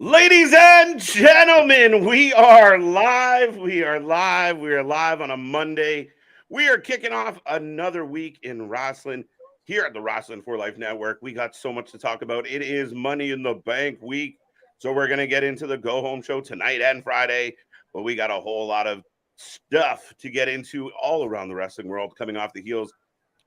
Ladies and gentlemen, we are live. We are live. We are live on a Monday. We are kicking off another week in Wrasslin here at the Wrasslin for Life Network. We got so much to talk about. It is Money in the Bank week. So we're going to get into the go home show tonight and Friday. But we got a whole lot of stuff to get into all around the wrestling world coming off the heels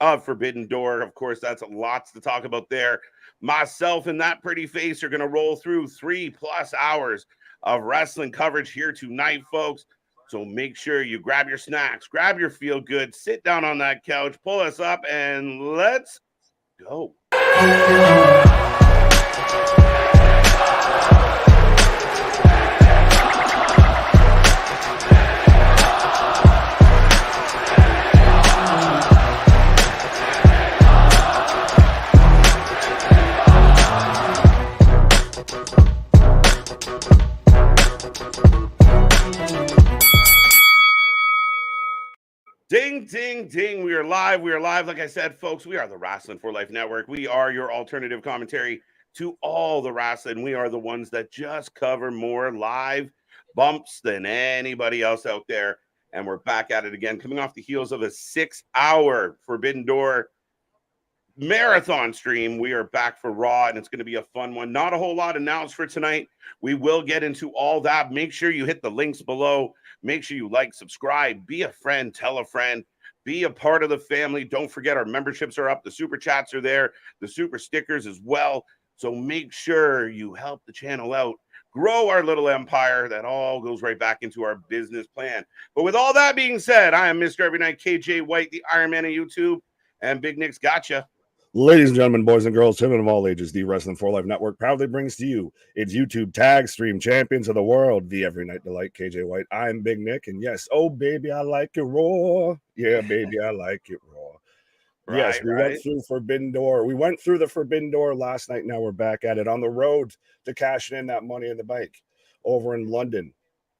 of Forbidden Door. Of course, that's lots to talk about there. Myself and that pretty face are going to roll through 3+ hours of wrestling coverage here tonight, folks. So make sure you grab your snacks, grab your feel good, sit down on that couch, pull us up, and let's go. Ding, ding, ding. We are live. We are live. Like I said, folks, we are the Wrasslin for Life Network. We are your alternative commentary to all the wrestling. We are the ones that just cover more live bumps than anybody else out there. And we're back at it again, coming off the heels of a 6-hour Forbidden Door marathon stream. We are back for Raw, and it's going to be a fun one. Not a whole lot announced for tonight. We will get into all that. Make sure you hit the links below. Make sure you like, subscribe, be a friend, tell a friend, be a part of the family. Don't forget our memberships are up. The super chats are there, the super stickers as well. So make sure you help the channel out, grow our little empire. That all goes right back into our business plan. But with all that being said, I am Mr. Every Night KJ White, the Iron Man of YouTube, and Big Nick's gotcha. Ladies and gentlemen, boys and girls, children of all ages, the Wrestling for Life Network proudly brings to you its YouTube tag stream champions of the world, the Every Night Delight, KJ White. I'm Big Nick, and yes, oh baby, I like it raw. Yeah, baby, I like it raw. Yes, we went through Forbidden Door. We went through the Forbidden Door last night. Now we're back at it on the road to cashing in that Money in the Bank over in London.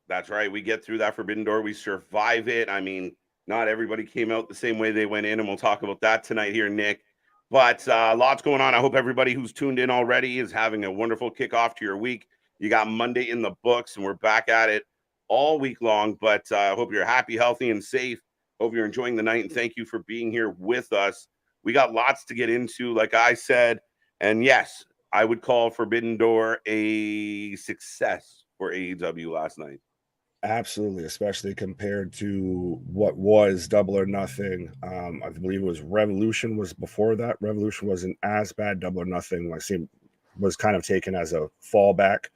That's right. We get through that Forbidden Door. We survive it. I mean, not everybody came out the same way they went in, and we'll talk about that tonight here, Nick. But lots going on. I hope everybody who's tuned in already is having a wonderful kickoff to your week. You got Monday in the books, and we're back at it all week long. But I hope you're happy, healthy, and safe. Hope you're enjoying the night, and thank you for being here with us. We got lots to get into, like I said. And yes, I would call Forbidden Door a success for AEW last night. Absolutely, especially compared to what was Double or Nothing. I believe it was Revolution was before that. Revolution wasn't as bad. Double or Nothing was kind of taken as a fallback.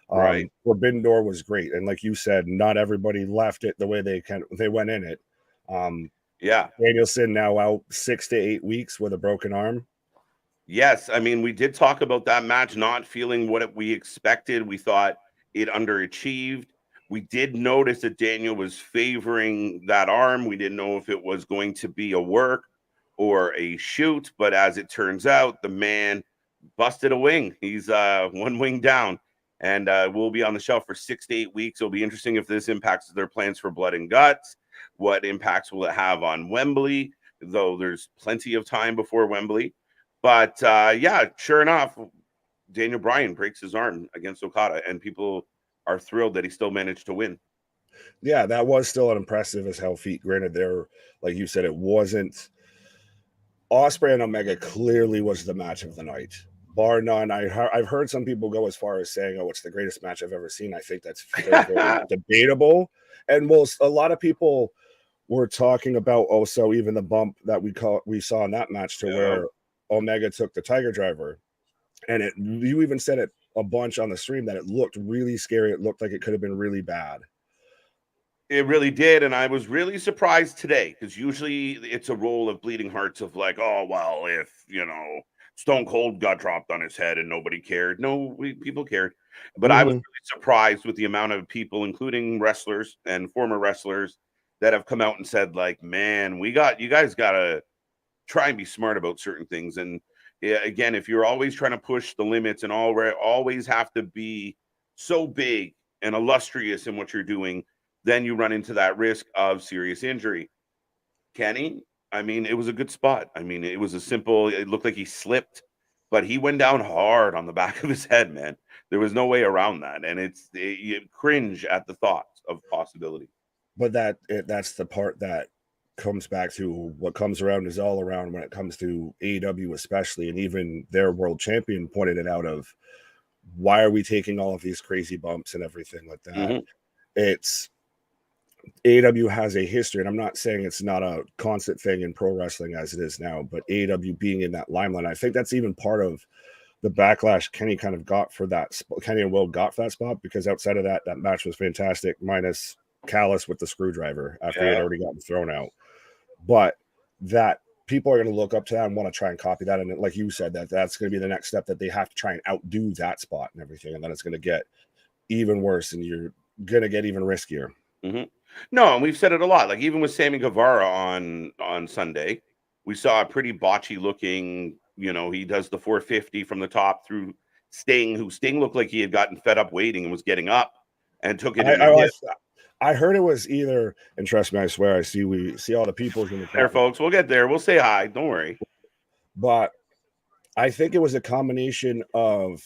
Right. Forbidden Door was great, and like you said, not everybody left it the way they went in it. Yeah, Danielson now out 6 to 8 weeks with a broken arm. Yes, I mean, we did talk about that match not feeling what we expected. We thought it underachieved. We did notice that Daniel was favoring that arm. We didn't know if it was going to be a work or a shoot, but as it turns out, the man busted a wing. He's one wing down, and will be on the shelf for 6 to 8 weeks. It'll be interesting if this impacts their plans for Blood and Guts. What impacts will it have on Wembley, though there's plenty of time before Wembley. But yeah, sure enough, Daniel Bryan breaks his arm against Okada, and people are thrilled that he still managed to win. Yeah, that was still an impressive as hell feat. Granted, there, like you said, it wasn't. Ospreay and Omega clearly was the match of the night, bar none. I've heard some people go as far as saying, "Oh, it's the greatest match I've ever seen." I think that's very debatable, and a lot of people were talking about also even the bump that we saw in that match to where Omega took the Tiger Driver, and you even said it a bunch on the stream that it looked really scary. It looked like it could have been really bad. It really did, and I was really surprised today because usually it's a roll of bleeding hearts of like, oh well, if Stone Cold got dropped on his head and nobody cared. No, people cared, but I was really surprised with the amount of people, including wrestlers and former wrestlers, that have come out and said like, man, you guys gotta try and be smart about certain things. And again, if you're always trying to push the limits and always have to be so big and illustrious in what you're doing, then you run into that risk of serious injury. Kenny, I mean, it was a good spot. I mean, it was it looked like he slipped but he went down hard on the back of his head, man. There was no way around that, and you cringe at the thought of possibility. But that's the part that comes back to what comes around is all around when it comes to AEW especially, and even their world champion pointed it out of why are we taking all of these crazy bumps and everything like that. Mm-hmm. It's AEW has a history, and I'm not saying it's not a constant thing in pro wrestling as it is now, but AEW being in that limelight, I think that's even part of the backlash Kenny kind of got for that. Kenny and Will got for that spot, because outside of that match was fantastic, minus Callis with the screwdriver after he had already gotten thrown out. But that people are going to look up to that and want to try and copy that. And like you said, that's going to be the next step, that they have to try and outdo that spot and everything. And then it's going to get even worse, and you're going to get even riskier. Mm-hmm. No, and we've said it a lot. Like even with Sammy Guevara on Sunday, we saw a pretty botchy looking, he does the 450 from the top through Sting, who Sting looked like he had gotten fed up waiting and was getting up and took it in. I heard it was either, and trust me, I swear, we see all the people in the there, folks. We'll get there. We'll say hi. Don't worry. But I think it was a combination of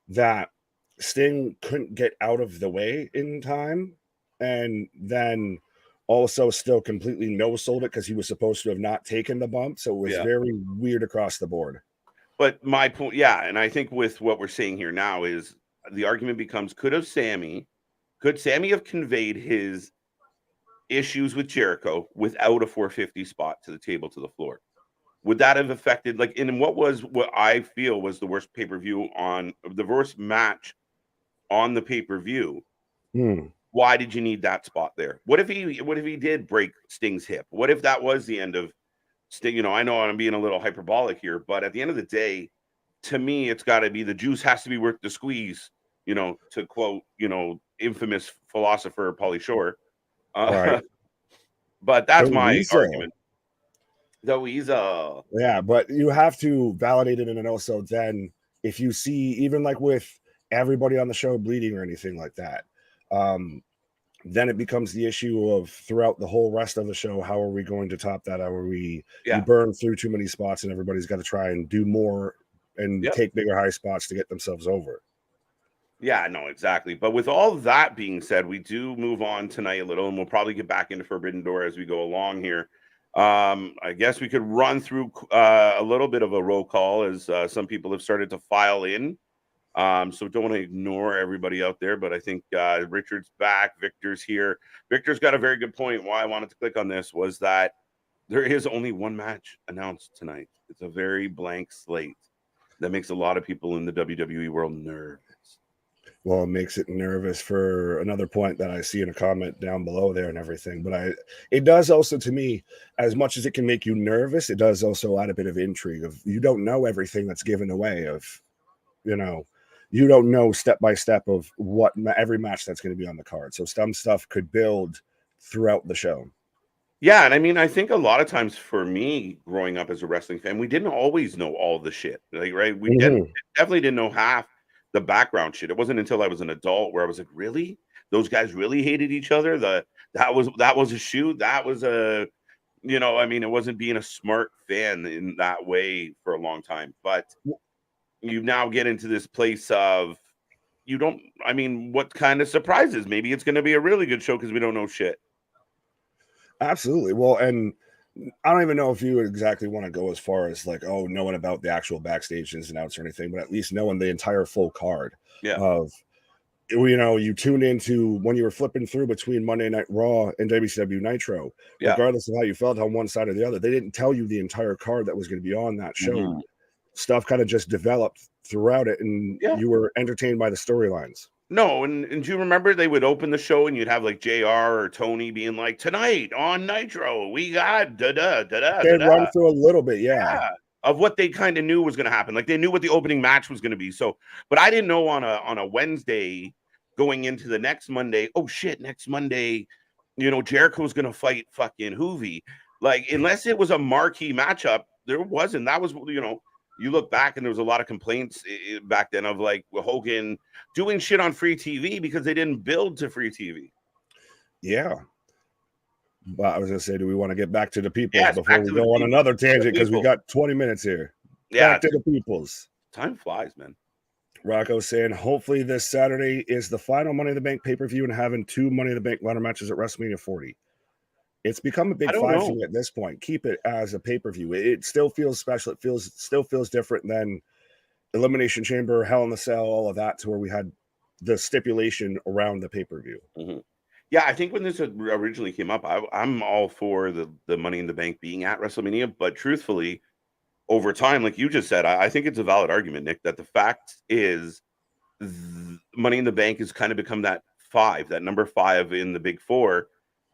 that Sting couldn't get out of the way in time, and then also still completely no-sold it because he was supposed to have not taken the bump. So it was very weird across the board. But my point, and I think with what we're seeing here now is the argument becomes, could Sammy have conveyed his issues with Jericho without a 450 spot to the table, to the floor? Would that have affected, like, in what I feel was the worst pay-per-view the worst match on the pay-per-view? Why did you need that spot there? What if he did break Sting's hip? What if that was the end of Sting? I know I'm being a little hyperbolic here, but at the end of the day, to me, it's got to be the juice has to be worth the squeeze, to quote, infamous philosopher Pauly Shore. Right. But that's my argument. The weasel. Yeah, but you have to validate it, and also then if you see, even like with everybody on the show bleeding or anything like that, then it becomes the issue of throughout the whole rest of the show, how are we going to top that? How are we? You burn through too many spots, and everybody's got to try and do more and take bigger high spots to get themselves over. Yeah, no, exactly. But with all that being said, we do move on tonight a little, and we'll probably get back into Forbidden Door as we go along here. I guess we could run through a little bit of a roll call as some people have started to file in. So don't want to ignore everybody out there, but I think Richard's back. Victor's here. Victor's got a very good point. Why I wanted to click on this was that there is only one match announced tonight. It's a very blank slate that makes a lot of people in the WWE world nervous. Well, it makes it nervous for another point that I see in a comment down below there and everything. But it does also, to me, as much as it can make you nervous, it does also add a bit of intrigue of you don't know everything that's given away of, you don't know step by step of what every match that's going to be on the card. So some stuff could build throughout the show. Yeah, and I mean, I think a lot of times for me, growing up as a wrestling fan, we didn't always know all the shit. Like, right? We definitely didn't know half the background shit. It wasn't until I was an adult where I was like, really? Those guys really hated each other? That was a shoot. That was a, I mean, it wasn't being a smart fan in that way for a long time. But you now get into this place of what kind of surprises? Maybe it's going to be a really good show because we don't know shit. Absolutely. Well, and I don't even know if you would exactly want to go as far as like, knowing about the actual backstage ins and outs or anything, but at least knowing the entire full card of, you tune into when you were flipping through between Monday Night Raw and WCW Nitro, regardless of how you felt on one side or the other, they didn't tell you the entire card that was going to be on that show. Mm-hmm. Stuff kind of just developed throughout it, and you were entertained by the storylines. No, and do you remember they would open the show and you'd have like JR or Tony being like, tonight on Nitro, we got da-da. They'd run through a little bit, of what they kind of knew was going to happen. Like they knew what the opening match was going to be. So, but I didn't know on a Wednesday going into the next Monday, oh shit, next Monday, Jericho's going to fight fucking Hoovy. Like, unless it was a marquee matchup, there wasn't. That was, you look back and there was a lot of complaints back then of like Hogan doing shit on free TV because they didn't build to free TV. Yeah. But I was going to say, do we want to get back to the people before we go on another tangent? Because we got 20 minutes here. Yeah, Back to the peoples. time flies, man. Rocco saying, hopefully this Saturday is the final Money in the Bank pay-per-view and having 2 Money in the Bank ladder matches at WrestleMania 40. It's become a I big don't 5 for know. me at this point. Keep it as a pay-per-view. It still feels special. It still feels different than Elimination Chamber, Hell in the Cell, all of that, to where we had the stipulation around the pay-per-view. Mm-hmm. Yeah, I think when this originally came up, I'm all for the Money in the Bank being at WrestleMania, but truthfully, over time, like you just said, I think it's a valid argument, Nick, that the fact is Money in the Bank has kind of become that number 5 in the big 4,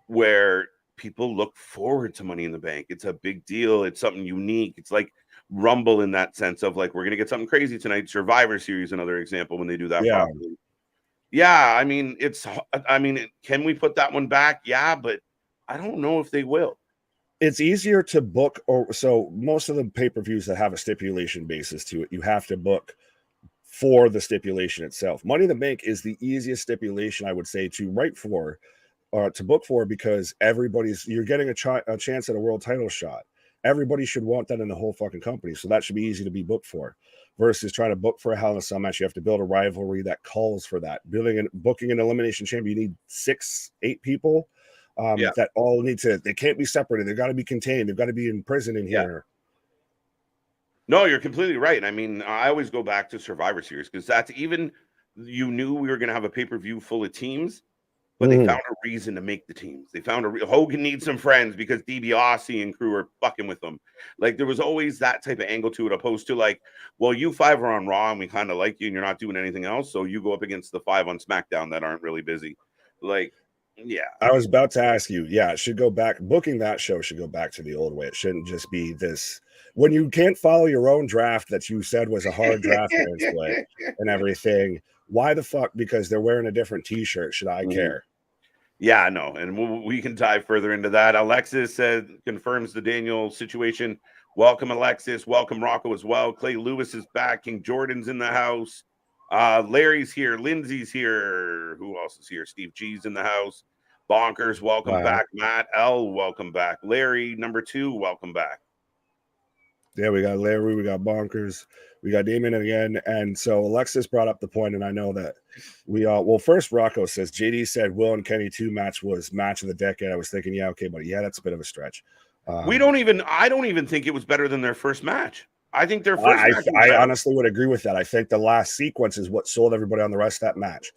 where people look forward to Money in the Bank. It's a big deal. It's something unique. It's like Rumble in that sense of like, we're going to get something crazy tonight. Survivor Series, another example when they do that Yeah. properly. Yeah, I mean, can we put that one back? Yeah, but I don't know if they will. It's easier to book, or so most of the pay-per-views that have a stipulation basis to it, you have to book for the stipulation itself. Money in the Bank is the easiest stipulation, I would say, to write for or to book for, because you're getting a chance at a world title shot. Everybody should want that in the whole fucking company, so that should be easy to be booked for. Versus trying to book for a Hell in a Cell match, you have to build a rivalry that calls for that. Booking an Elimination Chamber, you need 6-8 people that all they can't be separated. They've got to be contained. They've got to be in prison in here. No, you're completely right. I mean, I always go back to Survivor Series because that's you knew we were going to have a pay-per-view full of teams, but they found a reason to make the teams. They found Hogan needs some friends because DiBiase and crew are fucking with them. Like, there was always that type of angle to it, opposed to like, well, you 5 are on Raw and we kind of like you and you're not doing anything else, so you go up against the 5 on SmackDown that aren't really busy. Like, yeah. I was about to ask you, it should go back. Booking that show should go back to the old way. It shouldn't just be this. When you can't follow your own draft that you said was a hard draft split and everything, why the fuck? Because they're wearing a different t-shirt. Should I care? Yeah, no. And we can dive further into that. Alexis confirms the Daniel situation. Welcome, Alexis. Welcome, Rocco, as well. Clay Lewis is back. King Jordan's in the house. Larry's here. Lindsay's here. Who else is here? Steve G's in the house. Bonkers, welcome back. Matt L, welcome back. Larry, number 2, welcome back. Yeah, we got Larry, we got Bonkers, we got Damon again. And so Alexis brought up the point, and I know that we all, well, first Rocco says, JD said Will and Kenny 2 match was match of the decade. I was thinking, yeah, okay, buddy. Yeah, that's a bit of a stretch. I don't even think it was better than their first match. I think their first match I honestly would agree with that. I think the last sequence is what sold everybody on the rest of that match.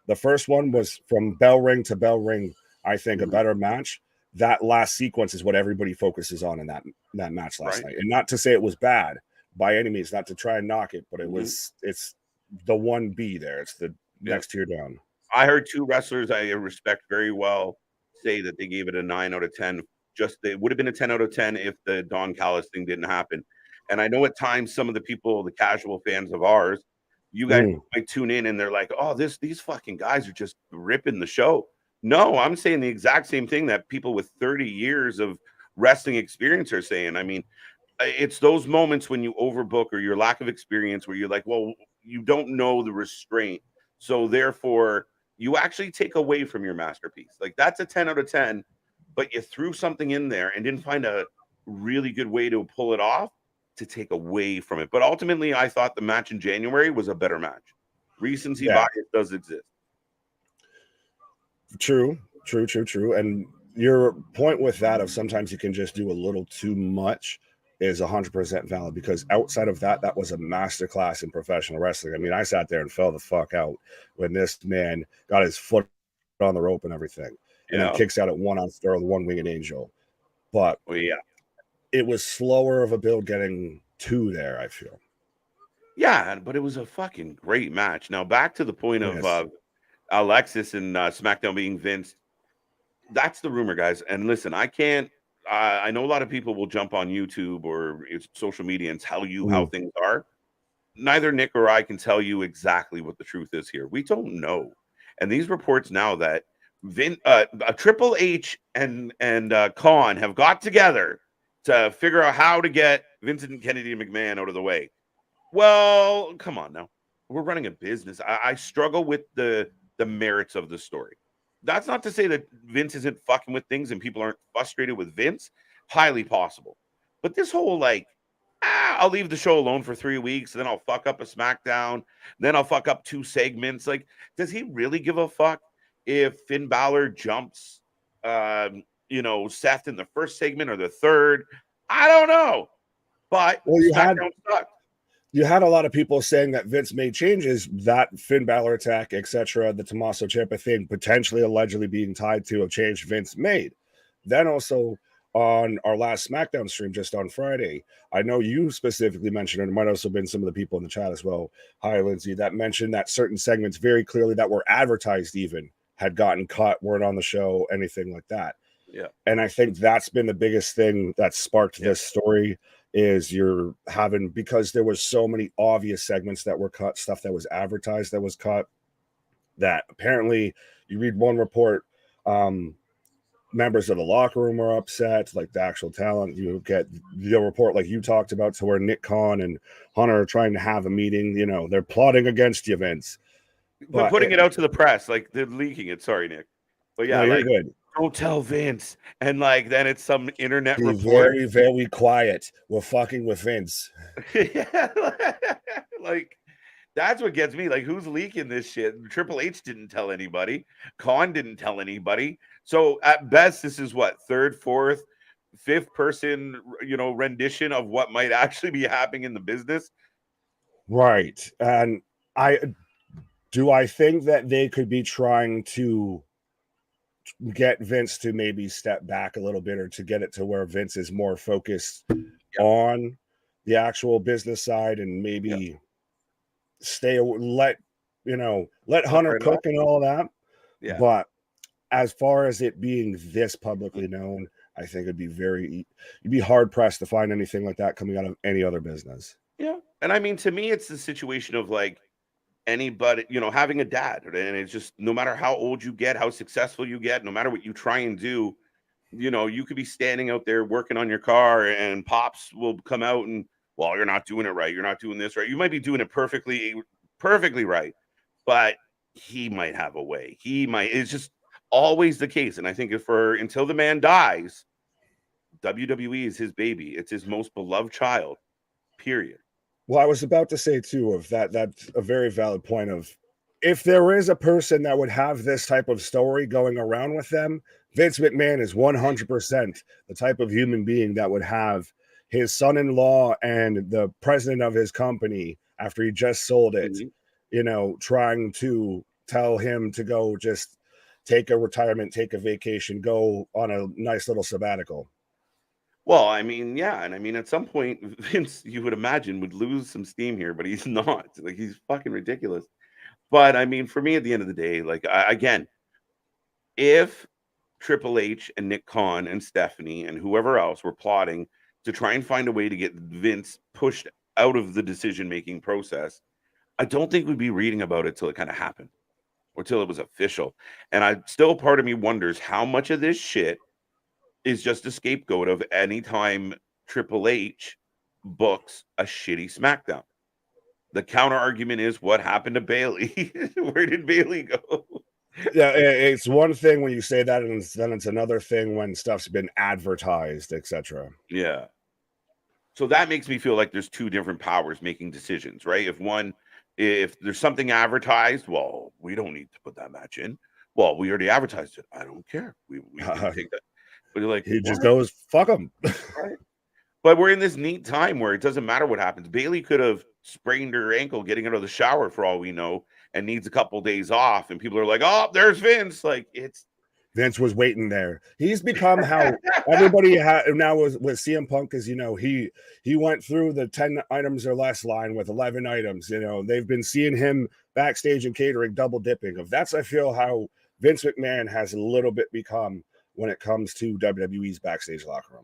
The first one was from bell ring to bell ring, I think, a better match. That last sequence is what everybody focuses on in that match last night. And not to say it was bad by any means, not to try and knock it, but it's the 1B there. It's the next tier down. I heard 2 wrestlers I respect very well say that they gave it a 9 out of 10. It would have been a 10 out of 10 if the Don Callis thing didn't happen. And I know at times some of the people, the casual fans of ours, you guys might tune in and they're like, oh, these fucking guys are just ripping the show. No, I'm saying the exact same thing that people with 30 years of wrestling experience are saying. I mean, it's those moments when you overbook or your lack of experience where you're like, well, you don't know the restraint. So therefore, you actually take away from your masterpiece. Like, that's a 10 out of 10, but you threw something in there and didn't find a really good way to pull it off to take away from it. But ultimately, I thought the match in January was a better match. Recency bias does exist. True. And your point with that of sometimes you can just do a little too much is 100% valid, because outside of that, that was a masterclass in professional wrestling. I mean, I sat there and fell the fuck out when this man got his foot on the rope and everything, and then kicks out at 1 ounce or the 1-winged angel. But it was slower of a build getting 2 there, I feel. Yeah, but it was a fucking great match. Now back to the point of Alexis and SmackDown being Vince. That's the rumor, guys. And listen, I can't. I know a lot of people will jump on YouTube or social media and tell you how things are. Neither Nick or I can tell you exactly what the truth is here. We don't know. And these reports now that Triple H and Khan have got together to figure out how to get Vincent Kennedy and McMahon out of the way. Well, come on now. We're running a business. I struggle with the merits of the story. That's not to say that Vince isn't fucking with things and people aren't frustrated with Vince. Highly possible. But this whole, like, I'll leave the show alone for 3 weeks, then I'll fuck up a SmackDown, then I'll fuck up 2 segments. Like, does he really give a fuck if Finn Balor jumps, Seth in the first segment or the third? I don't know, but Well, SmackDown sucked. you had a lot of people saying that Vince made changes, that Finn Balor attack, etc., the Tommaso Ciampa thing, potentially allegedly being tied to a change Vince made. Then also on our last SmackDown stream just on Friday, I know you specifically mentioned, and it might also been some of the people in the chat as well, hi Lindsay, that mentioned that certain segments very clearly that were advertised even had gotten cut, weren't on the show, anything like that. Yeah. And I think that's been the biggest thing that sparked this story is you're having, because there was so many obvious segments that were cut, stuff that was advertised that was cut, that apparently you read one report, members of the locker room are upset, like the actual talent. You get the report like you talked about to where Nick Khan and Hunter are trying to have a meeting, they're plotting against you, Vince. But putting it out to the press, like they're leaking it. Sorry, Nick. But yeah, no, you're like, good. don't tell Vince. And like then it's some internet Be report. very, very quiet. We're fucking with Vince. Yeah, like that's what gets me. Like, who's leaking this shit? Triple H didn't tell anybody. Khan didn't tell anybody. So at best, this is what, third, fourth, fifth person, rendition of what might actually be happening in the business. Right. And I think that they could be trying to get Vince to maybe step back a little bit, or to get it to where Vince is more focused on the actual business side, and maybe let Hunter cook and all that. Yeah. But as far as it being this publicly known, I think you'd be hard pressed to find anything like that coming out of any other business. Yeah. And I mean, to me, it's the situation of like anybody, having a dad. And it's just, no matter how old you get, how successful you get, no matter what you try and do, you could be standing out there working on your car and pops will come out and, well, you're not doing it right. You're not doing this right. You might be doing it perfectly right, but he might have a way. It's just always the case. And I think until the man dies, WWE is his baby. It's his most beloved child, period. Well, I was about to say too, of that's a very valid point of, if there is a person that would have this type of story going around with them, Vince McMahon is 100% the type of human being that would have his son-in-law and the president of his company, after he just sold it, trying to tell him to go just take a retirement, take a vacation, go on a nice little sabbatical. Well, I mean, yeah. And I mean, at some point, Vince, you would imagine, would lose some steam here, but he's not. Like, he's fucking ridiculous. But I mean, for me, at the end of the day, like, again, if Triple H and Nick Khan and Stephanie and whoever else were plotting to try and find a way to get Vince pushed out of the decision-making process, I don't think we'd be reading about it till it kind of happened, or till it was official. And part of me wonders how much of this shit is just a scapegoat of any time Triple H books a shitty SmackDown. The counter argument is, what happened to Bayley? Where did Bayley go? Yeah, it's one thing when you say that, and then it's another thing when stuff's been advertised, etc. Yeah. So that makes me feel like there's two different powers making decisions, right? If there's something advertised, well, we don't need to put that match in. Well, we already advertised it. I don't care. We can take that. But you're like, he just goes, fuck him. Right. But we're in this neat time where it doesn't matter what happens. Bayley could have sprained her ankle getting out of the shower for all we know, and needs a couple days off. And people are like, oh, there's Vince. Like, Vince was waiting there. He's become how everybody now with CM Punk, as he went through the 10 items or less line with 11 items. They've been seeing him backstage and catering, double dipping. That's, I feel, how Vince McMahon has a little bit become when it comes to WWE's backstage locker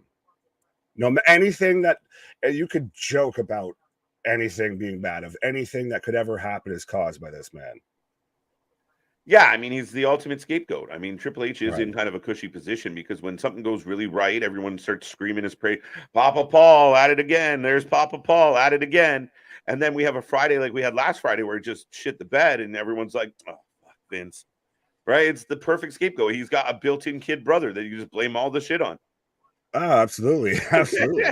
room. Anything that you could joke about, anything being bad, of anything that could ever happen is caused by this man. Yeah, I mean, he's the ultimate scapegoat. I mean, Triple H is in kind of a cushy position, because when something goes really right, everyone starts screaming his praise. Papa Paul at it again. There's Papa Paul at it again. And then we have a Friday like we had last Friday where it just shit the bed, and everyone's like, oh, fuck Vince. Right? It's the perfect scapegoat. He's got a built-in kid brother that you just blame all the shit on. Oh, absolutely. Absolutely.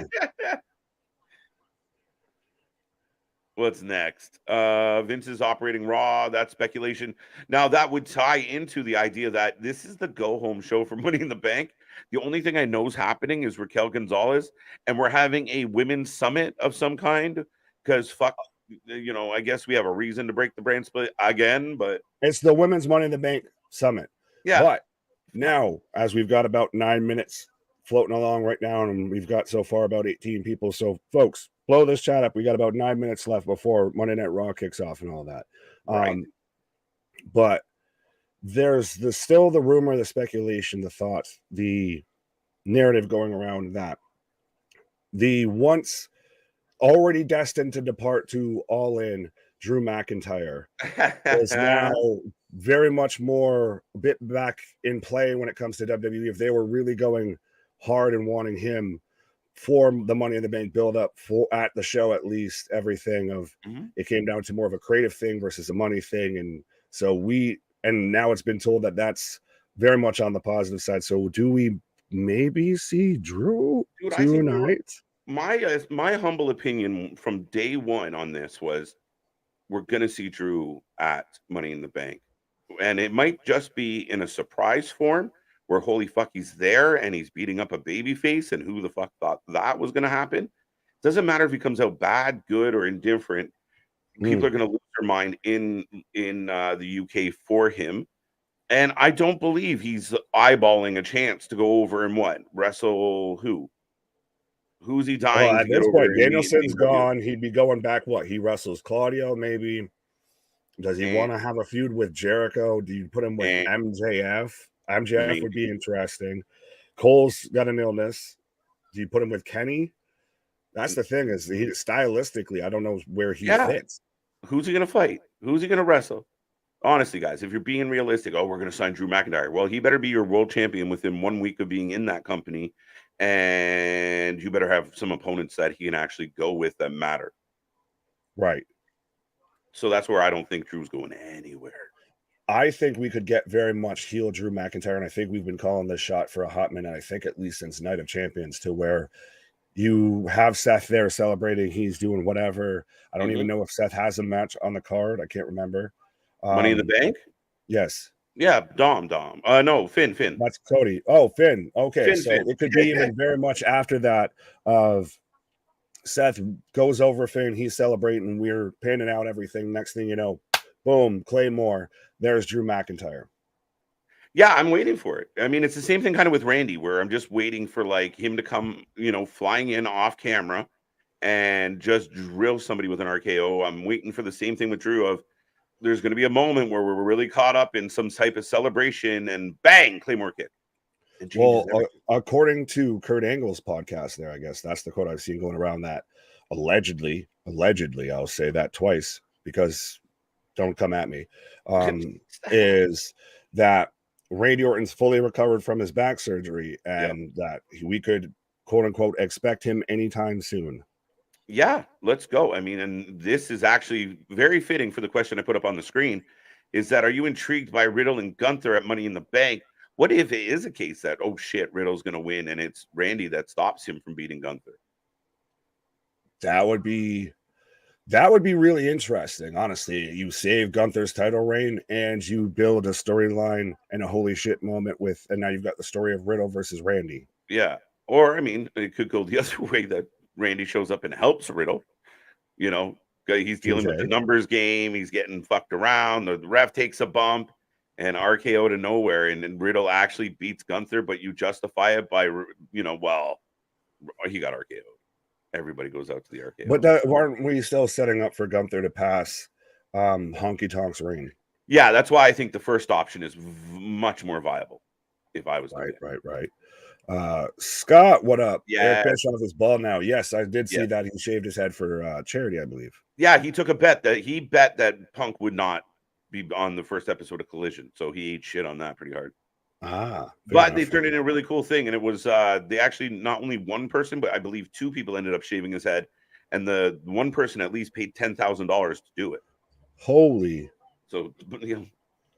What's next? Vince is operating Raw. That's speculation. Now that would tie into the idea that this is the go-home show for Money in the Bank. The only thing I know is happening is Raquel Gonzalez, and we're having a women's summit of some kind. Because fuck, I guess we have a reason to break the brand split again. But it's the Women's Money in the Bank Summit. Yeah. But now, as we've got about 9 minutes floating along right now, and we've got so far about 18 people. So, folks, blow this chat up. We got about 9 minutes left before Monday Night Raw kicks off and all that. Right. But there's still the rumor, the speculation, the thought, the narrative going around that the once already destined to depart to All In Drew McIntyre is now very much more a bit back in play when it comes to WWE. If they were really going hard and wanting him for the Money in the Bank build up for at the show, at least everything of it came down to more of a creative thing versus a money thing. And so now it's been told that that's very much on the positive side. So do we maybe see Drew tonight? My humble opinion from day one on this was we're going to see Drew at Money in the Bank. And it might just be in a surprise form where holy fuck he's there and he's beating up a baby face, and who the fuck thought that was going to happen? Doesn't matter if he comes out bad, good, or indifferent. People are going to lose their mind in the UK for him. And I don't believe he's eyeballing a chance to go over and wrestle who? Who's he dying to get over? Danielson's gone. He'd be going back. He wrestles Claudio, maybe. Does he want to have a feud with Jericho? Do you put him with MJF? MJF would be interesting. Cole's got an illness. Do you put him with Kenny? That's the thing, is he stylistically, I don't know where he fits. Who's he going to fight? Who's he going to wrestle? Honestly, guys, if you're being realistic, we're going to sign Drew McIntyre. Well, he better be your world champion within 1 week of being in that company. And you better have some opponents that he can actually go with that matter. Right. So that's where I don't think Drew's going anywhere. I think we could get very much heel Drew McIntyre, and I think we've been calling this shot for a hot minute, I think at least since Night of Champions, to where you have Seth there celebrating, he's doing whatever. I don't even know if Seth has a match on the card. I can't remember. Money in the Bank? Yes. Yeah, Dom. No, Finn. That's Cody. Oh, Finn. Okay, Finn. It could be even very much after that of Seth goes over Finn, he's celebrating, we're panning out everything. Next thing you know, boom, Claymore. There's Drew McIntyre. Yeah, I'm waiting for it. I mean, it's the same thing kind of with Randy, where I'm just waiting for him to come, flying in off camera and just drill somebody with an RKO. I'm waiting for the same thing with Drew of there's going to be a moment where we're really caught up in some type of celebration and bang, Claymore kick. Well, according to Kurt Angle's podcast there, I guess that's the quote I've seen going around, that allegedly, I'll say that twice because don't come at me, is that Randy Orton's fully recovered from his back surgery and that we could, quote unquote, expect him anytime soon. Yeah, let's go. I mean, and this is actually very fitting for the question I put up on the screen, is that are you intrigued by Riddle and Gunther at Money in the Bank? What if it is a case that, oh shit, Riddle's going to win and it's Randy that stops him from beating Gunther? That would be really interesting, honestly. You save Gunther's title reign and you build a storyline and a holy shit moment and now you've got the story of Riddle versus Randy. Yeah. Or, I mean, it could go the other way, that Randy shows up and helps Riddle. He's dealing with the numbers game. He's getting fucked around. The ref takes a bump and RKO to nowhere. And then Riddle actually beats Gunther, but you justify it by, he got RKO. Everybody goes out to the RKO. But aren't we still setting up for Gunther to pass Honky Tonk's reign? Yeah, that's why I think the first option is much more viable. If I was right. Scott, what up? Yeah, Eric Bischoff is bald now. Yes, I did see that he shaved his head for charity, I believe. Yeah, he took a bet that Punk would not be on the first episode of Collision, so he ate shit on that pretty hard. But they turned it into a really cool thing, and it was they actually, not only one person, but I believe two people ended up shaving his head, and the one person at least paid $10,000 to do it. Holy! So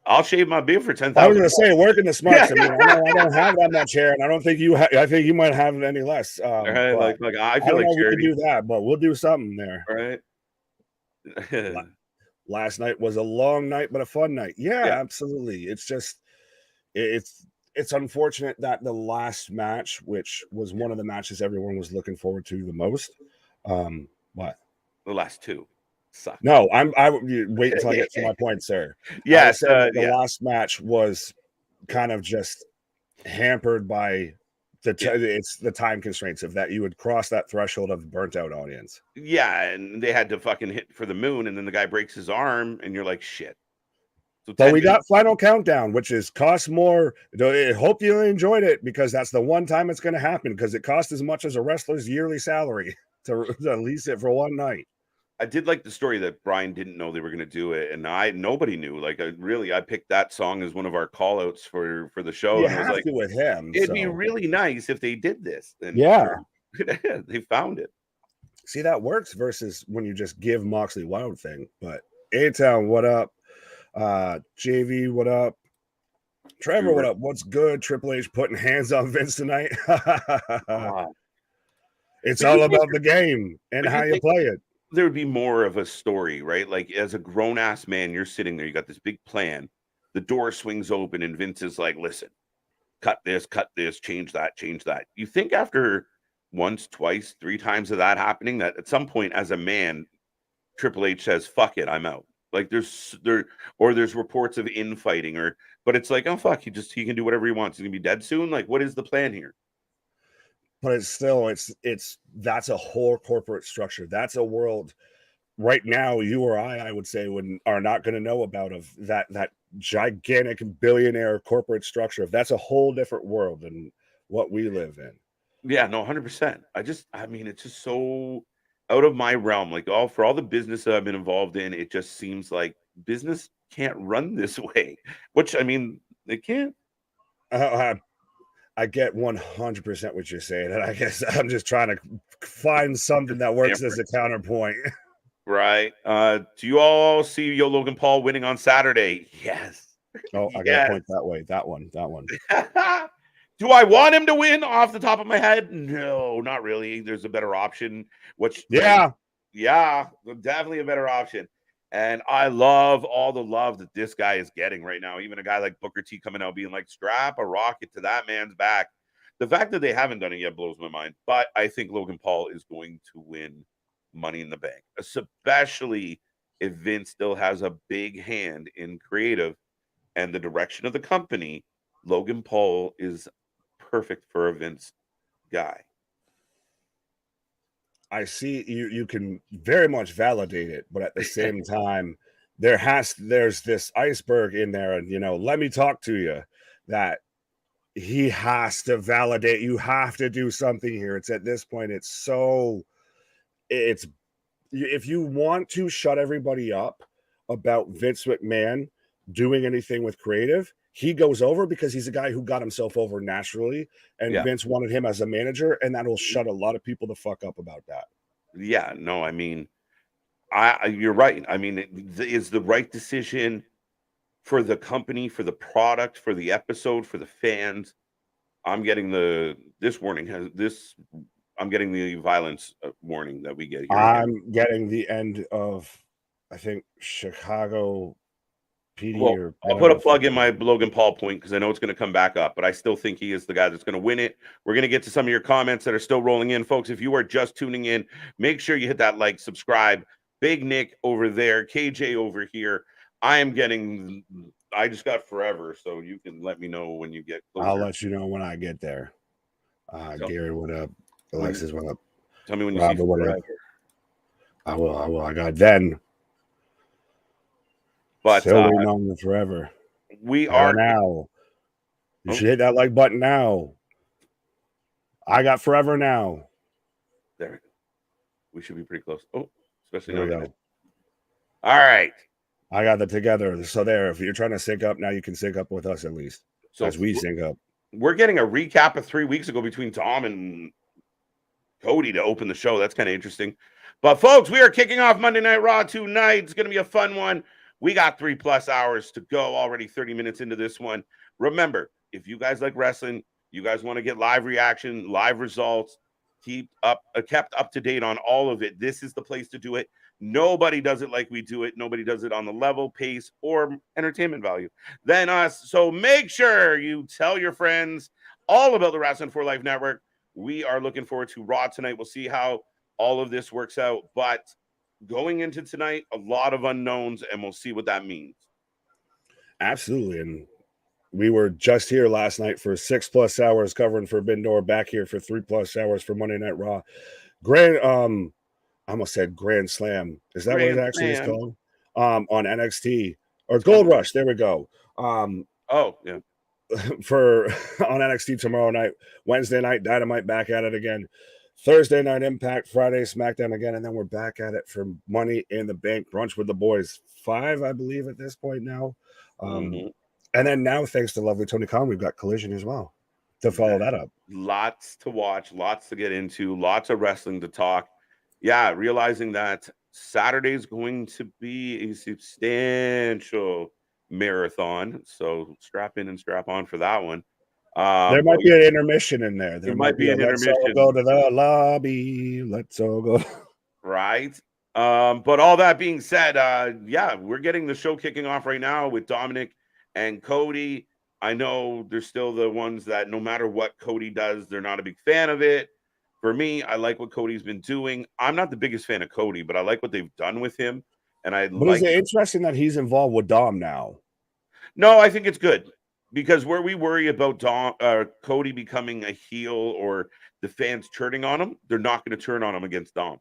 I'll shave my beard for $10,000. I was going to say, working the smarts. I mean, I don't have that much hair, and I don't think you. I think you might have any less. Right, I feel like we can do that, but we'll do something there. All right. Last night was a long night, but a fun night. Yeah, Yeah. absolutely. It's just it's unfortunate that the last match, which was one of the matches everyone was looking forward to the most. What? The last two suck. No, you wait until I get to my point, sir. I was Yes. saying that the Yeah. last match was kind of just hampered by it's the time constraints of that you would cross that threshold of burnt out audience. Yeah, and they had to fucking hit for the moon, and then the guy breaks his arm, and you're like, shit. So But 10 we minutes. got Final Countdown, which is cost more. I hope you enjoyed it because that's the one time it's going to happen because it costs as much as a wrestler's yearly salary to lease it for one night. I did like the story that Brian didn't know they were going to do it, and nobody knew. Like, I picked that song as one of our call outs for the show, You and I was have like, to with him. it'd So. be really nice if they did this. And yeah, they found it. See, that works versus when you just give Moxley Wild thing. But A-Town, what up? JV, what up? Trevor, what up? What's good? Triple H putting hands on Vince tonight. It's all about the game and how you play it. There would be more of a story, right? Like, as a grown-ass man, you're sitting there, you got this big plan. The door swings open, and Vince is like, listen, cut this, change that. You think after once, twice, three times of that happening, that at some point as a man, Triple H says, fuck it, I'm out. Like, there's reports of infighting, but it's like, oh fuck, he can do whatever he wants. He's gonna be dead soon. Like, what is the plan here? But it's still that's a whole corporate structure. That's a world right now you or I would say are not going to know about of that gigantic billionaire corporate structure. That's a whole different world than what we live in. Yeah, no, 100%. I mean, it's just so out of my realm. Like, for all the business that I've been involved in, it just seems like business can't run this way, which, I mean, they can't. I get 100% what you're saying, and I guess I'm just trying to find something that works as a counterpoint. Right. Do you all see Logan Paul winning on Saturday? Yes. Oh, I got a point that way. That one. Do I want him to win off the top of my head? No, not really. There's a better option. Yeah, definitely a better option. And I love all the love that this guy is getting right now. Even a guy like Booker T coming out being like, strap a rocket to that man's back. The fact that they haven't done it yet blows my mind. But I think Logan Paul is going to win Money in the Bank, especially if Vince still has a big hand in creative and the direction of the company. Logan Paul is perfect for a Vince guy. I see you can very much validate it, but at the same time, there's this iceberg in there, and let me talk to you that he has to validate. You have to do something here. It's at this point, if you want to shut everybody up about Vince McMahon doing anything with creative, he goes over because he's a guy who got himself over naturally, and Vince wanted him as a manager, and that will shut a lot of people the fuck up about that. Yeah, no, I mean, you're right. I mean, it's the right decision for the company, for the product, for the episode, for the fans. I'm getting the violence warning that we get here. I'm getting the end of, I think, Chicago PD. Well, I'll put a plug in my Logan Paul point because I know it's going to come back up, but I still think he is the guy that's going to win it. We're going to get to some of your comments that are still rolling in, folks. If you are just tuning in, make sure you hit that like, subscribe. Big Nick over there, KJ over here. I just got Forever, so you can let me know when you get closer. I'll let you know when I get there. Gary, what up? Alexis, what up? Tell me when you see Forever. I will. I got then. But still waiting on the Forever. We are now. You should hit that like button now. I got Forever now. There we go. We should be pretty close. Oh, especially now. All right. I got that together. So there, if you're trying to sync up, now you can sync up with us at least. So as we sync up. We're getting a recap of 3 weeks ago between Tom and Cody to open the show. That's kind of interesting. But folks, we are kicking off Monday Night Raw tonight. It's going to be a fun one. We got 3+ hours to go, already 30 minutes into this one. Remember, if you guys like wrestling, you guys want to get live reaction, live results, kept up to date on all of it, this is the place to do it. Nobody does it like we do it. Nobody does it on the level, pace, or entertainment value than us. So make sure you tell your friends all about the Wrasslin for Life Network. We are looking forward to Raw tonight. We'll see how all of this works out. But going into tonight, a lot of unknowns, and we'll see what that means. Absolutely. And we were just here last night for 6+ hours covering Forbidden Door, back here for 3+ hours for Monday Night Raw. I almost said Grand Slam. Is that what it actually is called? On NXT or Gold Rush. There we go. Oh, yeah. For on NXT tomorrow night, Wednesday night, Dynamite back at it again. Thursday night Impact, Friday SmackDown again, and then we're back at it for Money in the Bank brunch with the boys. 5, I believe, at this point now. And then now, thanks to lovely Tony Khan, we've got Collision as well to follow that up. Lots to watch, lots to get into, lots of wrestling to talk. Yeah, realizing that Saturday is going to be a substantial marathon. So strap in and strap on for that one. There might be an intermission in there. There might be an intermission. Let's all go to the lobby. Let's all go. Right. But all that being said, yeah, we're getting the show kicking off right now with Dominic and Cody. I know there's still the ones that no matter what Cody does, they're not a big fan of it. For me, I like what Cody's been doing. I'm not the biggest fan of Cody, but I like what they've done with him. And is it interesting that he's involved with Dom now? No, I think it's good because where we worry about Cody becoming a heel or the fans turning on him, they're not going to turn on him against Dom.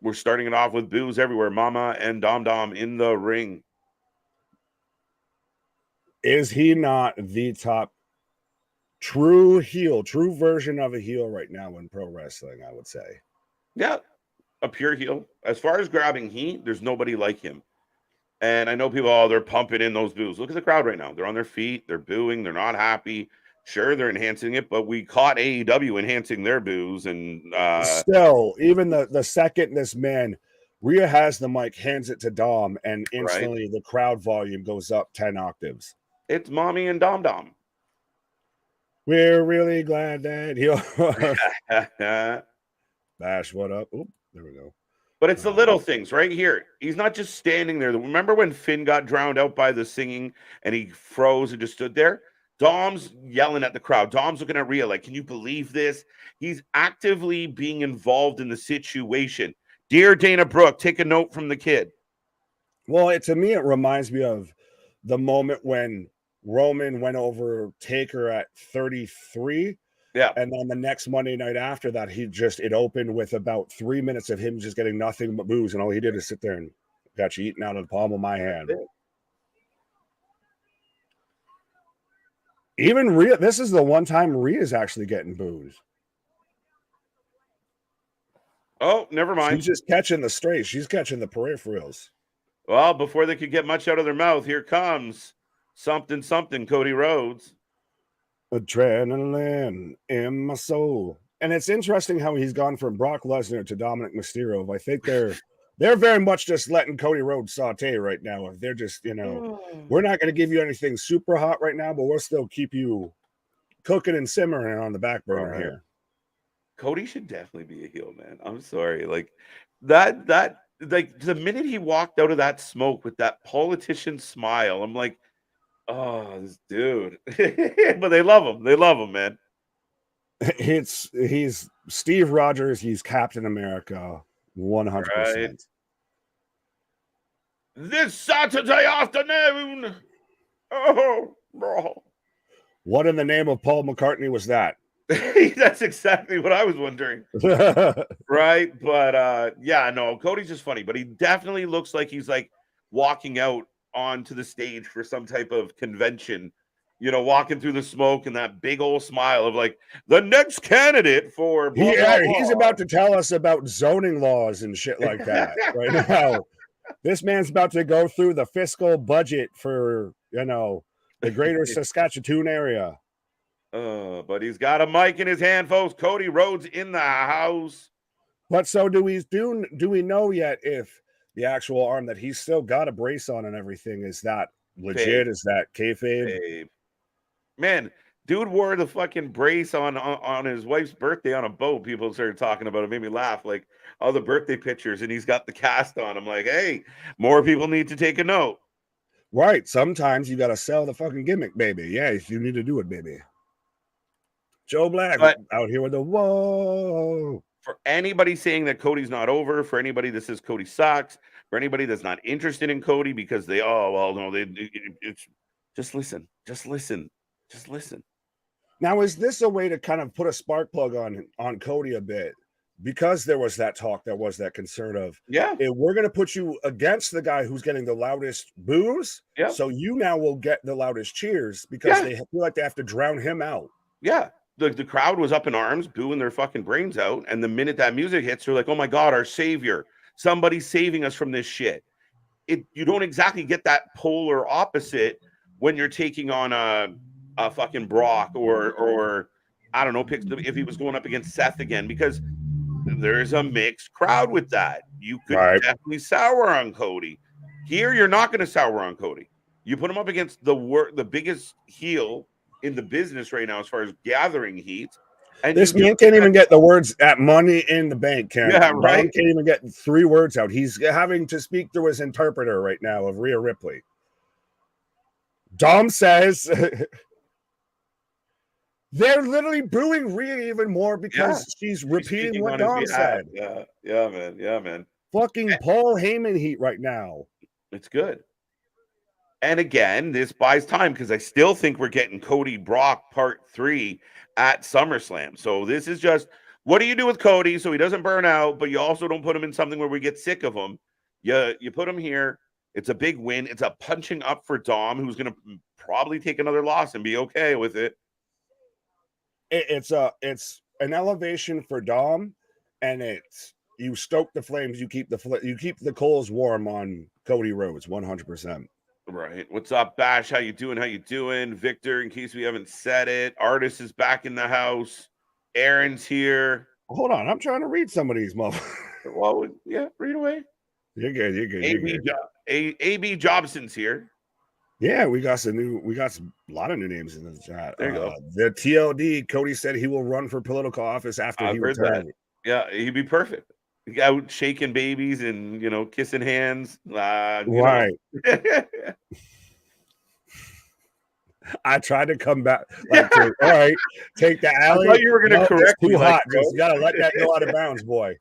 We're starting it off with boos everywhere. Mama and Dom in the ring. Is he not the top true heel, true version of a heel right now in pro wrestling, I would say? Yeah, a pure heel. As far as grabbing heat, there's nobody like him. And I know people, they're pumping in those boos. Look at the crowd right now. They're on their feet. They're booing. They're not happy. Sure, they're enhancing it, but we caught AEW enhancing their boos. And still, even the second this man, Rhea has the mic, hands it to Dom, and instantly the crowd volume goes up 10 octaves. It's Mommy and Dom. We're really glad that you Bash, what up? Oop, there we go. But it's the little things right here. He's not just standing there. Remember when Finn got drowned out by the singing and he froze and just stood there? Dom's yelling at the crowd. Dom's looking at Rhea like, can you believe this? He's actively being involved in the situation. Dear Dana Brooke, take a note from the kid. Well, to me, it reminds me of the moment when Roman went over Taker at 33. Yeah. And then the next Monday night after that, it opened with about 3 minutes of him just getting nothing but boos. And all he did is sit there and got you eaten out of the palm of my hand. Even Rhea, this is the one time Rhea's actually getting boos. Oh, never mind. She's just catching the straight. She's catching the peripherals. Well, before they could get much out of their mouth, here comes something, Cody Rhodes. Adrenaline in my soul. And it's interesting how he's gone from Brock Lesnar to Dominic Mysterio. I think they're very much just letting Cody Rhodes saute right now. If they're just, we're not going to give you anything super hot right now, but we'll still keep you cooking and simmering on the back burner here. Cody should definitely be a heel, man. I'm sorry. Like that the minute he walked out of that smoke with that politician smile, I'm like, oh, this dude. But they love him. They love him, man. He's Steve Rogers. He's Captain America, 100%. Right. This Saturday afternoon. Oh, bro. What in the name of Paul McCartney was that? That's exactly what I was wondering. Right? But yeah, no, Cody's just funny, but he definitely looks like he's like walking out onto the stage for some type of convention, walking through the smoke and that big old smile of like the next candidate for blah, blah, blah. He's about to tell us about zoning laws and shit like that right now. This man's about to go through the fiscal budget for the greater Saskatchewan area. But he's got a mic in his hand, folks. Cody Rhodes in the house. But so do we know yet if the actual arm that he's still got a brace on and everything, is that legit? Is that kayfabe? Man, dude wore the fucking brace on his wife's birthday on a boat. People started talking about it. Made me laugh. Like, all the birthday pictures, and he's got the cast on. I'm like, hey, more people need to take a note. Right. Sometimes you got to sell the fucking gimmick, baby. Yeah, if you need to do it, baby. Joe Black But out here with the whoa. For anybody saying that Cody's not over, for anybody that says Cody sucks, for anybody that's not interested in Cody because it's just listen, just listen, just listen. Now, is this a way to kind of put a spark plug on Cody a bit? Because there was that talk, there was that concern of, if we're going to put you against the guy who's getting the loudest boos, so you now will get the loudest cheers because they feel like they have to drown him out. Yeah. The crowd was up in arms, booing their fucking brains out. And the minute that music hits, they're like, oh my God, our savior. Somebody's saving us from this shit. You don't exactly get that polar opposite when you're taking on a fucking Brock or I don't know, if he was going up against Seth again, because there's a mixed crowd with that. You could definitely sour on Cody. Here, you're not going to sour on Cody. You put him up against the biggest heel in the business right now as far as gathering heat. And this man can't even get the words at Money in the Bank. Can't even get 3 words out. He's having to speak through his interpreter right now of Rhea Ripley. Dom says they're literally booing Rhea even more because she's repeating what Dom said. Yeah, man. Fucking Paul Heyman heat right now. It's good. And again, this buys time because I still think we're getting Cody Brock part 3 at SummerSlam. So this is just, what do you do with Cody so he doesn't burn out, but you also don't put him in something where we get sick of him. You put him here. It's a big win. It's a punching up for Dom, who's going to probably take another loss and be okay with it. It's an elevation for Dom, and you stoke the flames. You keep the coals warm on Cody Rhodes, 100%. Right. What's up, Bash? How you doing? Victor, in case we haven't said it, Artist is back in the house. Aaron's here. Hold on, I'm trying to read some of these motherfuckers. Well, yeah, read away. You're good. AB Jobson's here. Yeah, we got a lot of new names in the chat. There you go. The TLD, Cody said he will run for political office after he returns. Yeah, he'd be perfect. Out shaking babies and kissing hands. Right. I tried to come back. All right, take the alley. I thought you were going to correct me. Too hot. Just gotta let that go out of bounds, boy.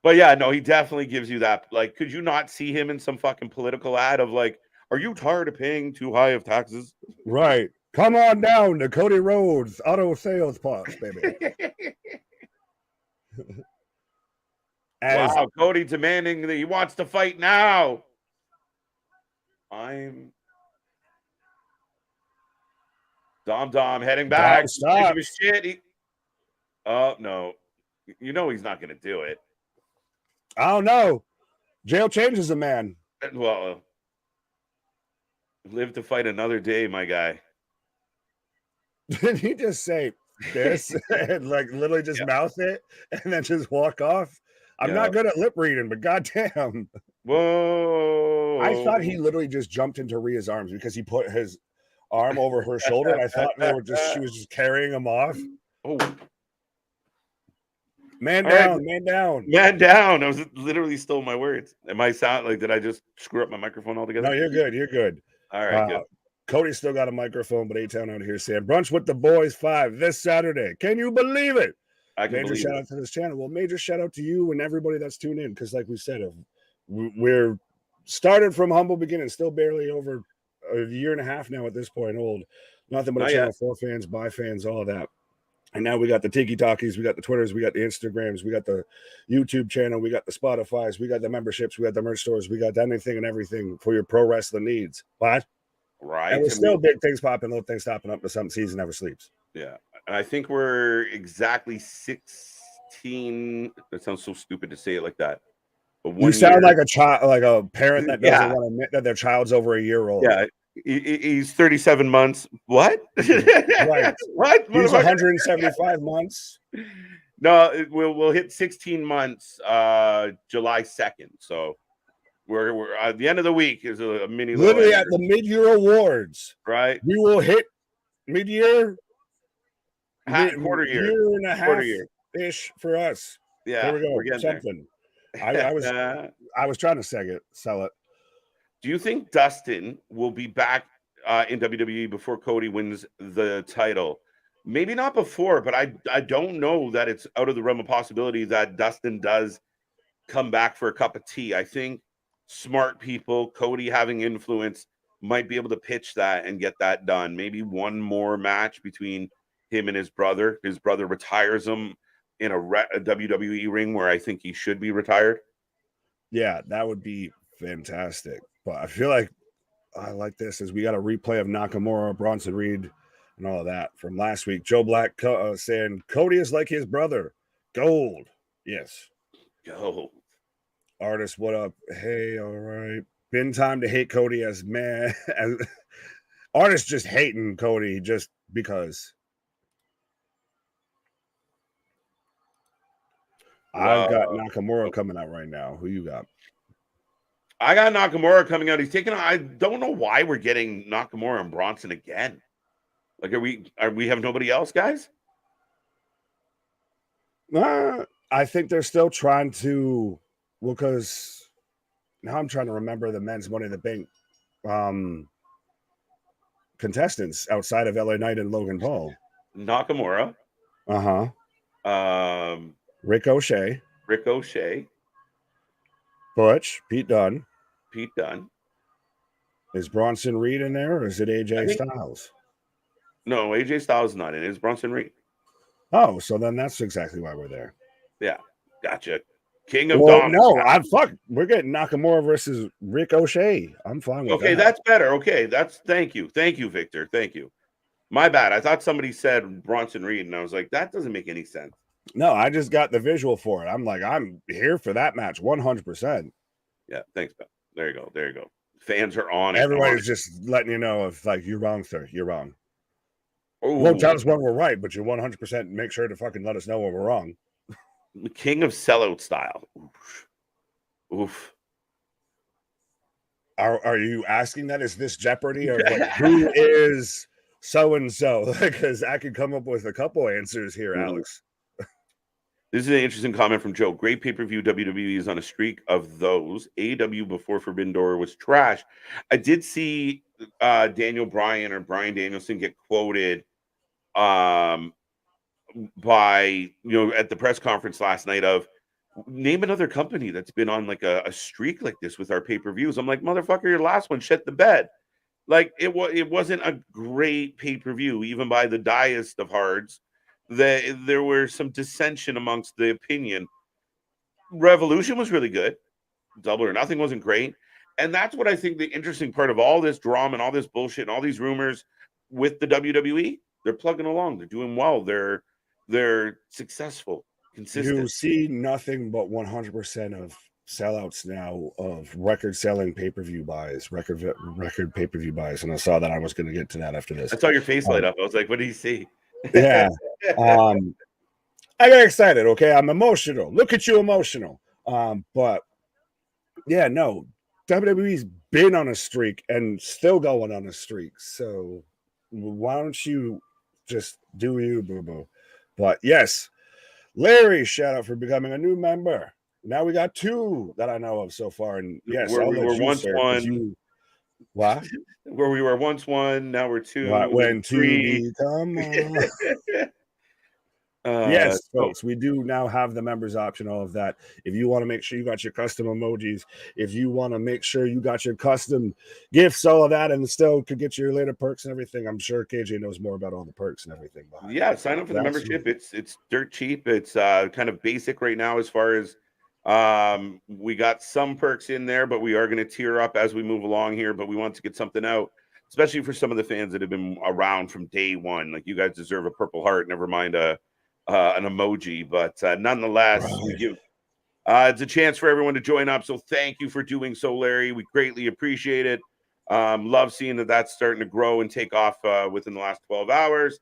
But yeah, no, he definitely gives you that. Like, could you not see him in some fucking political ad of like, are you tired of paying too high of taxes? Right. Come on down to Cody Rhodes Auto Sales Parts, baby. Wow, Cody demanding that he wants to fight now. I'm Dom heading back. Stop. Shit. Oh no, he's not going to do it. I don't know. Jail changes a man. Well, live to fight another day, my guy. Did he just say this and like literally just mouth it and then just walk off? I'm not good at lip reading, but goddamn. Whoa. I thought he literally just jumped into Rhea's arms because he put his arm over her shoulder. And I thought she was just carrying him off. Oh. Man down. Man down. I was literally stole my words. Am I sound like, did I just screw up my microphone altogether? No, you're good. All right, good. Cody's still got a microphone, but A-Town out here saying Brunch with the Boys 5 this Saturday. Can you believe it? Major shout out to this channel. Well, major shout out to you and everybody that's tuned in, because like we said, we're started from humble beginnings, still barely over a year and a half now at this point old. Nothing but a channel for fans, by fans, all of that. And now we got the Tiki Talkies, we got the Twitters, we got the Instagrams, we got the YouTube channel, we got the Spotifys, we got the memberships, we got the merch stores, we got anything and everything for your pro wrestling needs. But right, and there's still big things popping, little things stopping up, but some season never sleeps. Yeah. I think we're exactly 16. That sounds so stupid to say it like that. But you sound like a child, like a parent that doesn't want to admit that their child's over a year old. Yeah, he's 37 months. What? Right. What? He's 175 months. No, we'll hit 16 months July 2nd. So we're at the end of the week is a mini. Literally at the mid-year awards. Right. We will hit mid-year. Quarter year and a half ish for us. Yeah, There we we're go. getting Something. there. I was trying to sell it. Do you think Dustin will be back in WWE before Cody wins the title? Maybe not before, but I don't know that it's out of the realm of possibility that Dustin does come back for a cup of tea. I think smart people, Cody having influence, might be able to pitch that and get that done. Maybe one more match between him and his brother. His brother retires him in a WWE ring where I think he should be retired. Yeah, that would be fantastic. But I feel like I like this is we got a replay of Nakamura, Bronson Reed, and all of that from last week. Joe Black saying Cody is like his brother. Gold. Yes. Go. Artist, what up? Hey, all right. Been time to hate Cody as man. As artist just hating Cody just because. I've got Nakamura coming out right now. Who you got? I got Nakamura coming out. He's taking. I don't know why we're getting Nakamura and Bronson again. Like, are we have nobody else, guys? I think they're still trying to. Well, because now I'm trying to remember the men's Money in the Bank contestants outside of LA Knight and Logan Paul. Nakamura. Ricochet. Butch. Pete Dunne. Is Bronson Reed in there, or is it AJ Styles? No, AJ Styles is not in. It's Bronson Reed. Oh, so then that's exactly why we're there. Yeah, gotcha. King of Dominance. No, we're getting Nakamura versus Ricochet. I'm fine with that. Okay, that's better. Okay, thank you, Victor. Thank you. My bad. I thought somebody said Bronson Reed, and I was like, that doesn't make any sense. No, I just got the visual for it. I'm like, I'm here for that match 100%. Yeah, thanks, Ben. There you go. Fans are on it. Everybody's just letting you know if like you're wrong, sir. You're wrong. Ooh. Won't tell us when we're right, but you 100% make sure to fucking let us know when we're wrong. The king of sellout style. Oof. Are you asking that? Is this Jeopardy or like, who is so and so? Because I could come up with a couple answers here, Alex. This is an interesting comment from Joe. Great pay-per-view. WWE is on a streak of those. AEW before Forbidden Door was trash. I did see Daniel Bryan or Bryan Danielson get quoted by, at the press conference last night of, name another company that's been on like a streak like this with our pay-per-views. I'm like, motherfucker, your last one shit the bed. Like, it wasn't a great pay-per-view, even by the diest of hards. There were some dissension amongst the opinion. Revolution was really good. Double or Nothing wasn't great. And that's what I think the interesting part of all this drama and all this bullshit and all these rumors with the WWE. They're plugging along. They're doing well. They're successful, consistent. You see nothing but 100% of sellouts now of record-selling pay-per-view buys, record pay-per-view buys. And I saw that I was going to get to that after this. I saw your face light up. I was like, what do you see? Yeah. I got excited. Okay. I'm emotional. Look at you emotional. But yeah, no, WWE's been on a streak and still going on a streak. So why don't you just do you, boo-boo? But yes, Larry, shout out for becoming a new member. Now we got 2 that I know of so far. And yes, where we were once one. What? Where we were once 1, now we're 2. When 3. 2 become yes, folks, we do now have the members option, all of that. If you want to make sure you got your custom emojis, if you want to make sure you got your custom gifts, all of that, and still could get your later perks and everything. I'm sure KJ knows more about all the perks and everything. Yeah, sign up for the membership. It's dirt cheap. It's kind of basic right now as far as we got some perks in there, but we are going to tier up as we move along here. But we want to get something out, especially for some of the fans that have been around from day one. Like, you guys deserve a Purple Heart, never mind an emoji. But nonetheless, we give it's a chance for everyone to join up. So thank you for doing so, Larry. We greatly appreciate it. Love seeing that's starting to grow and take off within the last 12 hours.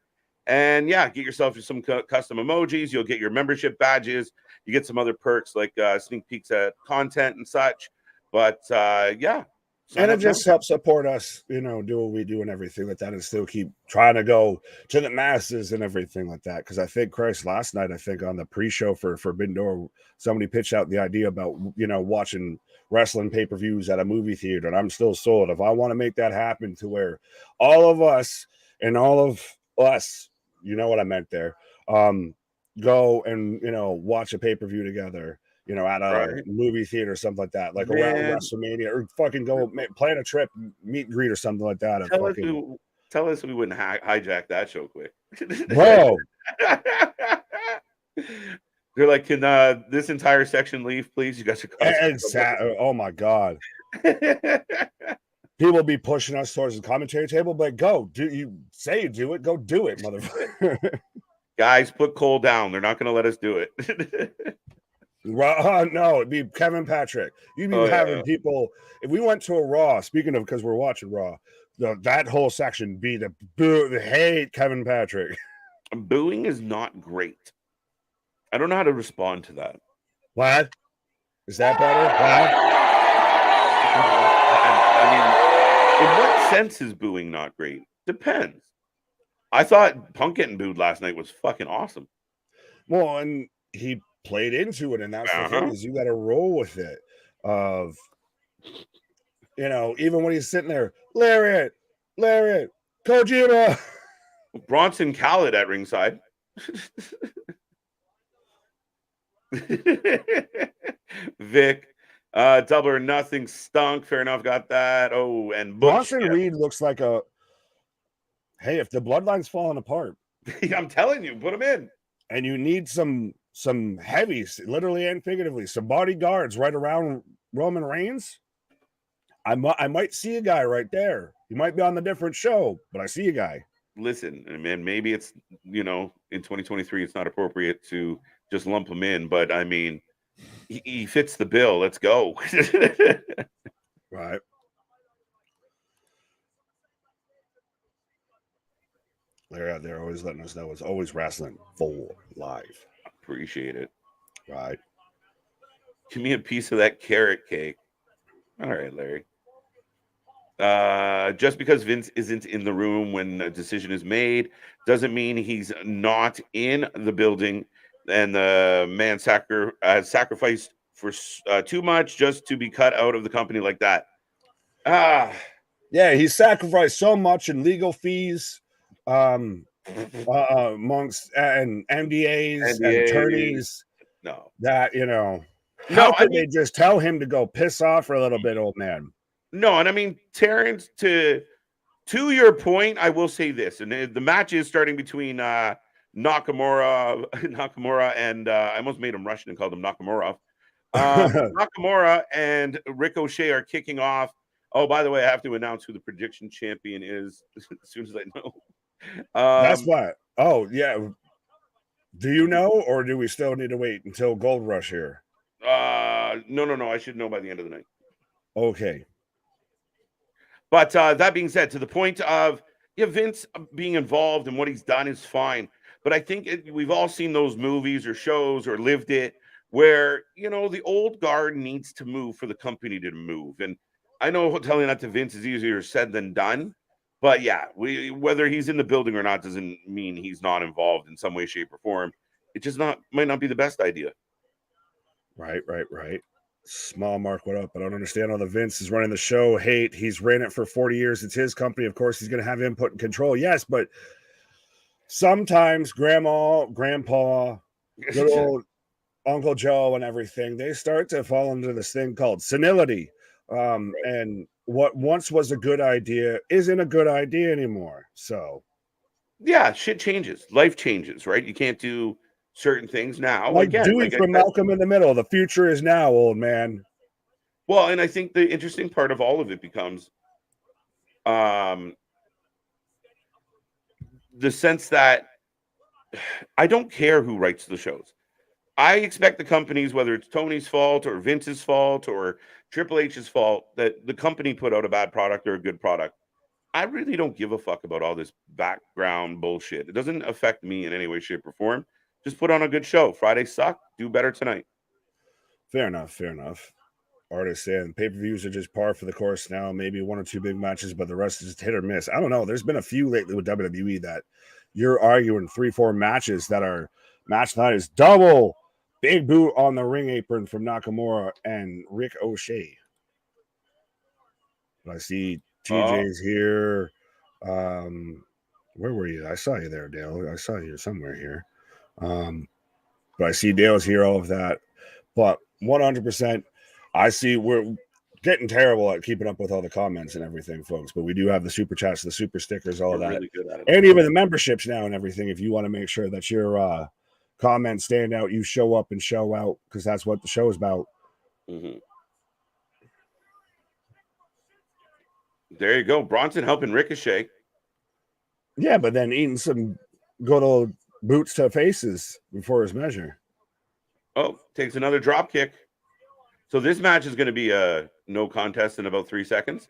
And yeah, get yourself some custom emojis. You'll get your membership badges. You get some other perks like sneak peeks at content and such. But yeah, Sign And it up now. just helps support us, you know, do what we do and everything like that, and still keep trying to go to the masses and everything like that. Because I think, Christ, last night, I think on the pre-show for Forbidden Door, somebody pitched out the idea about, you know, watching wrestling pay-per-views at a movie theater, and I'm still sold. If I want to make that happen to where all of us and all of us, you know what I meant there, go and, you know, watch a pay-per-view together, you know, at a Right. movie theater or something like that, like around Man, WrestleMania, or fucking go plan a trip, meet and greet or something like that. And tell us fucking, we tell us we wouldn't hijack that show quick. bro, They're like, can this entire section leave, please? You guys are causing trouble. oh my God. People will be pushing us towards the commentary table, but go, do you say you do it, go do it, motherfucker. Guys, put Cole down. They're not going to let us do it. No, it'd be Kevin Patrick. You'd be having people. If we went to a Raw, speaking of, because we're watching Raw, that whole section be the boo, the hate Kevin Patrick. Booing is not great. I don't know how to respond to that. What? Is that better? What? I mean, in what sense is booing not great? Depends. I thought Punk getting booed last night was fucking awesome. Well, and he played into it, and that's the thing, is you got to roll with it. Of, you know, even when he's sitting there, Lariat, Kojima, Bronson Khaled at ringside. Vic, double or nothing stunk. Fair enough, got that. Oh, and Bronson Reed looks like a. Hey, if the bloodline's falling apart, I'm telling you, put him in. And you need some heavies, literally and figuratively, some bodyguards right around Roman Reigns. I might see a guy right there. He might be on the different show, but I see a guy. Listen, man, maybe it's, you know, in 2023, it's not appropriate to just lump him in, but I mean, he fits the bill. Let's go. Right. They're out there always letting us know it's always wrestling full live. Appreciate it. Right. Give me a piece of that carrot cake. All right, Larry. Just because Vince isn't in the room when a decision is made doesn't mean he's not in the building, and the man sacrificed for too much just to be cut out of the company like that. Yeah, he sacrificed so much in legal fees, amongst and NDAs and attorneys. No, that, you know, how could they just tell him to go piss off for a little bit, old man? No, and I mean, Terrence, to your point, I will say this, and the match is starting between Nakamura and I almost made him Russian and called him Nakamura. Nakamura and Ricochet are kicking off. Oh, by the way, I have to announce who the prediction champion is as soon as I know. That's what. Oh, yeah. Do you know, or do we still need to wait until Gold Rush here? No. I should know by the end of the night. Okay. But that being said, to the point of, yeah, Vince being involved in what he's done is fine. But I think we've all seen those movies or shows or lived it where, you know, the old guard needs to move for the company to move. And I know telling that to Vince is easier said than done. But yeah, whether he's in the building or not doesn't mean he's not involved in some way, shape, or form. It just might not be the best idea. Right. Small Mark, what up? I don't understand how the Vince is running the show. Hate, he's ran it for 40 years. It's his company. Of course, he's going to have input and control. Yes, but sometimes grandma, grandpa, good old Uncle Joe and everything, they start to fall into this thing called senility. And what once was a good idea isn't a good idea anymore. So, yeah, shit changes. Life changes, right? You can't do certain things now. Like Dewey from Malcolm in the Middle. The future is now, old man. Well, and I think the interesting part of all of it becomes the sense that I don't care who writes the shows. I expect the companies, whether it's Tony's fault or Vince's fault or Triple H's fault, that the company put out a bad product or a good product. I really don't give a fuck about all this background bullshit. It doesn't affect me in any way, shape, or form. Just put on a good show. Friday sucked. Do better tonight. Fair enough. Artists saying pay-per-views are just par for the course now. Maybe one or two big matches, but the rest is hit or miss. I don't know. There's been a few lately with WWE that you're arguing 3-4 matches that are match night is double big boot on the ring apron from Nakamura and Rick O'Shea. I see TJ's here. Where were you? I saw you there, Dale. I saw you somewhere here. But I see Dale's here, all of that. But 100%, I see we're getting terrible at keeping up with all the comments and everything, folks. But we do have the super chats, the super stickers, all of that. Really good at it. And even the memberships now and everything. If you want to make sure that your comments stand out, you show up and show out, because that's what the show is about. Mm-hmm. There you go. Bronson helping Ricochet. Yeah, but then eating some good old boots to faces before his measure. Oh, takes another drop kick. So this match is going to be a no contest in about 3 seconds.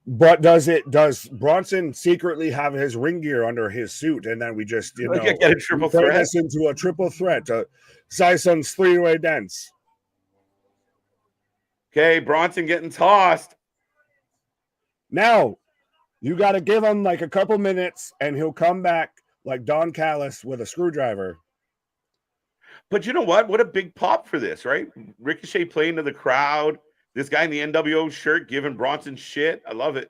But does Bronson secretly have his ring gear under his suit, and then we just get a triple threat? Turn this into a triple threat. Syson's 3-way dance. Okay, Bronson getting tossed. Now, you got to give him like a couple minutes, and he'll come back like Don Callis with a screwdriver. But you know what? What a big pop for this, right? Ricochet playing to the crowd. This guy in the NWO shirt giving Bronson shit. I love it.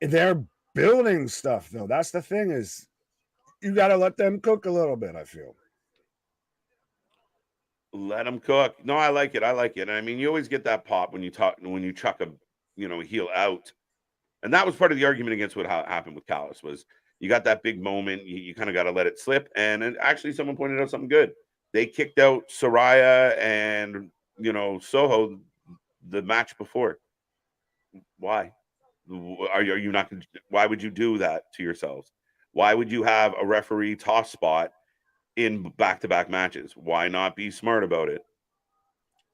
They're building stuff, though. That's the thing, is you got to let them cook a little bit, I feel. Let them cook. No, I like it. I like it. I mean, you always get that pop when you chuck a heel out. And that was part of the argument against what happened with Callis, was you got that big moment. You kind of got to let it slip. And actually, someone pointed out something good. They kicked out Saraya and, Soho the match before. Why? Are you not? Why would you do that to yourselves? Why would you have a referee toss spot in back-to-back matches? Why not be smart about it?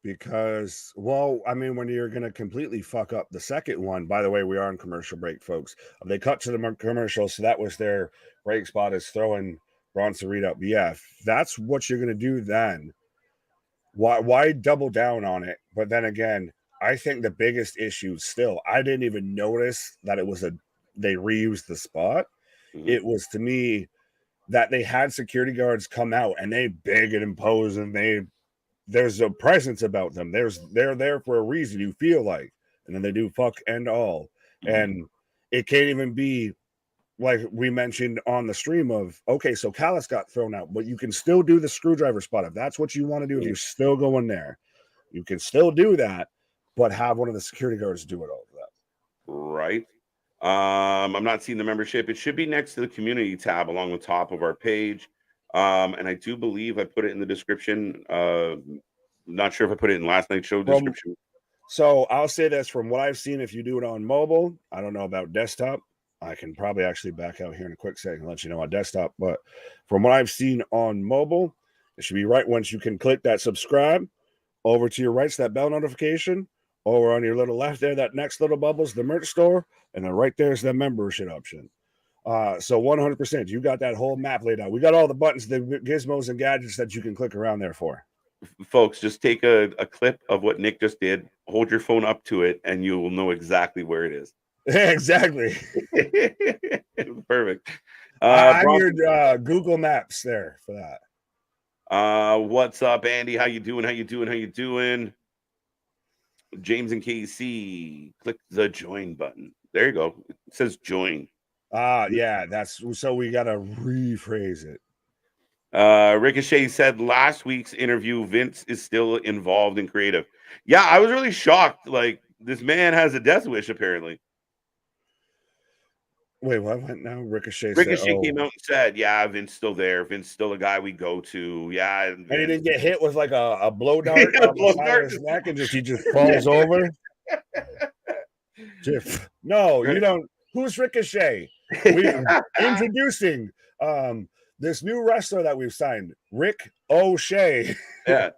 Because, well, I mean, when you're going to completely fuck up the second one, by the way, we are on commercial break, folks. They cut to the commercial, so that was their break spot, is throwing Bronson Reed up. But yeah, if that's what you're going to do, then why double down on it? But then again, I think the biggest issue still, I didn't even notice that it was they reused the spot. Mm-hmm. It was, to me, that they had security guards come out and they big and impose, and there's a presence about them. They're there for a reason, you feel like. And then they do fuck and all. Mm-hmm. And it can't even be like we mentioned on the stream of, okay, so Callis got thrown out, but you can still do the screwdriver spot. If that's what you want to do, if you're still going there, you can still do that, but have one of the security guards do it all of that. Right. I'm not seeing the membership. It should be next to the community tab along the top of our page. And I do believe I put it in the description. Not sure if I put it in last night's show description. So I'll say this, from what I've seen, if you do it on mobile, I don't know about desktop. I can probably actually back out here in a quick second and let you know on desktop. But from what I've seen on mobile, it should be right once you can click that subscribe. Over to your right's that bell notification. Over on your little left there, that next little bubble's the merch store. And then right there's the membership option. So 100%, you got that whole map laid out. We got all the buttons, the gizmos and gadgets that you can click around there for. Folks, just take a clip of what Nick just did, hold your phone up to it, and you will know exactly where it is. Exactly. Perfect. I'm your Google Maps there for that. What's up, Andy? How you doing? James and KC, click the join button. There you go. It says join. Yeah, that's so we gotta rephrase it. Ricochet said last week's interview, Vince is still involved in creative. Yeah, I was really shocked. Like, this man has a death wish, apparently. Wait, what went now? Ricochet came out and said, yeah, Vince still there. Vince still a guy we go to. Yeah. And he didn't get hit with like a blow dart on the side of his neck, and he just falls over. No, you don't. Who's Ricochet? We're introducing this new wrestler that we've signed, Rick O'Shea. Yeah.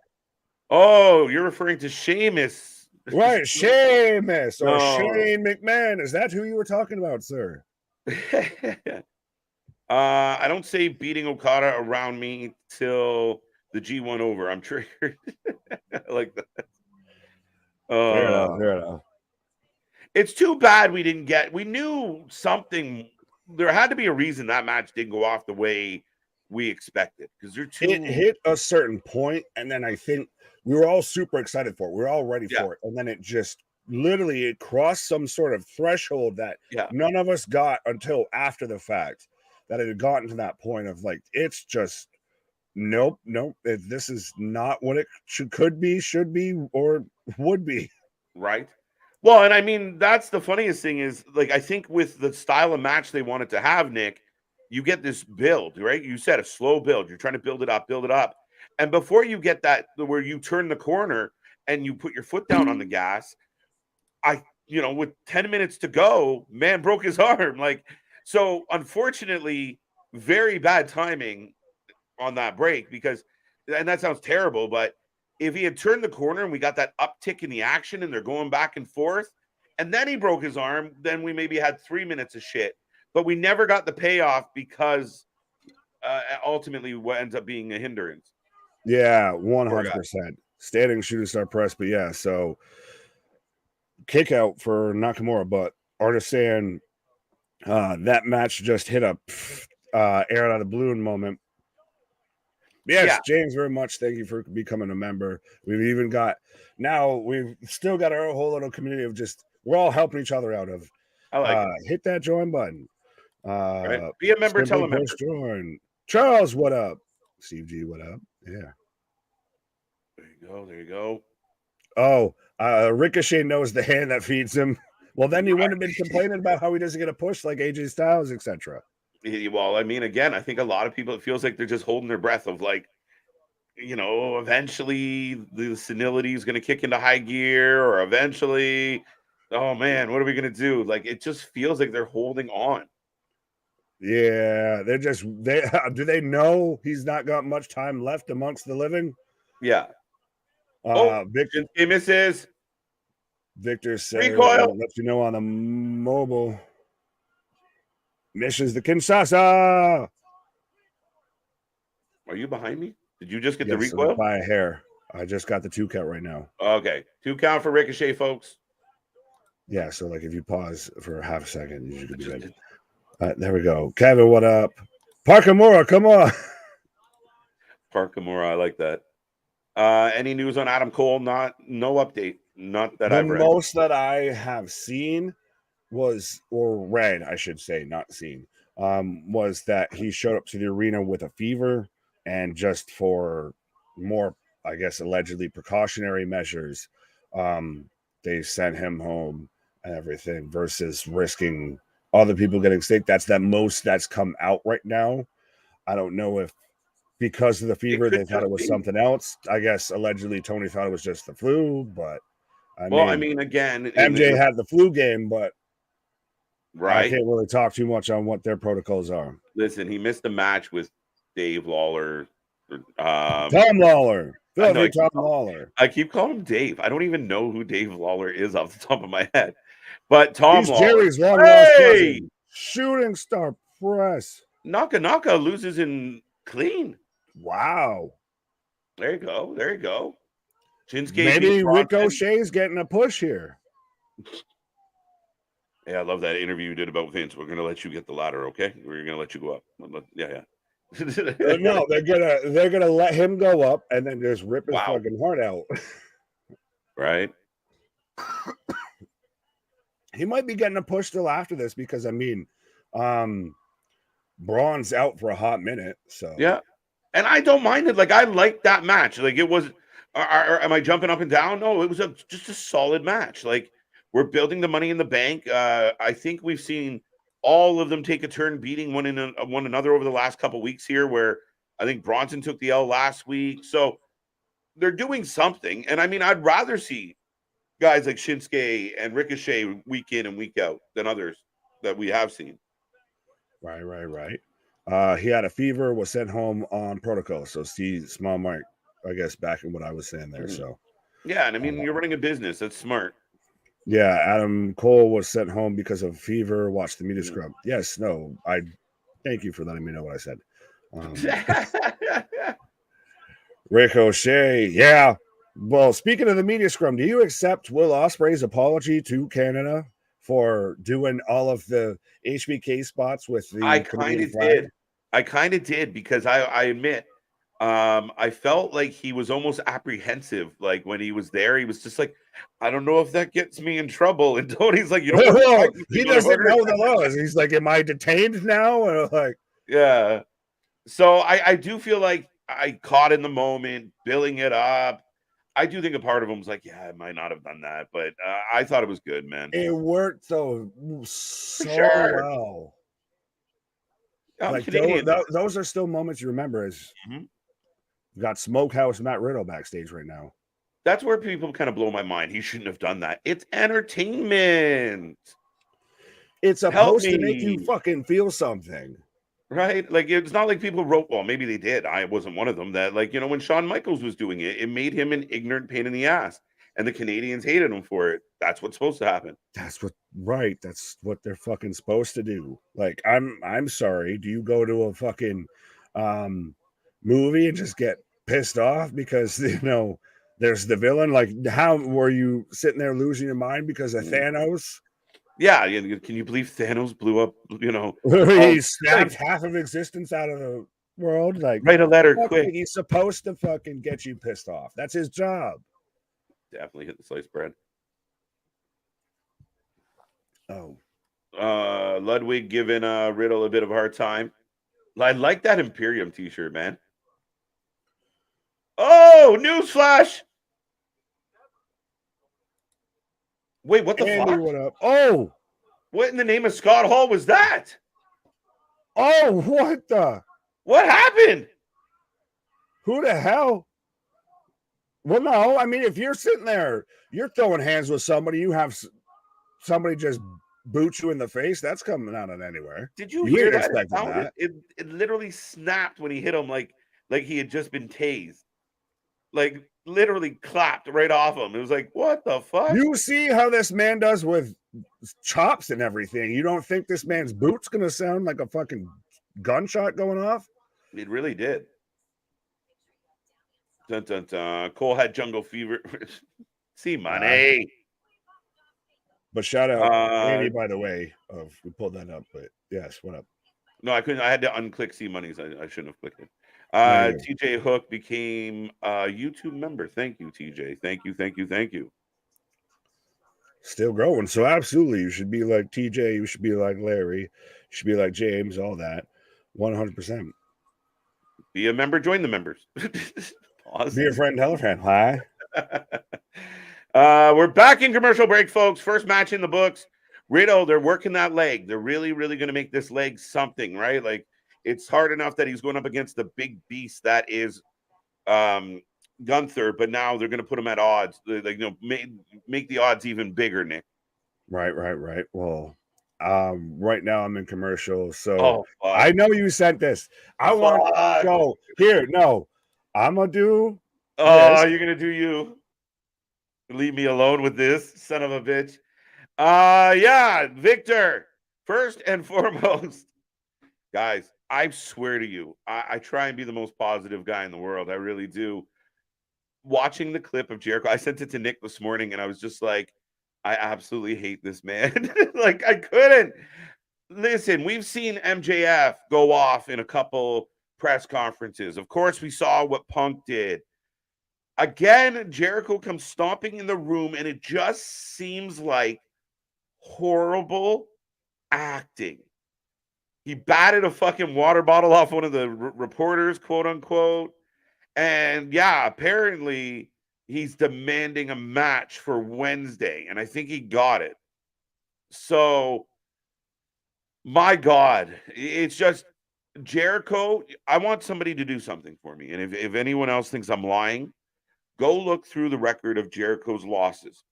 Oh, you're referring to Sheamus. Right, Sheamus or Shane McMahon. Is that who you were talking about, sir? I don't say beating Okada around me till the G1 over. I'm triggered. I like that. Fair enough. Fair enough. It's too bad we didn't get. We knew something. There had to be a reason that match didn't go off the way we expected, because they're too. It hit a certain point, and then I think we were all super excited for it. We were all ready for it, and then it just literally it crossed some sort of threshold that none of us got until after the fact. That it had gotten to that point of like, it's just nope. This is not what it could be, should be, or would be. Right. Well, and I mean, that's the funniest thing is, like, I think with the style of match they wanted to have, Nick, you get this build, right? You said a slow build. You're trying to build it up. And before you get that, where you turn the corner and you put your foot down on the gas, with 10 minutes to go, man broke his arm. Like, so unfortunately, very bad timing on that break, because, and that sounds terrible, but if he had turned the corner and we got that uptick in the action and they're going back and forth, and then he broke his arm, then we maybe had 3 minutes of shit. But we never got the payoff because ultimately what ends up being a hindrance. Yeah, 100%. Standing shooting star press, but yeah, so kick out for Nakamura, but understand that match just hit a air out of the balloon moment. Yes, James, very much. Thank you for becoming a member. We've still got our whole little community of just, we're all helping each other out of. I like it. Hit that join button. Right. Be a member, tell a member. Join. Charles, what up? Steve G, what up? Yeah. There you go. Oh, Ricochet knows the hand that feeds him. Well, then he wouldn't have been complaining about how he doesn't get a push like AJ Styles, etc. Well, I mean, again, I think a lot of people, it feels like they're just holding their breath of like, eventually the senility is going to kick into high gear, or eventually, oh man, what are we going to do? Like, it just feels like they're holding on. Yeah, do they know he's not got much time left amongst the living? Yeah. Victor misses. Victor said, recoil. Let you know on the mobile. Misses the Kinshasa. Are you behind me? Did you just get the recoil? So by a hair. I just got the 2 count right now. Okay. 2 count for Ricochet, folks. Yeah, so like if you pause for a half a second, you should be good. There we go. Kevin, what up? Parkamura, come on. Parkamura, I like that. Any news on Adam Cole? No update. Not that I've read. The most that I have seen was, or read, I should say, not seen, was that he showed up to the arena with a fever, and just for more, I guess, allegedly precautionary measures, they sent him home and everything, versus risking other people getting sick. That's the most that's come out right now. I don't know if because of the fever they thought it was something else. I guess allegedly Tony thought it was just the flu, but I mean, again, MJ had the flu game, but right, I can't really talk too much on what their protocols are. Listen, he missed a match with Dave Lawler. Tom Lawler. Tom Lawler. I keep calling him Dave. I don't even know who Dave Lawler is off the top of my head. But Tom Lawler. Jerry's long lost cousin. Shooting star press. Naka loses in clean. Wow. There you go. Shinsuke maybe Ricochet's getting a push here. Yeah, I love that interview you did about Vince. We're gonna let you get the ladder, okay? We're gonna let you go up. Yeah. No, they're gonna let him go up and then just rip his fucking heart out. Right. He might be getting a push still after this, because I mean, Braun's out for a hot minute. So yeah, and I don't mind it. Like, I like that match. Like, it was. Am I jumping up and down? No, it was just a solid match. Like, we're building the Money in the Bank. I think we've seen all of them take a turn beating one another over the last couple weeks here, where I think Bronson took the L last week. So they're doing something. And I mean, I'd rather see guys like Shinsuke and Ricochet week in and week out than others that we have seen. Right. He had a fever, was sent home on protocol. So see, small mark, I guess, back in what I was saying there. Mm-hmm. So yeah, and I mean, you're running a business. That's smart. Yeah, Adam Cole was sent home because of fever. Watch the media scrub. Yes, no, I thank you for letting me know what I said. Ricochet, yeah. Well, speaking of the media scrum, do you accept Will Ospreay's apology to Canada for doing all of the HBK spots with I the kind Canadian of flag? did. I kind of did because I admit, I felt like he was almost apprehensive. Like when he was there, he was just like, I don't know if that gets me in trouble. And Tony's like, you don't want to Well, fight me, he doesn't motherfucker. know the laws. He's like, am I detained now? Or like, Yeah. So I do feel like I caught in the moment, billing it up. I do think a part of him was like, yeah, I might not have done that, but I thought it was good, man. it worked so For so sure. well. I'm Like Canadian. those are still moments you remember. As Mhm. we've got Smokehouse Matt Riddle backstage right now. That's where people kind of blow my mind. He shouldn't have done that. It's entertainment. It's Help supposed to make you me. fucking feel something. Right? Like it's not like people wrote, well, maybe they did. I wasn't one of them that, like, when Shawn Michaels was doing it, it made him an ignorant pain in the ass. And the Canadians hated him for it. That's what's supposed to happen. That's what they're fucking supposed to do. Like, I'm sorry. Do you go to a fucking movie and just get pissed off because there's the villain? Like, how were you sitting there losing your mind because of Thanos? Yeah, can you believe Thanos blew up, He like, snapped half of existence out of the world. Like, write a letter quick. he's supposed to fucking get you pissed off. That's his job. Definitely hit the sliced bread. Oh. Ludwig giving Riddle a bit of a hard time. I like that Imperium t-shirt, man. Oh, newsflash! Wait, what the Andy, fuck? what up? Oh! What in the name of Scott Hall was that? Oh, what the? What happened? Who the hell? Well, no, I mean, if you're sitting there, you're throwing hands with somebody, you have somebody just boot you in the face, that's coming out of anywhere. Did you You hear ain't that? expecting that. It literally snapped when he hit him like he had just been tased. Like literally clapped right off him. It was like, what the fuck? You see how this man does with chops and everything. You don't think this man's boot's gonna sound like a fucking gunshot going off? It really did. Dun, dun, dun. Cole had jungle fever. See money. But shout out Andy, by the way. We pulled that up, but yes, what up? No, I couldn't. I had to unclick see monies. I shouldn't have clicked it. TJ Hook became a YouTube member. Thank you, TJ. Thank you. Still growing. So absolutely, you should be like TJ. You should be like Larry. You should be like James. All that. 100%. Be a member. Join the members. Be a friend. Tell a friend. Hi. We're back in commercial break, folks. First match in the books. Riddle, they're working that leg. They're really, really going to make this leg something, right? Like it's hard enough that he's going up against the big beast that is Gunther, but now they're going to put him at odds. Like make the odds even bigger, Nick. Right. Well, right now I'm in commercial, so I know you sent this. I want so here. No, I'm gonna do. Oh, you're gonna do you. Leave me alone with this, son of a bitch. Yeah, Victor. First and foremost, guys, I swear to you, I try and be the most positive guy in the world. I really do. Watching the clip of Jericho, I sent it to Nick this morning, and I was just like, I absolutely hate this man. Like, I couldn't. Listen, we've seen MJF go off in a couple press conferences. Of course, we saw what Punk did. Again, Jericho comes stomping in the room, and it just seems like horrible acting. He batted a fucking water bottle off one of the reporters, quote unquote. And yeah, apparently he's demanding a match for Wednesday, and I think he got it. So, my God, it's just Jericho. I want somebody to do something for me. And if anyone else thinks I'm lying, go look through the record of Jericho's losses.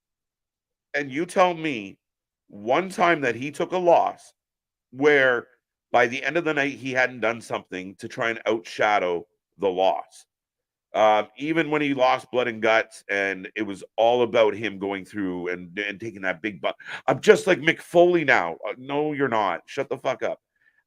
And you tell me one time that he took a loss where by the end of the night he hadn't done something to try and outshadow the loss. Even when he lost blood and guts and it was all about him going through and taking that big butt. I'm just like Mick Foley now. No, you're not. Shut the fuck up.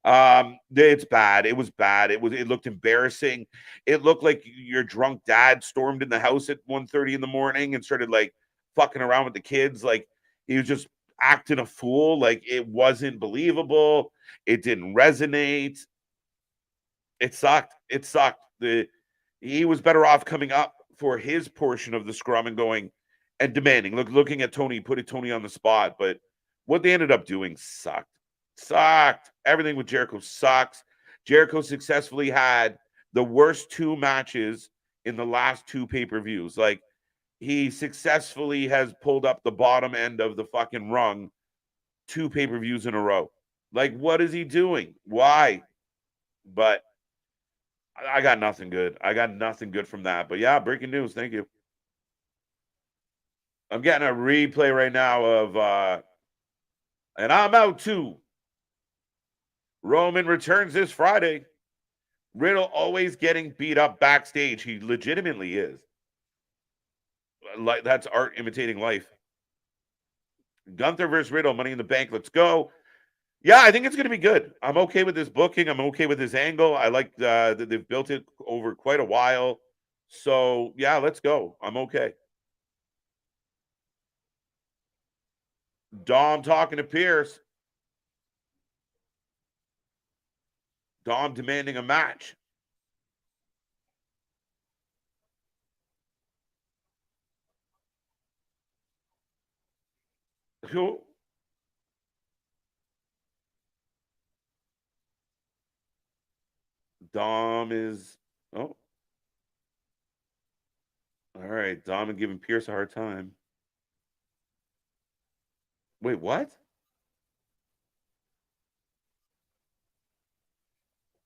It's bad. It was bad. It looked embarrassing. It looked like your drunk dad stormed in the house at 1:30 in the morning and started like fucking around with the kids. Like he was just acting a fool. Like it wasn't believable. It didn't resonate. It sucked. It sucked. He was better off coming up for his portion of the scrum and going and demanding. Looking at Tony, putting Tony on the spot. But what they ended up doing sucked. Sucked. Everything with Jericho sucks. Jericho successfully had the worst 2 matches in the last 2 pay-per-views. Like he successfully has pulled up the bottom end of the fucking rung 2 pay-per-views in a row. Like what is he doing? Why? But I got nothing good. I got nothing good from that. But yeah, breaking news. Thank you. I'm getting a replay right now of and I'm out too. Roman returns this Friday. Riddle always getting beat up backstage. He legitimately is. Like that's art imitating life. Gunther versus Riddle, Money in the Bank. Let's go. Yeah, I think it's going to be good. I'm okay with this booking. I'm okay with this angle. I like that they've built it over quite a while. So yeah, let's go. I'm okay. Dom talking to Pierce. Dom demanding a match. Who? Dom is. Oh. All right. Dom and giving Pierce a hard time. Wait, what?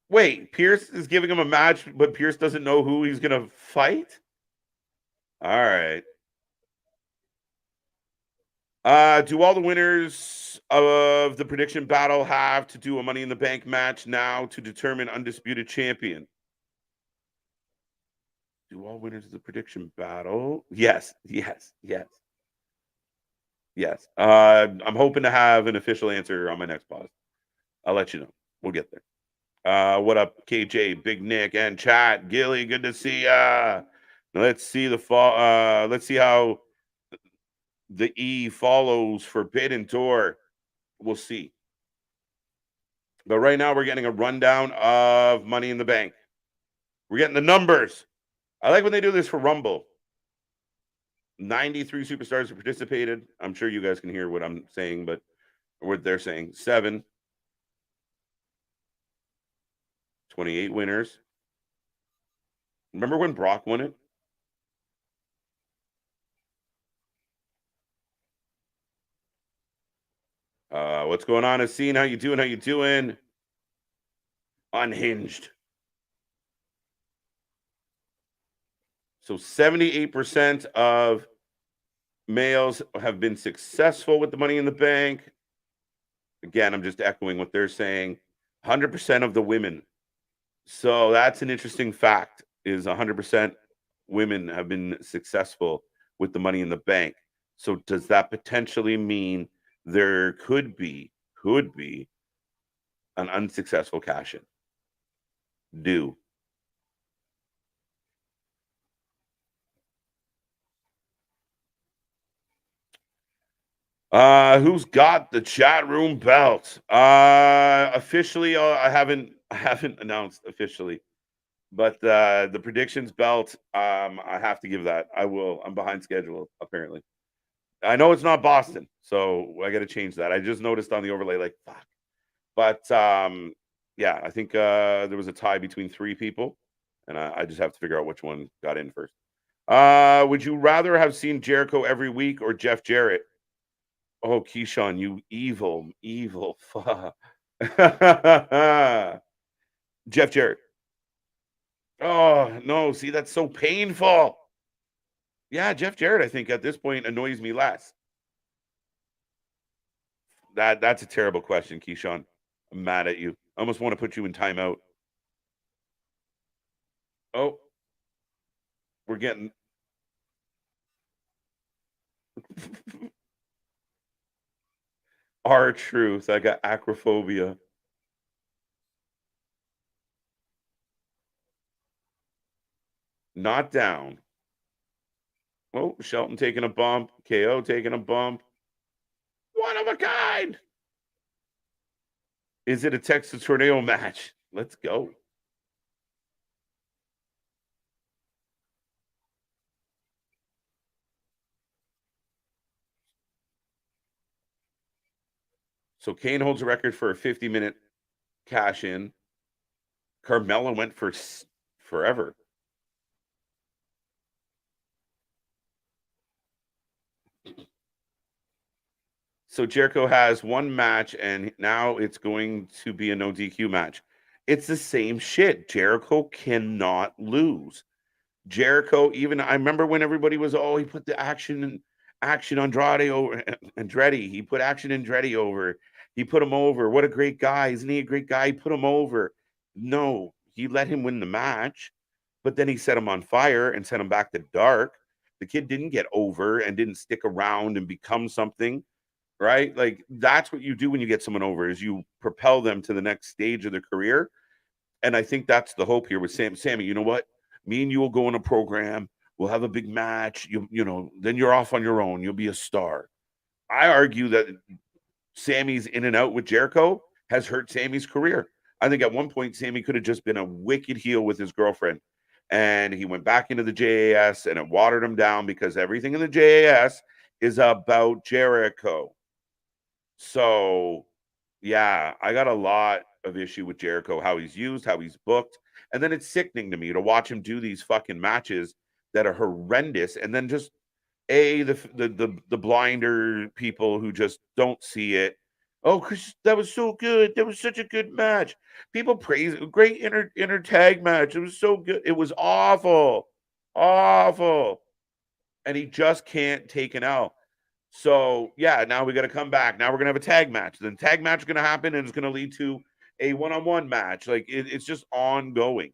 Wait, Pierce is giving him a match, but Pierce doesn't know who he's going to fight? All right. Do all the winners of the prediction battle have to do a Money in the Bank match now to determine undisputed champion? Do all winners of the prediction battle? Yes, yes, yes, yes. I'm hoping to have an official answer on my next pause. I'll let you know. We'll get there. What up, KJ, Big Nick, and chat? Gilly, good to see ya. Let's see the fall. Let's see how the E follows Forbidden Door. We'll see. But right now, we're getting a rundown of Money in the Bank. We're getting the numbers. I like when they do this for Rumble. 93 superstars have participated. I'm sure you guys can hear what I'm saying, but what they're saying. 7. 28 winners. Remember when Brock won it? What's going on, Asin? How you doing? How you doing? Unhinged. So 78% of males have been successful with the Money in the Bank. Again, I'm just echoing what they're saying. 100% of the women. So that's an interesting fact is 100% women have been successful with the Money in the Bank. So does that potentially mean there could be an unsuccessful cash-in? Who's got the chat room belt? Officially, I haven't announced officially, but the predictions belt, I have to give that. I will. I'm behind schedule apparently. I know it's not Boston, so I got to change that. I just noticed on the overlay, like fuck. But yeah, I think there was a tie between 3 people, and I just have to figure out which one got in first. Would you rather have seen Jericho every week or Jeff Jarrett? Oh, Keyshawn, you evil fuck. Jeff Jarrett. Oh, no. See, that's so painful. Yeah, Jeff Jarrett, I think at this point annoys me less. That's a terrible question, Keyshawn. I'm mad at you. I almost want to put you in timeout. Oh, we're getting our truth. I got acrophobia. Not down. Oh, Shelton taking a bump. KO taking a bump. One of a kind. Is it a Texas Tornado match? Let's go. So Kane holds a record for a 50-minute cash in. Carmella went for forever. So Jericho has one match, and now it's going to be a no DQ match. It's the same shit. Jericho cannot lose. Jericho, even I remember when everybody was, he put the action Andrade over Andretti. He put action Andretti over. He put him over. What a great guy. Isn't he a great guy? He put him over. No, he let him win the match, but then he set him on fire and sent him back to dark. The kid didn't get over and didn't stick around and become something, right? Like that's what you do when you get someone over is you propel them to the next stage of their career. And I think that's the hope here with Sammy. You know what? Me and you will go in a program. We'll have a big match. Then you're off on your own. You'll be a star. I argue that Sammy's in and out with Jericho has hurt Sammy's career. I think at one point, Sammy could have just been a wicked heel with his girlfriend. And he went back into the JAS and it watered him down because everything in the JAS is about Jericho. So, yeah, I got a lot of issue with Jericho, how he's used, how he's booked. And then it's sickening to me to watch him do these fucking matches that are horrendous. And then just the blinder people who just don't see it. Oh, Chris, that was so good. That was such a good match. People praise it. Great inter tag match. It was so good. It was awful. Awful. And he just can't take an L. So, yeah, now we got to come back. Now we're going to have a tag match. Then tag match is going to happen, and it's going to lead to a one-on-one match. Like, it's just ongoing.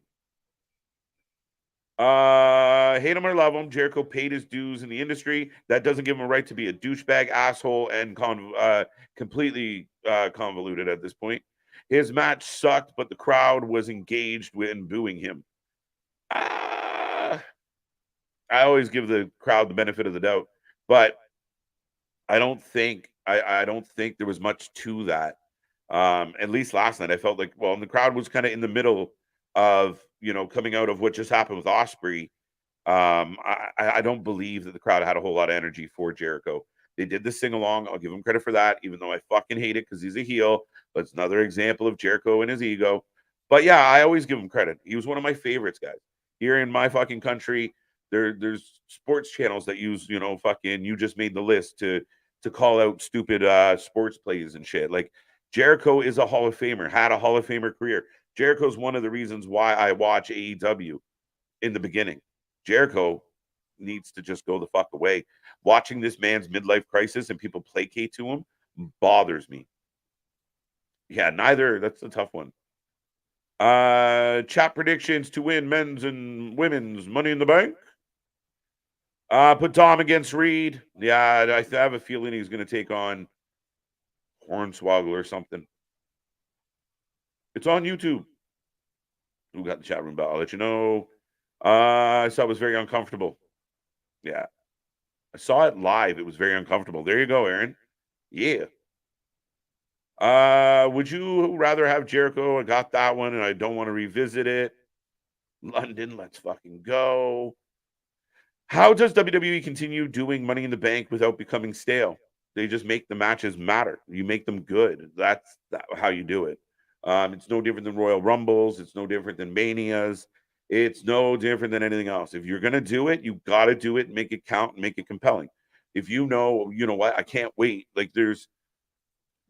Hate him or love him, Jericho paid his dues in the industry. That doesn't give him a right to be a douchebag, asshole, and completely convoluted at this point. His match sucked, but the crowd was engaged in booing him. I always give the crowd the benefit of the doubt, but I don't think there was much to that. At least last night, I felt like, well, the crowd was kind of in the middle of, coming out of what just happened with Ospreay. I don't believe that the crowd had a whole lot of energy for Jericho. They did the sing along. I'll give him credit for that, even though I fucking hate it because he's a heel. But it's another example of Jericho and his ego. But yeah, I always give him credit. He was one of my favorites, guys. Here in my fucking country, there's sports channels that use, fucking you just made the list to call out stupid sports plays and shit. Like Jericho is a Hall of Famer, had a Hall of Famer career. Jericho's one of the reasons why I watch AEW in the beginning. Jericho needs to just go the fuck away. Watching this man's midlife crisis and people placate to him bothers me. Yeah, neither. That's a tough one. Chat predictions to win men's and women's Money in the Bank. Put Dom against Reed. Yeah, I have a feeling he's going to take on Hornswoggle or something. It's on YouTube. Who got the chat room bell? I'll let you know. I saw it was very uncomfortable. Yeah. I saw it live. It was very uncomfortable. There you go, Aaron. Yeah. Would you rather have Jericho? I got that one, and I don't want to revisit it. London, let's fucking go. How does WWE continue doing Money in the Bank without becoming stale? They just make the matches matter. You make them good. That's how you do it. It's no different than Royal Rumbles. It's no different than Manias. It's no different than anything else. If you're going to do it, you got to do it, make it count, and make it compelling. If you know what, I can't wait. Like there's,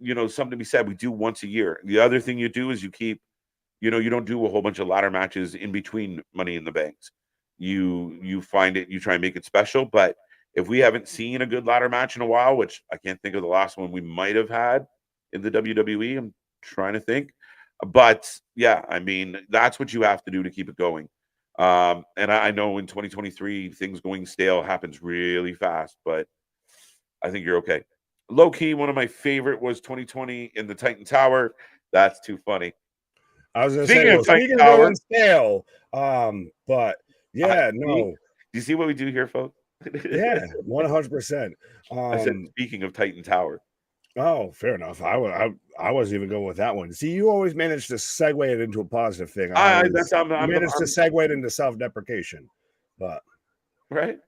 something to be said. We do once a year. The other thing you do is you keep, you don't do a whole bunch of ladder matches in between Money in the Banks. You find it, you try and make it special. But if we haven't seen a good ladder match in a while, which I can't think of the last one we might have had in the WWE, I'm trying to think. But yeah, I mean, that's what you have to do to keep it going. And I know in 2023, things going stale happens really fast, but I think you're okay. Low key, one of my favorite was 2020 in the Titan Tower. That's too funny. I was going to say, speaking of going stale, but Yeah, no. Do you see what we do here, folks? Yeah, 100%. I said, speaking of Titan Tower. Oh, fair enough. I wasn't even going with that one. See, you always manage to segue it into a positive thing. I always managed to segue it into self-deprecation. But right.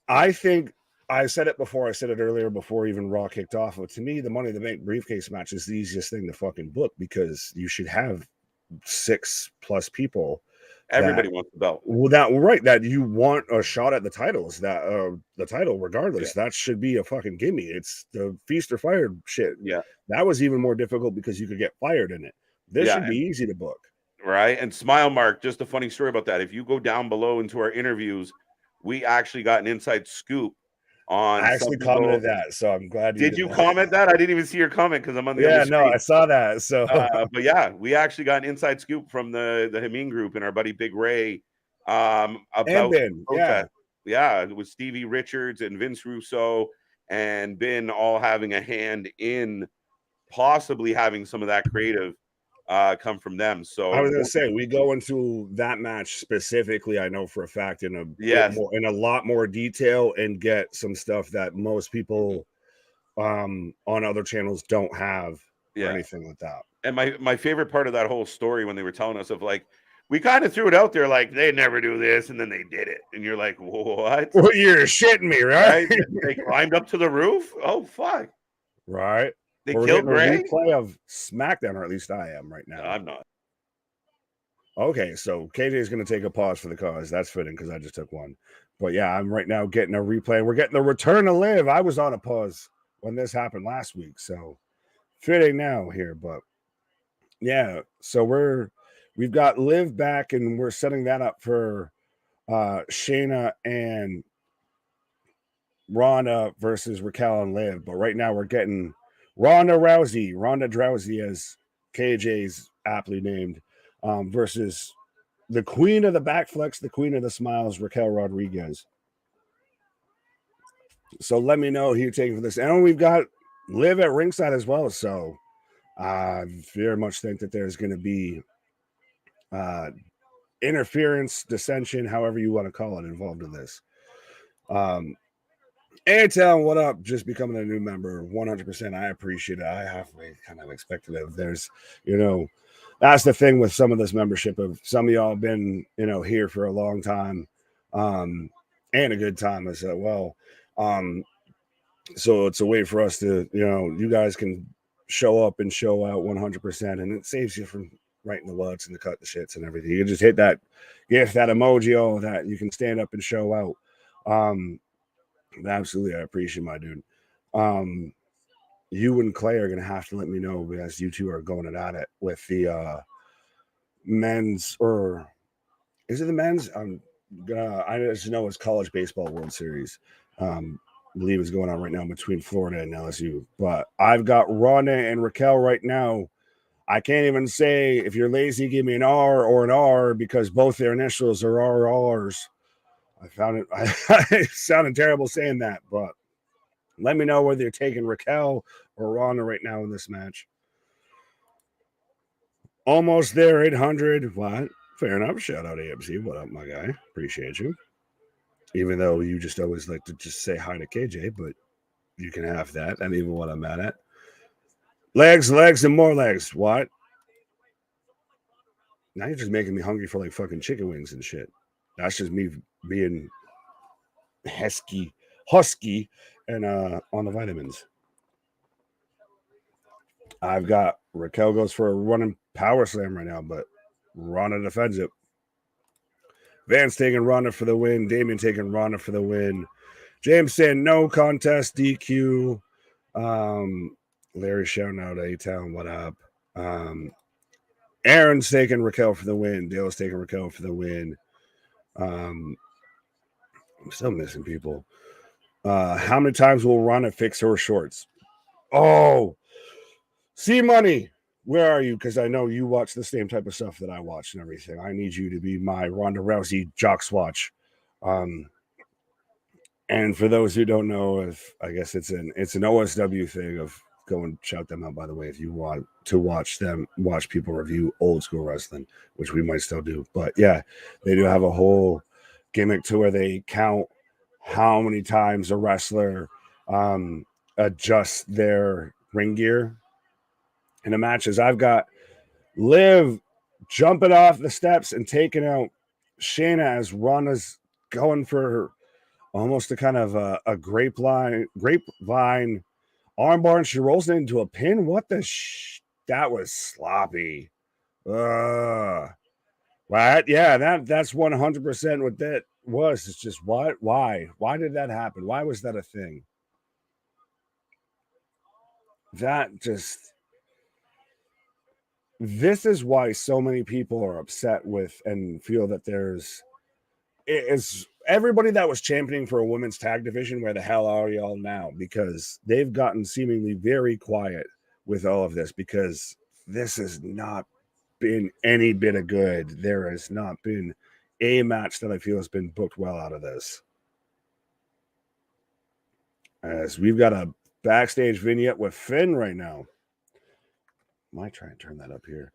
I think I said it before. I said it earlier before even Raw kicked off. But to me, the Money in the Bank briefcase match is the easiest thing to fucking book because you should have 6+ people. Everybody wants the belt. Well, that you want a shot at the titles, the title regardless. That should be a fucking gimme. It's the feast or fired shit. Yeah, that was even more difficult because you could get fired in it. This should be easy to book, right? And Smile Mark, just a funny story about that. If you go down below into our interviews, we actually got an inside scoop on. I actually commented that, so I'm glad. Did you comment that? I didn't even see your comment because I'm on the other screen. No, I saw that. So, but yeah, we actually got an inside scoop from the Hameen group and our buddy Big Ray about Ben, it was Stevie Richards and Vince Russo and Ben all having a hand in possibly having some of that creative come from them. So I was gonna say we go into that match specifically, I know for a fact, in a lot more detail and get some stuff that most people on other channels don't have or anything like that. And my favorite part of that whole story when they were telling us of like, we kind of threw it out there like they never do this, and then they did it, and you're like, what? Well, you're shitting me, right? They climbed up to the roof. Oh fuck! Right. They killed Gray. Replay of SmackDown, or at least I am right now. No, I'm not. Okay, so KJ is going to take a pause for the cause. That's fitting because I just took one. But yeah, I'm right now getting a replay. We're getting the return to Liv. I was on a pause when this happened last week, so fitting now here. But yeah, so we've got Liv back, and we're setting that up for Shayna and Ronda versus Raquel and Liv. But right now we're getting Ronda Drowsy, as KJ's aptly named, versus the queen of the backflex, the queen of the smiles, Raquel Rodriguez. So let me know who you're taking for this. And we've got Liv at ringside as well. So I very much think that there's going to be interference, dissension, however you want to call it, involved in this. A-Town, what up? Just becoming a new member, 100%. I appreciate it. I halfway kind of expected it. There's, that's the thing with some of this membership. Of some of y'all have been, here for a long time, and a good time as well. So it's a way for us to, you guys can show up and show out 100%, and it saves you from writing the what's and the cut the shits and everything. You just hit that, that emoji, all that you can stand up and show out. Absolutely, I appreciate my dude. You and Clay are gonna have to let me know because you two are going at it with the men's, or is it the men's? I just know it's College Baseball World Series. I believe is going on right now between Florida and LSU. But I've got Ronda and Raquel right now. I can't even say, if you're lazy, give me an R or an R, because both their initials are RRs. I found it. I sounded terrible saying that, but let me know whether you're taking Raquel or Ronda right now in this match. Almost there, 800. What? Fair enough. Shout out AMC. What up, my guy? Appreciate you. Even though you just always like to just say hi to KJ, but you can have that. And even what I'm mad at. Legs, and more legs. What? Now you're just making me hungry for like fucking chicken wings and shit. That's just me being husky and on the vitamins. I've got Raquel goes for a running power slam right now, but Ronda defends it. Vance taking Ronda for the win. Damien taking Ronda for the win. James saying no contest, DQ. Larry shouting out A-Town, what up? Aaron's taking Raquel for the win. Dale's taking Raquel for the win. I'm still missing people. How many times will Ronda fix her shorts? Oh, C Money, where are you? Because I know you watch the same type of stuff that I watch and everything. I need you to be my Ronda Rousey jock swatch. And for those who don't know, I guess it's an OSW thing of go and shout them out, by the way, if you want to watch people review old school wrestling, which we might still do. But yeah, they do have a whole gimmick to where they count how many times a wrestler adjusts their ring gear in the matches. I've got Liv jumping off the steps and taking out Shayna as Ronda's going for almost a kind of a grapevine armbar, and she rolls it into a pin. What the that was sloppy. Right? Yeah, that's 100% what that was. It's just what? Why did that happen? Why was that a thing? This is why so many people are upset with and feel that is everybody that was championing for a women's tag division. Where the hell are y'all now? Because they've gotten seemingly very quiet with all of this, because this has not been any bit of good. There has not been a match that I feel has been booked well out of this. As we've got a backstage vignette with Finn right now. Might try and turn that up here.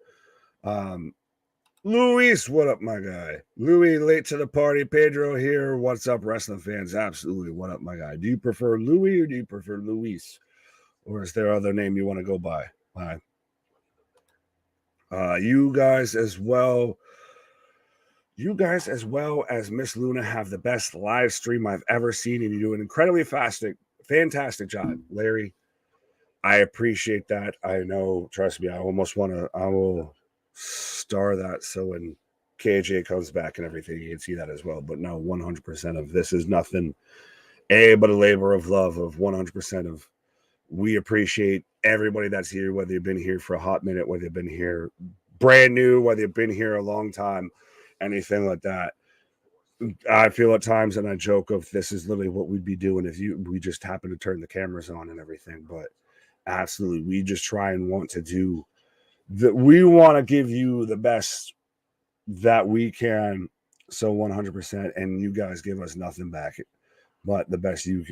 Luis, what up, my guy? Louis, late to the party. Pedro here. What's up, wrestling fans? Absolutely. What up, my guy? Do you prefer Louis or do you prefer Luis? Or is there other name you want to go by? Hi. You guys as well as Miss Luna have the best live stream I've ever seen, and you do an incredibly fantastic job, Larry. I appreciate that. I know, trust me, I will star that so when KJ comes back and everything, you can see that as well. But no, 100% of this is nothing but a labor of love, of 100% of we appreciate everybody that's here, whether you've been here for a hot minute, whether you've been here brand new, whether you've been here a long time, anything like that. I feel at times, and I joke of this is literally what we'd be doing if we just happen to turn the cameras on and everything. But absolutely, we just try and want to do that. We want to give you the best that we can. So 100%, and you guys give us nothing back but the best you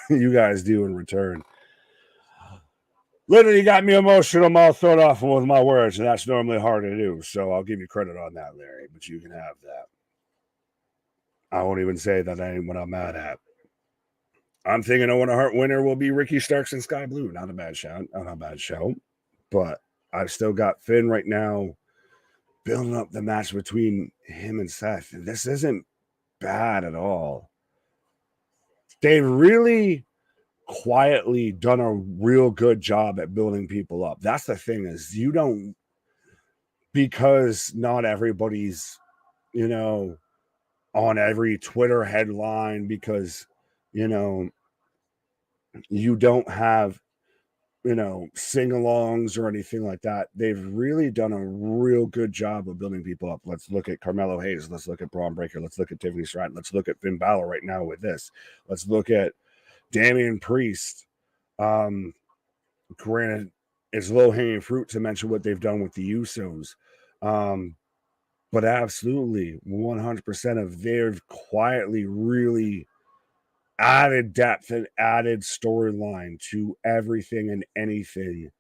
guys do in return. Literally got me emotional. I'm all thrown off with my words, and that's normally hard to do. So I'll give you credit on that, Larry, but you can have that. I won't even say that ain't what I'm mad at. I'm thinking Owen Hart winner will be Ricky Starks and Sky Blue. Not a bad shout. Not a bad show. But I've still got Finn right now building up the match between him and Seth. This isn't bad at all. They've really quietly done a real good job at building people up. That's the thing, is you don't, because not everybody's, on every Twitter headline, because, you don't have, sing-alongs or anything like that. They've really done a real good job of building people up. Let's look at Carmelo Hayes. Let's look at Braun Breaker. Let's look at Tiffany Stratton. Let's look at Finn Balor right now with this. Let's look at Damian Priest. Granted, it's low-hanging fruit to mention what they've done with the Usos. But absolutely, 100% of they've quietly really added depth and added storyline to everything and anything.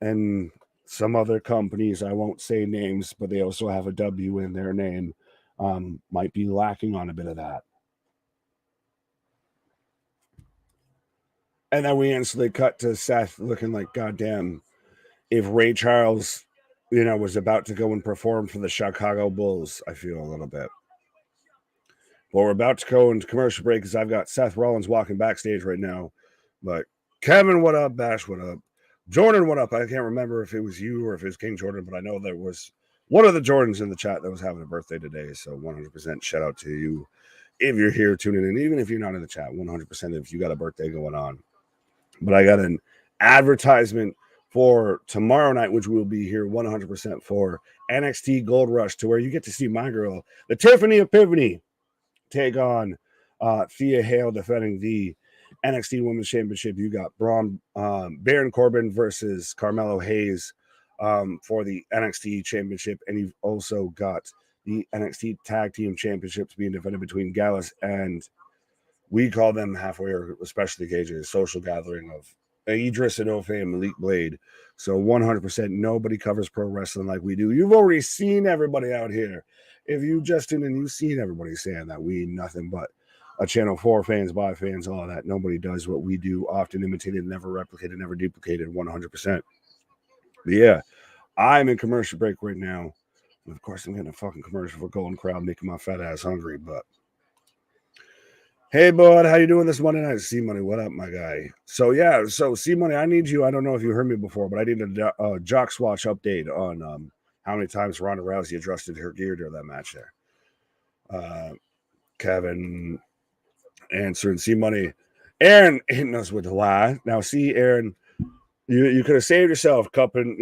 And some other companies, I won't say names, but they also have a W in their name, might be lacking on a bit of that. And then we instantly cut to Seth looking like, goddamn, if Ray Charles, was about to go and perform for the Chicago Bulls, I feel a little bit. Well, we're about to go into commercial break because I've got Seth Rollins walking backstage right now. But Kevin, what up? Bash, what up? Jordan, what up? I can't remember if it was you or if it was King Jordan, but I know there was one of the Jordans in the chat that was having a birthday today. So 100% shout out to you if you're here tuning in, even if you're not in the chat, 100% if you got a birthday going on. But I got an advertisement for tomorrow night, which will be here 100% for NXT Gold Rush, to where you get to see my girl, the Tiffany Epiphany, take on Thea Hale defending the NXT Women's Championship. You got Baron Corbin versus Carmelo Hayes for the NXT Championship, and you've also got the NXT Tag Team Championships being defended between Gallus and, we call them halfway, or especially KJ, social gathering of Idris and Ofe and Malik Blade. So 100% nobody covers pro wrestling like we do. You've already seen everybody out here. If you just tuned in, you've seen everybody saying that we nothing but a channel for fans, by fans, all of that. Nobody does what we do, often imitated, never replicated, never duplicated, 100%. But yeah, I'm in commercial break right now. Of course, I'm getting a fucking commercial for Golden Crowd, making my fat ass hungry. But hey, bud, how you doing this Monday night? C Money, what up, my guy? So yeah, so C Money, I need you. I don't know if you heard me before, but I need a Jock Swatch update on how many times Ronda Rousey adjusted her gear during that match there. Kevin answering C Money. Aaron hitting us with the lie. Now, see, Aaron, you could have saved yourself cupping,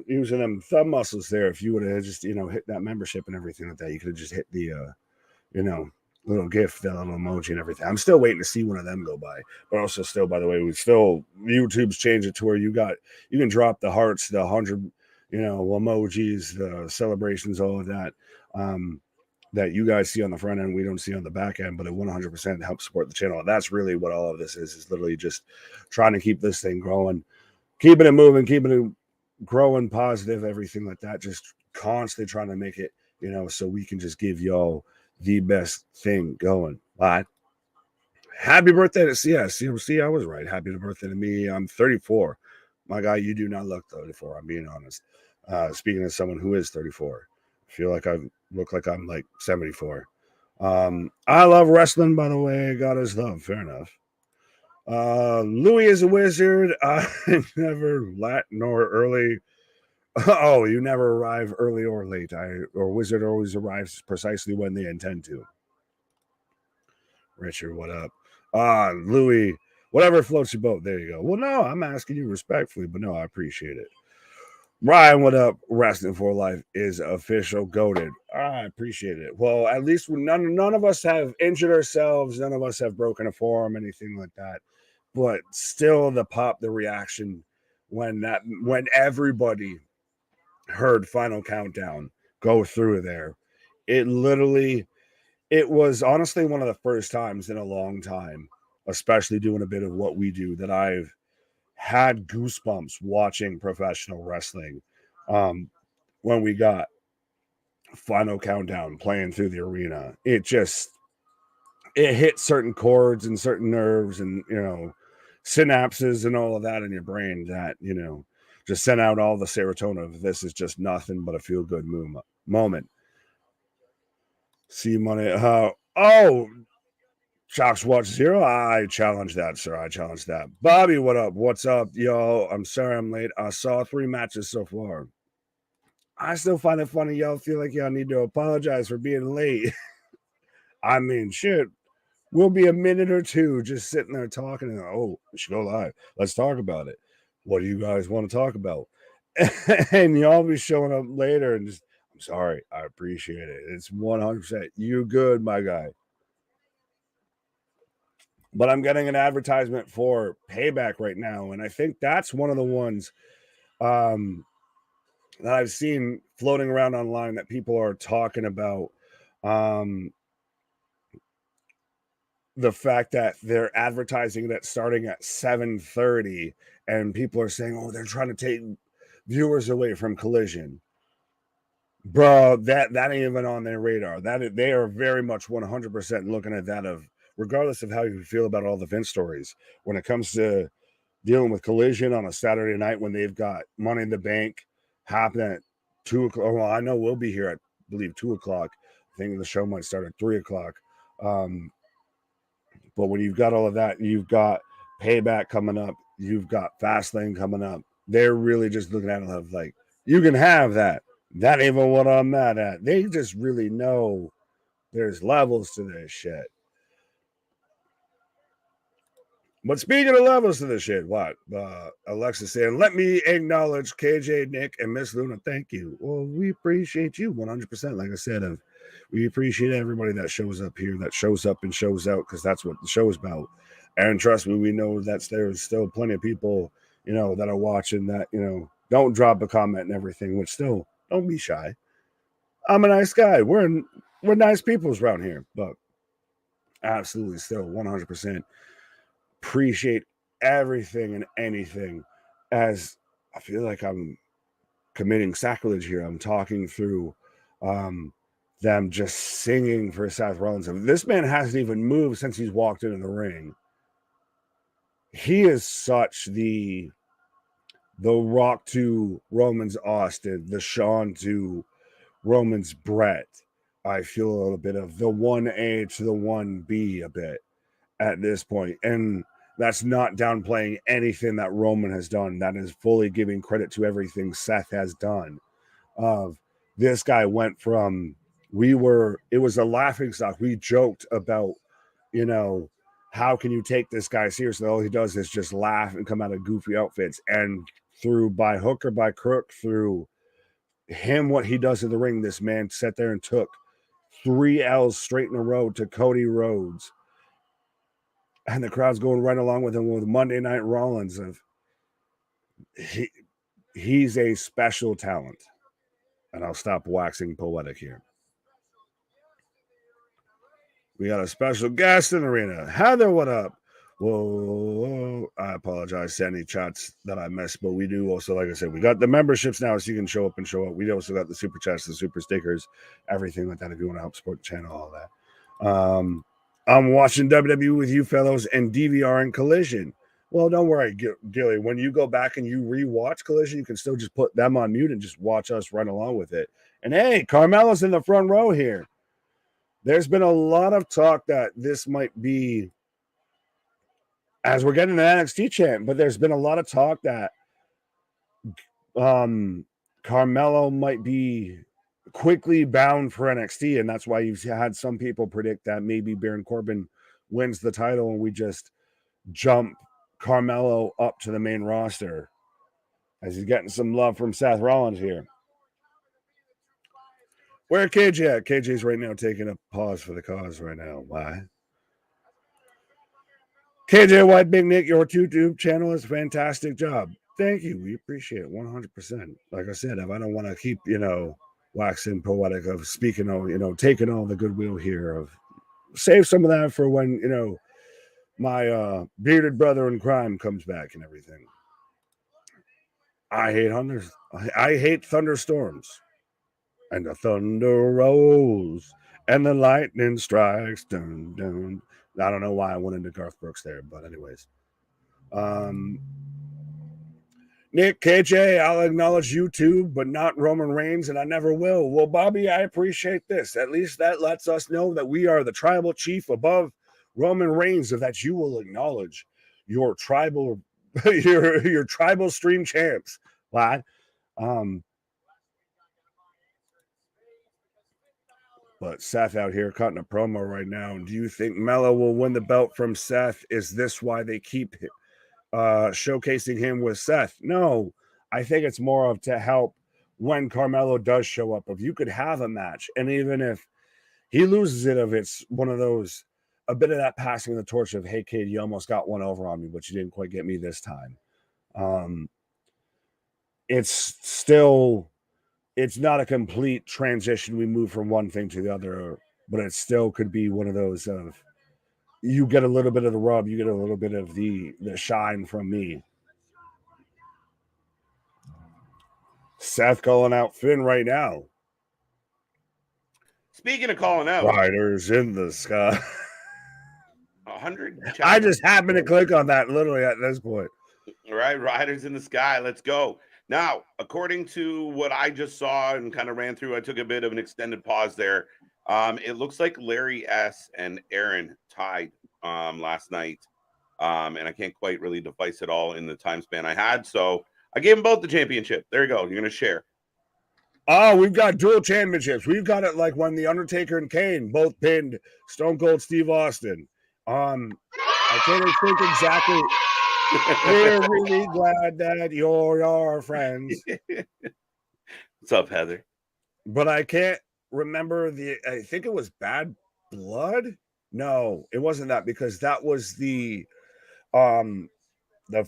using them thumb muscles there if you would have just, hit that membership and everything like that. You could have just hit the, little gift, that little emoji and everything. I'm still waiting to see one of them go by. But also still, by the way, YouTube's changed it to where you can drop the hearts, the 100, emojis, the celebrations, all of that. That you guys see on the front end, we don't see on the back end, but it 100% helps support the channel. And that's really what all of this is literally just trying to keep this thing growing, keeping it moving, keeping it growing, positive, everything like that. Just constantly trying to make it, so we can just give y'all the best thing going. But happy birthday to CMC. I was right. Happy birthday to me. I'm 34. My guy, you do not look 34. I'm being honest. Speaking as someone who is 34, I feel like I look like I'm like 74. I love wrestling, by the way. God is love. Fair enough. Louis is a wizard. I never late nor early. Oh, you never arrive early or late. Or wizard always arrives precisely when they intend to. Richard, what up? Louis, whatever floats your boat. There you go. Well, no, I'm asking you respectfully, but no, I appreciate it. Ryan, what up? Wrestling for Life is official goated. I appreciate it. Well, at least none of us have injured ourselves. None of us have broken a forearm, anything like that. But still, the reaction when everybody heard Final Countdown go through there, it was honestly one of the first times in a long time, especially doing a bit of what we do, that I've had goosebumps watching professional wrestling. When we got Final Countdown playing through the arena, it hit certain chords and certain nerves and synapses and all of that in your brain that just sent out all the serotonin. This is just nothing but a feel good moment. See money. Shocks Watch Zero. I challenge that, sir. I challenge that. Bobby, what up? What's up, yo? I'm sorry I'm late. I saw 3 matches so far. I still find it funny. Y'all feel like y'all need to apologize for being late. I mean, shit. We'll be a minute or two just sitting there talking. And, we should go live. Let's talk about it. What do you guys want to talk about? And y'all be showing up later and just, I'm sorry. I appreciate it. It's 100%. You good, my guy. But I'm getting an advertisement for Payback right now. And I think that's one of the ones that I've seen floating around online that people are talking about. The fact that they're advertising that starting at 7:30 and people are saying, they're trying to take viewers away from Collision. Bro, that ain't even on their radar. That they are very much 100% looking at that regardless of how you feel about all the Vince stories, when it comes to dealing with Collision on a Saturday night when they've got Money in the Bank happening at 2 o'clock. Well, I know we'll be here at, I believe, 2 o'clock. I think the show might start at 3 o'clock. But when you've got all of that, you've got Payback coming up, you've got Fastlane coming up. They're really just looking at it like, you can have that. That ain't even what I'm mad at. They just really know there's levels to this shit. But speaking of levels to this shit, what? Alexa saying, let me acknowledge KJ, Nick, and Miss Luna. Thank you. Well, we appreciate you 100%. Like I said, we appreciate everybody that shows up here, that shows up and shows out, because that's what the show is about. And trust me, we know that there's still plenty of people, that are watching that, don't drop a comment and everything, which still, don't be shy. I'm a nice guy. We're nice peoples around here, but absolutely still 100% appreciate everything and anything, as I feel like I'm committing sacrilege here. I'm talking through them just singing for Seth Rollins. This man hasn't even moved since he's walked into the ring. He is such the Rock to Roman's Austin, the Shawn to Roman's Brett. I feel a little bit of the 1A to the 1B a bit at this point. And that's not downplaying anything that Roman has done. That is fully giving credit to everything Seth has done. This guy went from, it was a laughing stock. We joked about, how can you take this guy seriously? All he does is just laugh and come out of goofy outfits. And through by hook or by crook, through him, what he does in the ring, this man sat there and took 3 L's straight in a row to Cody Rhodes. And the crowd's going right along with him with Monday Night Rollins. He's a special talent. And I'll stop waxing poetic here. We got a special guest in the arena. Heather, what up? Whoa, I apologize to any chats that I missed, but we do also, like I said, we got the memberships now, so you can show up and show up. We also got the super chats, the super stickers, everything like that if you want to help support the channel, all that. I'm watching WWE with you fellows and DVR in Collision. Well, don't worry, Gilly. When you go back and you rewatch Collision, you can still just put them on mute and just watch us run along with it. And hey, Carmella's in the front row here. There's been a lot of talk that this might be, as we're getting an NXT champ, but there's been a lot of talk that Carmelo might be quickly bound for NXT, and that's why you've had some people predict that maybe Baron Corbin wins the title and we just jump Carmelo up to the main roster, as he's getting some love from Seth Rollins here. Where KJ at? KJ's right now taking a pause for the cause right now. Why? KJ White, Big Nick, your YouTube channel is a fantastic job. Thank you. We appreciate it 100%. Like I said, if I don't want to keep, waxing poetic of speaking on, taking all the goodwill here, of save some of that for when, my bearded brother in crime comes back and everything. I hate thunderstorms. And the thunder rolls and the lightning strikes. Dun, dun. I don't know why I went into Garth Brooks there, but anyways. Nick, KJ, I'll acknowledge YouTube, but not Roman Reigns, and I never will. Well, Bobby, I appreciate this. At least that lets us know that we are the tribal chief above Roman Reigns, so that you will acknowledge your tribal your tribal stream champs, lad. But Seth out here cutting a promo right now. Do you think Melo will win the belt from Seth? Is this why they keep showcasing him with Seth? No, I think it's more of to help when Carmelo does show up. If you could have a match, and even if he loses it, if it's one of those, a bit of that passing the torch of, hey, kid, you almost got one over on me, but you didn't quite get me this time. It's not a complete transition. We move from one thing to the other, but it still could be one of those of, you get a little bit of the rub, you get a little bit of the shine from me. Seth calling out Finn right now. Speaking of calling out, Riders in the sky. 100. I just happened to click on that literally at this point. All right, Riders in the Sky. Let's go. Now, according to what I just saw and kind of ran through, I took a bit of an extended pause there. It looks like Larry S. and Aaron tied last night. And I can't quite really device it all in the time span I had. So I gave them both the championship. There you go. You're going to share. Oh, we've got dual championships. We've got it like when The Undertaker and Kane both pinned Stone Cold Steve Austin. I can't think exactly. We're really glad that you're our friends. What's up, Heather? But I can't remember I think it was Bad Blood. No, it wasn't that, because that was the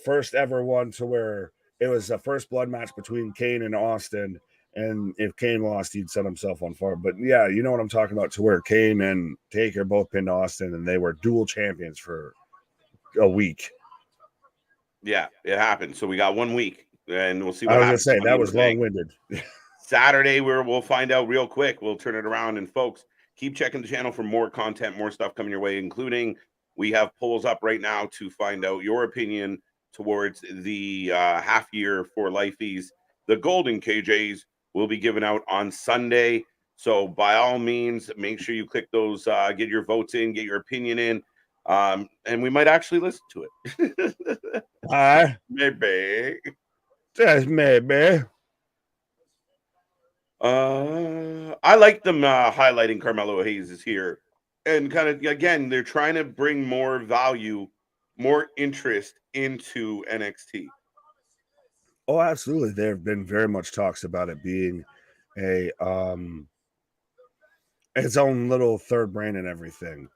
first ever one to where it was the first blood match between Kane and Austin. And if Kane lost, he'd set himself on fire. But yeah, you know what I'm talking about, to where Kane and Taker both pinned Austin, and they were dual champions for a week. Yeah, it happened. So we got 1 week, and we'll see I what was gonna happens say to Money that in the was Bank. long-winded. Saturday, we'll find out real quick. We'll turn it around. And folks, keep checking the channel for more content, more stuff coming your way, including we have polls up right now to find out your opinion towards the half year for lifeys. The golden KJs will be given out on Sunday. So by all means, make sure you click those, get your votes in, get your opinion in. And we might actually listen to it. Maybe. Just maybe. I like them highlighting Carmelo Hayes is here, and kind of again they're trying to bring more value, more interest into NXT. Oh, absolutely. There have been very much talks about it being a its own little third brand and everything.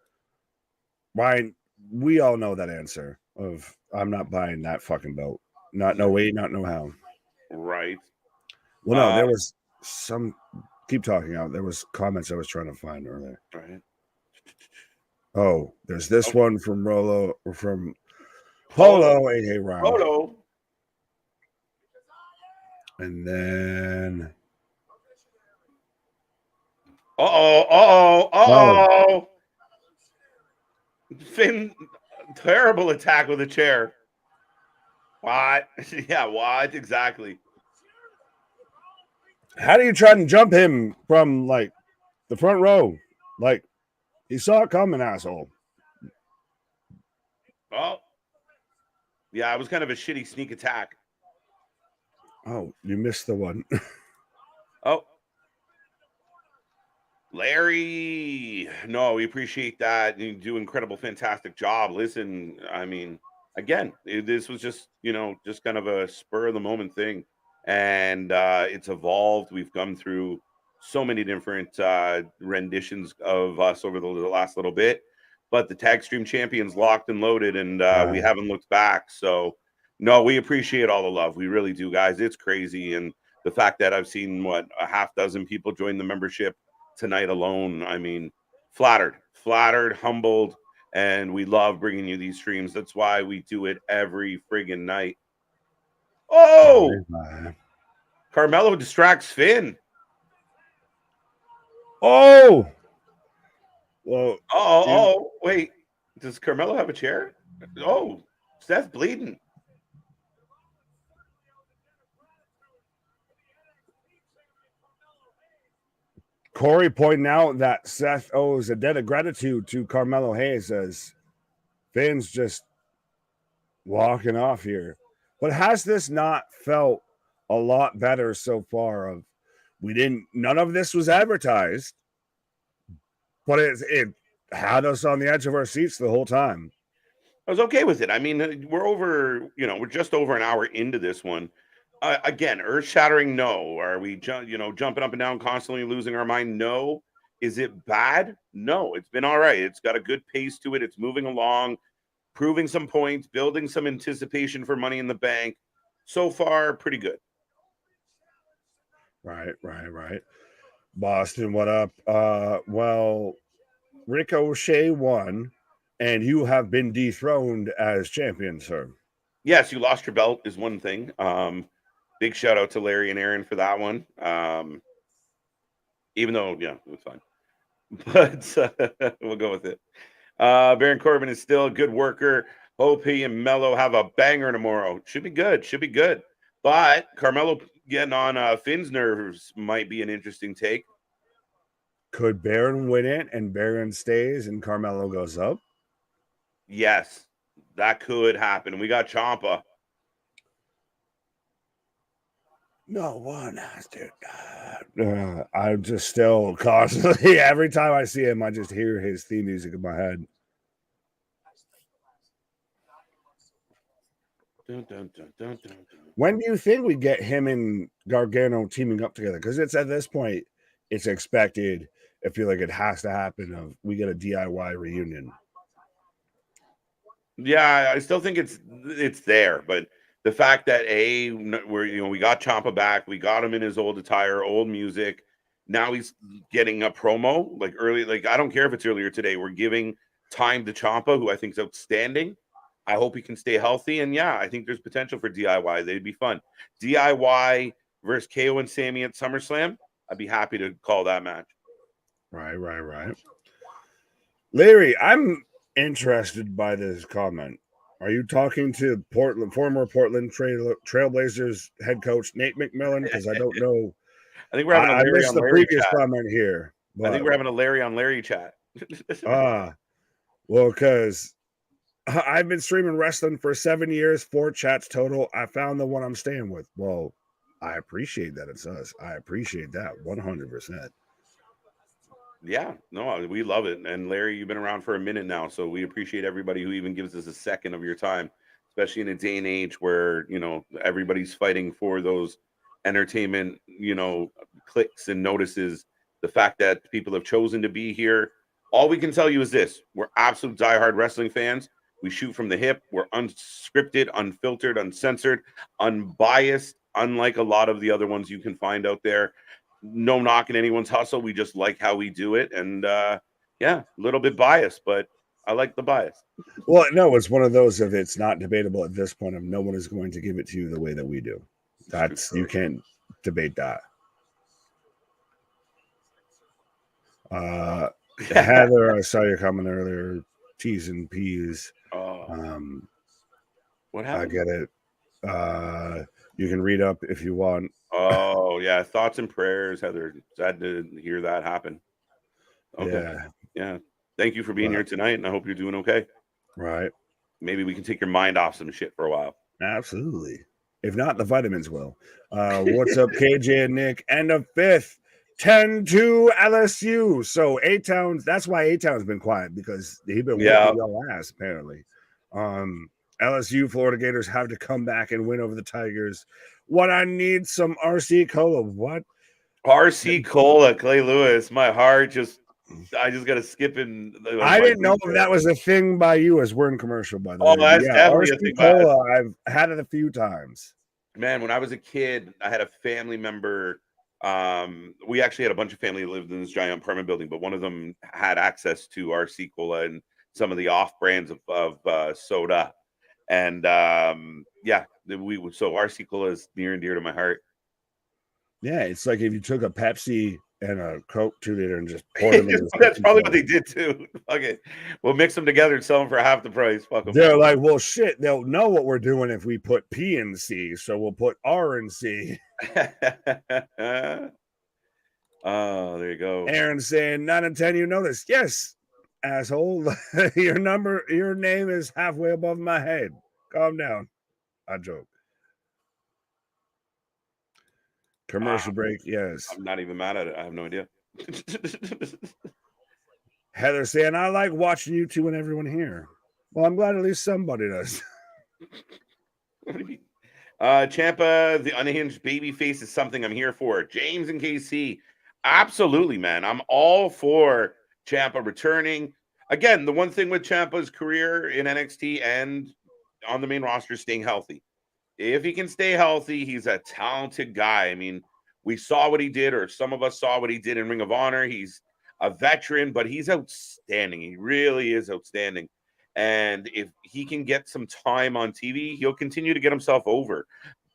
Ryan, we all know that answer of I'm not buying that fucking belt. Not no way, not no how. Right. Well, no, there was some. Keep talking out. There was comments I was trying to find earlier. Right. Oh, there's this one from Rolo or from Polo, aka RAW. Polo. And then Uh-oh. Finn, terrible attack with a chair. What? Yeah, what? Exactly. How do you try and jump him from like the front row? Like he saw it coming, asshole. Oh. Yeah, it was kind of a shitty sneak attack. Oh, you missed the one. Oh. Larry, no, we appreciate that. You do incredible, fantastic job. Listen, I mean, again, this was just, just kind of a spur of the moment thing. And it's evolved. We've come through so many different renditions of us over the last little bit. But the Tag Stream Champions locked and loaded, and we haven't looked back. So, no, we appreciate all the love. We really do, guys. It's crazy. And the fact that I've seen, a half dozen people join the membership tonight alone. I mean, flattered, humbled, and we love bringing you these streams. That's why we do it every friggin' night. Oh, Carmelo distracts Finn. Oh, well, wait. Does Carmelo have a chair? Oh, Seth bleeding. Corey pointing out that Seth owes a debt of gratitude to Carmelo Hayes as Finn's just walking off here. But has this not felt a lot better so far? Of none of this was advertised, but it had us on the edge of our seats the whole time. I was okay with it. I mean, we're just over an hour into this one. Again, earth shattering. No. Are we, jumping up and down, constantly losing our mind? No. Is it bad? No. It's been all right. It's got a good pace to it. It's moving along, proving some points, building some anticipation for Money in the Bank. So far, pretty good. Right. Boston, what up? Well, Ricochet won, and you have been dethroned as champion, sir. Yes, you lost your belt is one thing. Big shout out to Larry and Aaron for that one. Even though, yeah, it was fine. But we'll go with it. Baron Corbin is still a good worker. OP and Mello have a banger tomorrow. Should be good. But Carmelo getting on Finn's nerves might be an interesting take. Could Baron win it and Baron stays and Carmelo goes up? Yes, that could happen. We got Ciampa. No one has to. I'm just still constantly, every time I see him, I just hear his theme music in my head. Dun, dun, dun, dun, dun, dun. When do you think we get him and Gargano teaming up together? Because it's at this point, it's expected. I feel like it has to happen. We get a DIY reunion. Yeah, I still think it's there, but the fact that we got Ciampa back, we got him in his old attire, old music. Now he's getting a promo like early. Like I don't care if it's earlier today. We're giving time to Ciampa, who I think is outstanding. I hope he can stay healthy. And yeah, I think there's potential for DIY. They'd be fun. DIY versus KO and Sammy at SummerSlam. I'd be happy to call that match. Right. Larry, I'm interested by this comment. Are you talking to former Portland Trailblazers head coach Nate McMillan? Because I don't know. I think we're having a I Larry missed on the Larry previous chat. comment here. I think we're having a Larry on Larry chat. Well, because I've been streaming wrestling for 7 years, 4 chats total. I found the one I'm staying with. Well, I appreciate that it's us. I appreciate that 100%. Yeah, no, we love it. And Larry, you've been around for a minute now, so we appreciate everybody who even gives us a second of your time, especially in a day and age where, everybody's fighting for those entertainment, clicks and notices. The fact that people have chosen to be here. All we can tell you is this: we're absolute diehard wrestling fans. We shoot from the hip. We're unscripted, unfiltered, uncensored, unbiased, unlike a lot of the other ones you can find out there. No knocking anyone's hustle. We just like how we do it. And yeah, a little bit biased, but I like the bias. Well, no, it's one of those of it's not debatable at this point of no one is going to give it to you the way that we do. You can't debate that. Heather, I saw your comment earlier. T's and P's. What happened? I get it. You can read up if you want. Oh yeah, thoughts and prayers, Heather. Sad to hear that happen. Okay. Yeah. Thank you for being here tonight, and I hope you're doing okay. Right. Maybe we can take your mind off some shit for a while. Absolutely. If not, the vitamins will. What's up, KJ and Nick? End of 5th. 10-2 LSU. So A-Town's, that's why A-Town's been quiet, because he's been whipping your ass, apparently. LSU Florida Gators have to come back and win over the Tigers. What I need some RC Cola. What? RC Cola, Clay Lewis. My heart I just got to skip in. I didn't know if that was a thing by you, as we're in commercial, by the way. That's definitely RC a thing. Cola, I've had it a few times. Man, when I was a kid, I had a family member. We actually had a bunch of family that lived in this giant apartment building, but one of them had access to RC Cola and some of the off brands of soda. And yeah, so RC Cola is near and dear to my heart. Yeah, it's like if you took a Pepsi and a Coke 2 liter and just poured them in. That's probably what they did too. Okay, we'll mix them together and sell them for half the price. Fuck them. They're like, well, shit, they'll know what we're doing if we put P and C, so we'll put R and C. Oh, there you go. Aaron saying 9 and 10, you notice. Yes, asshole. Your name is halfway above my head. Calm down. I joke. Commercial break, yes. I'm not even mad at it. I have no idea. Heather saying, I like watching you two and everyone here. Well, I'm glad at least somebody does. What do you mean? Ciampa, the unhinged baby face is something I'm here for. James and KC, absolutely, man. I'm all for Ciampa returning. Again, the one thing with Ciampa's career in NXT and on the main roster is staying healthy. If he can stay healthy, he's a talented guy. I mean, we saw what he did, or some of us saw what he did in Ring of Honor. He's a veteran, but he's outstanding. He really is outstanding. And if he can get some time on TV, he'll continue to get himself over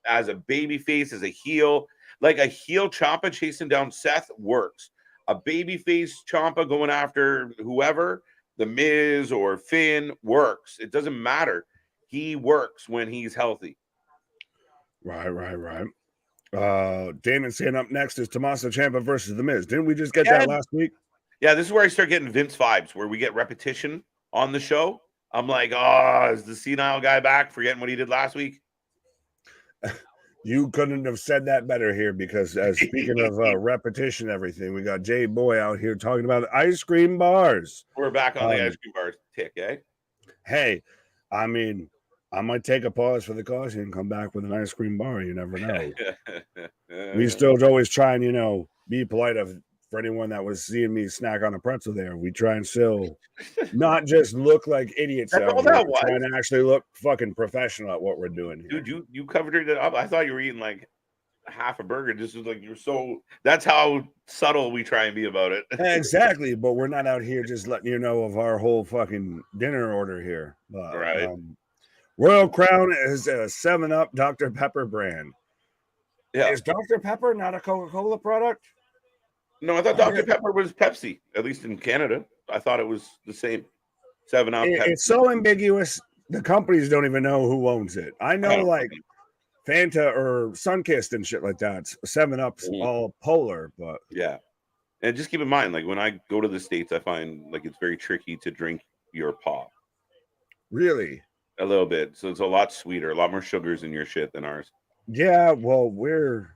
as a babyface, as a heel. Like a heel Ciampa chasing down Seth works. A babyface Ciampa going after whoever, The Miz or Finn, works. It doesn't matter. He works when he's healthy. Right. Damon saying up next is Tommaso Ciampa versus The Miz. Didn't we just get that last week? Yeah, this is where I start getting Vince vibes, where we get repetition on the show. I'm like, oh, is the senile guy back, forgetting what he did last week? You couldn't have said that better here, because speaking of repetition, everything, we got Jay Boy out here talking about ice cream bars. We're back on the ice cream bars tick, eh? Hey, I mean, I might take a pause for the caution and come back with an ice cream bar. You never know. We still always try and, be polite for anyone that was seeing me snack on a pretzel there. We try and still not just look like idiots. That's all that was. Trying to actually look fucking professional at what we're doing here. Dude, you covered it up. I thought you were eating like half a burger. This is like, that's how subtle we try and be about it. Exactly. But we're not out here just letting you know of our whole fucking dinner order here. Right. Royal Crown is a 7-Up Dr. Pepper brand. Yeah. Is Dr. Pepper not a Coca-Cola product? No, I thought Dr. Pepper was Pepsi, at least in Canada. I thought it was the same. 7-Up. It's so ambiguous. The companies don't even know who owns it. I know, like Fanta or Sunkist and shit like that. 7-Up's all polar, but yeah. And just keep in mind, like when I go to the States, I find like it's very tricky to drink your pop. Really? A little bit. So it's a lot sweeter, a lot more sugars in your shit than ours. Yeah, well, we're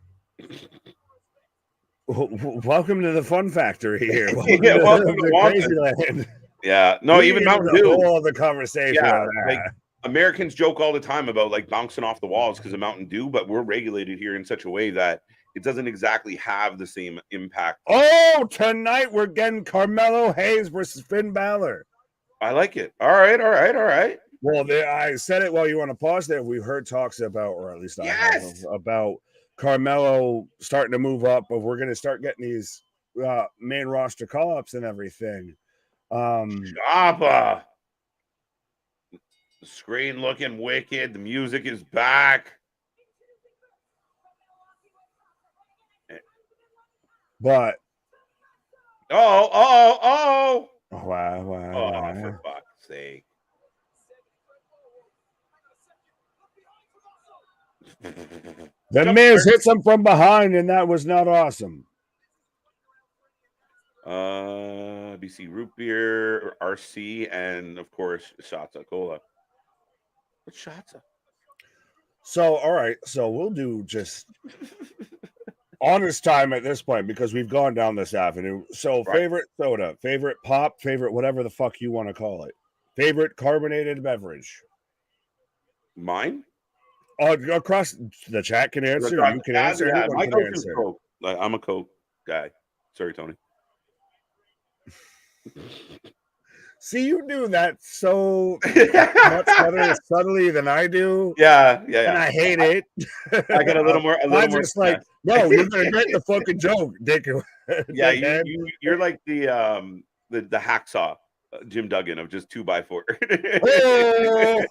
welcome to the fun factory here. Welcome to Crazy Land. Yeah, no, even Mountain Dew. All the conversation. Yeah, like Americans joke all the time about like bouncing off the walls because of Mountain Dew, but we're regulated here in such a way that it doesn't exactly have the same impact. Oh, tonight we're getting Carmelo Hayes versus Finn Balor. I like it. All right. Well, I said it while you were on a pause there. We've heard talks about, or at least I have, about Carmelo starting to move up, but we're going to start getting these main roster call-ups and everything. Jabba. The screen looking wicked. The music is back. But wow. Oh, for fuck's sake. The Miz hits him from behind, and that was not awesome. BC root beer, RC, and of course Shatsa Cola. What's Shatsa? So, all right. So we'll do just honest time at this point because we've gone down this avenue. So, favorite soda, favorite pop, favorite whatever the fuck you want to call it, favorite carbonated beverage. Mine? Across the chat can answer. You can answer. Yeah, anyone can answer. Coke. I'm a Coke guy. Sorry, Tony. See, you do that so much better subtly than I do. Yeah. And I hate it. I got a little more. Just like, no, you're gonna get the fucking joke, dick. Yeah, you're like the hacksaw Jim Duggan of just 2x4. Oh!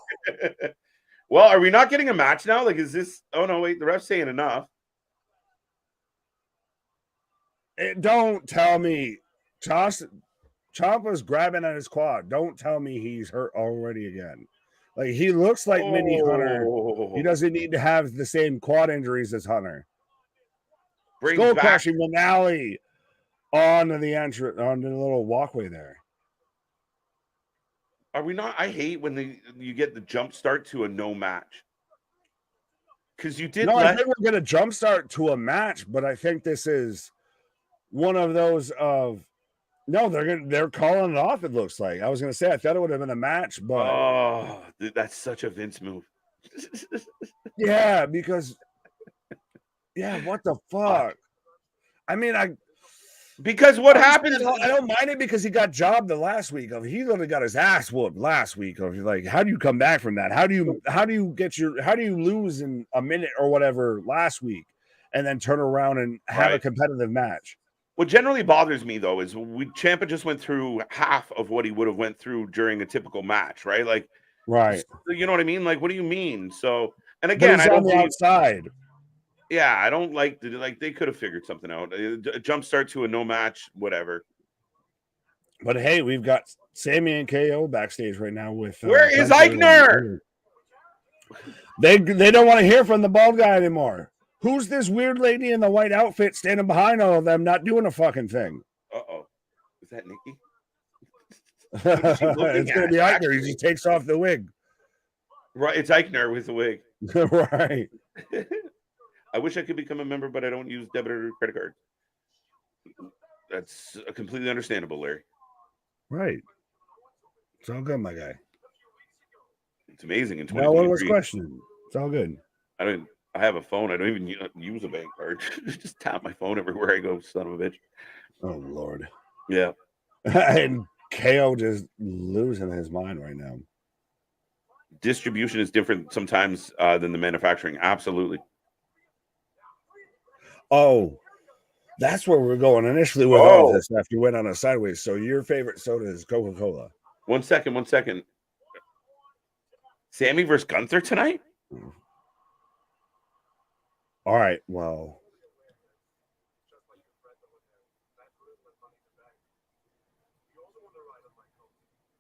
Well, are we not getting a match now? Like, is this? Oh no, wait, the ref's saying enough. Don't tell me, Ciampa's grabbing at his quad. Don't tell me he's hurt already again. Like, he looks like mini Hunter. He doesn't need to have the same quad injuries as Hunter. Skull crushing finale onto the entrance, onto the little walkway there. Are we not? I hate when you get the jump start to a no match. Because you did. No, I think we're going to jump start to a match, but I think this is one of those of. No, they're calling it off. It looks like. I was going to say I thought it would have been a match, but that's such a Vince move. Yeah, because what the fuck? I mean, because what happened? I don't mind it because he got jobbed the last week. He literally got his ass whooped last week. Like, how do you come back from that? How do you lose in a minute or whatever last week and then turn around and have a competitive match? What generally bothers me though is Ciampa just went through half of what he would have went through during a typical match, right? Like, you know what I mean? Like, what do you mean? So, and again, I don't on the outside. Yeah, I don't like they could have figured something out. A jump start to a no match, whatever. But hey, we've got Sammy and KO backstage right now with. Where is Eichner? They don't want to hear from the bald guy anymore. Who's this weird lady in the white outfit standing behind all of them, not doing a fucking thing? Is that Nikki? It's gonna be Eichner. He just takes off the wig. Right, it's Eichner with the wig. Right. I wish I could become a member, but I don't use debit or credit card. That's completely understandable, Larry. Right. It's all good, my guy. It's amazing in 2023. Now, what was the question? It's all good. I have a phone. I don't even use a bank card. Just tap my phone everywhere I go, son of a bitch. Oh, Lord. Yeah. And KO just losing his mind right now. Distribution is different sometimes than the manufacturing. Absolutely. Oh, that's where we're going initially with all this after you went on a sideways. So your favorite soda is Coca-Cola. One second. Sammy versus Gunther tonight? All right, well.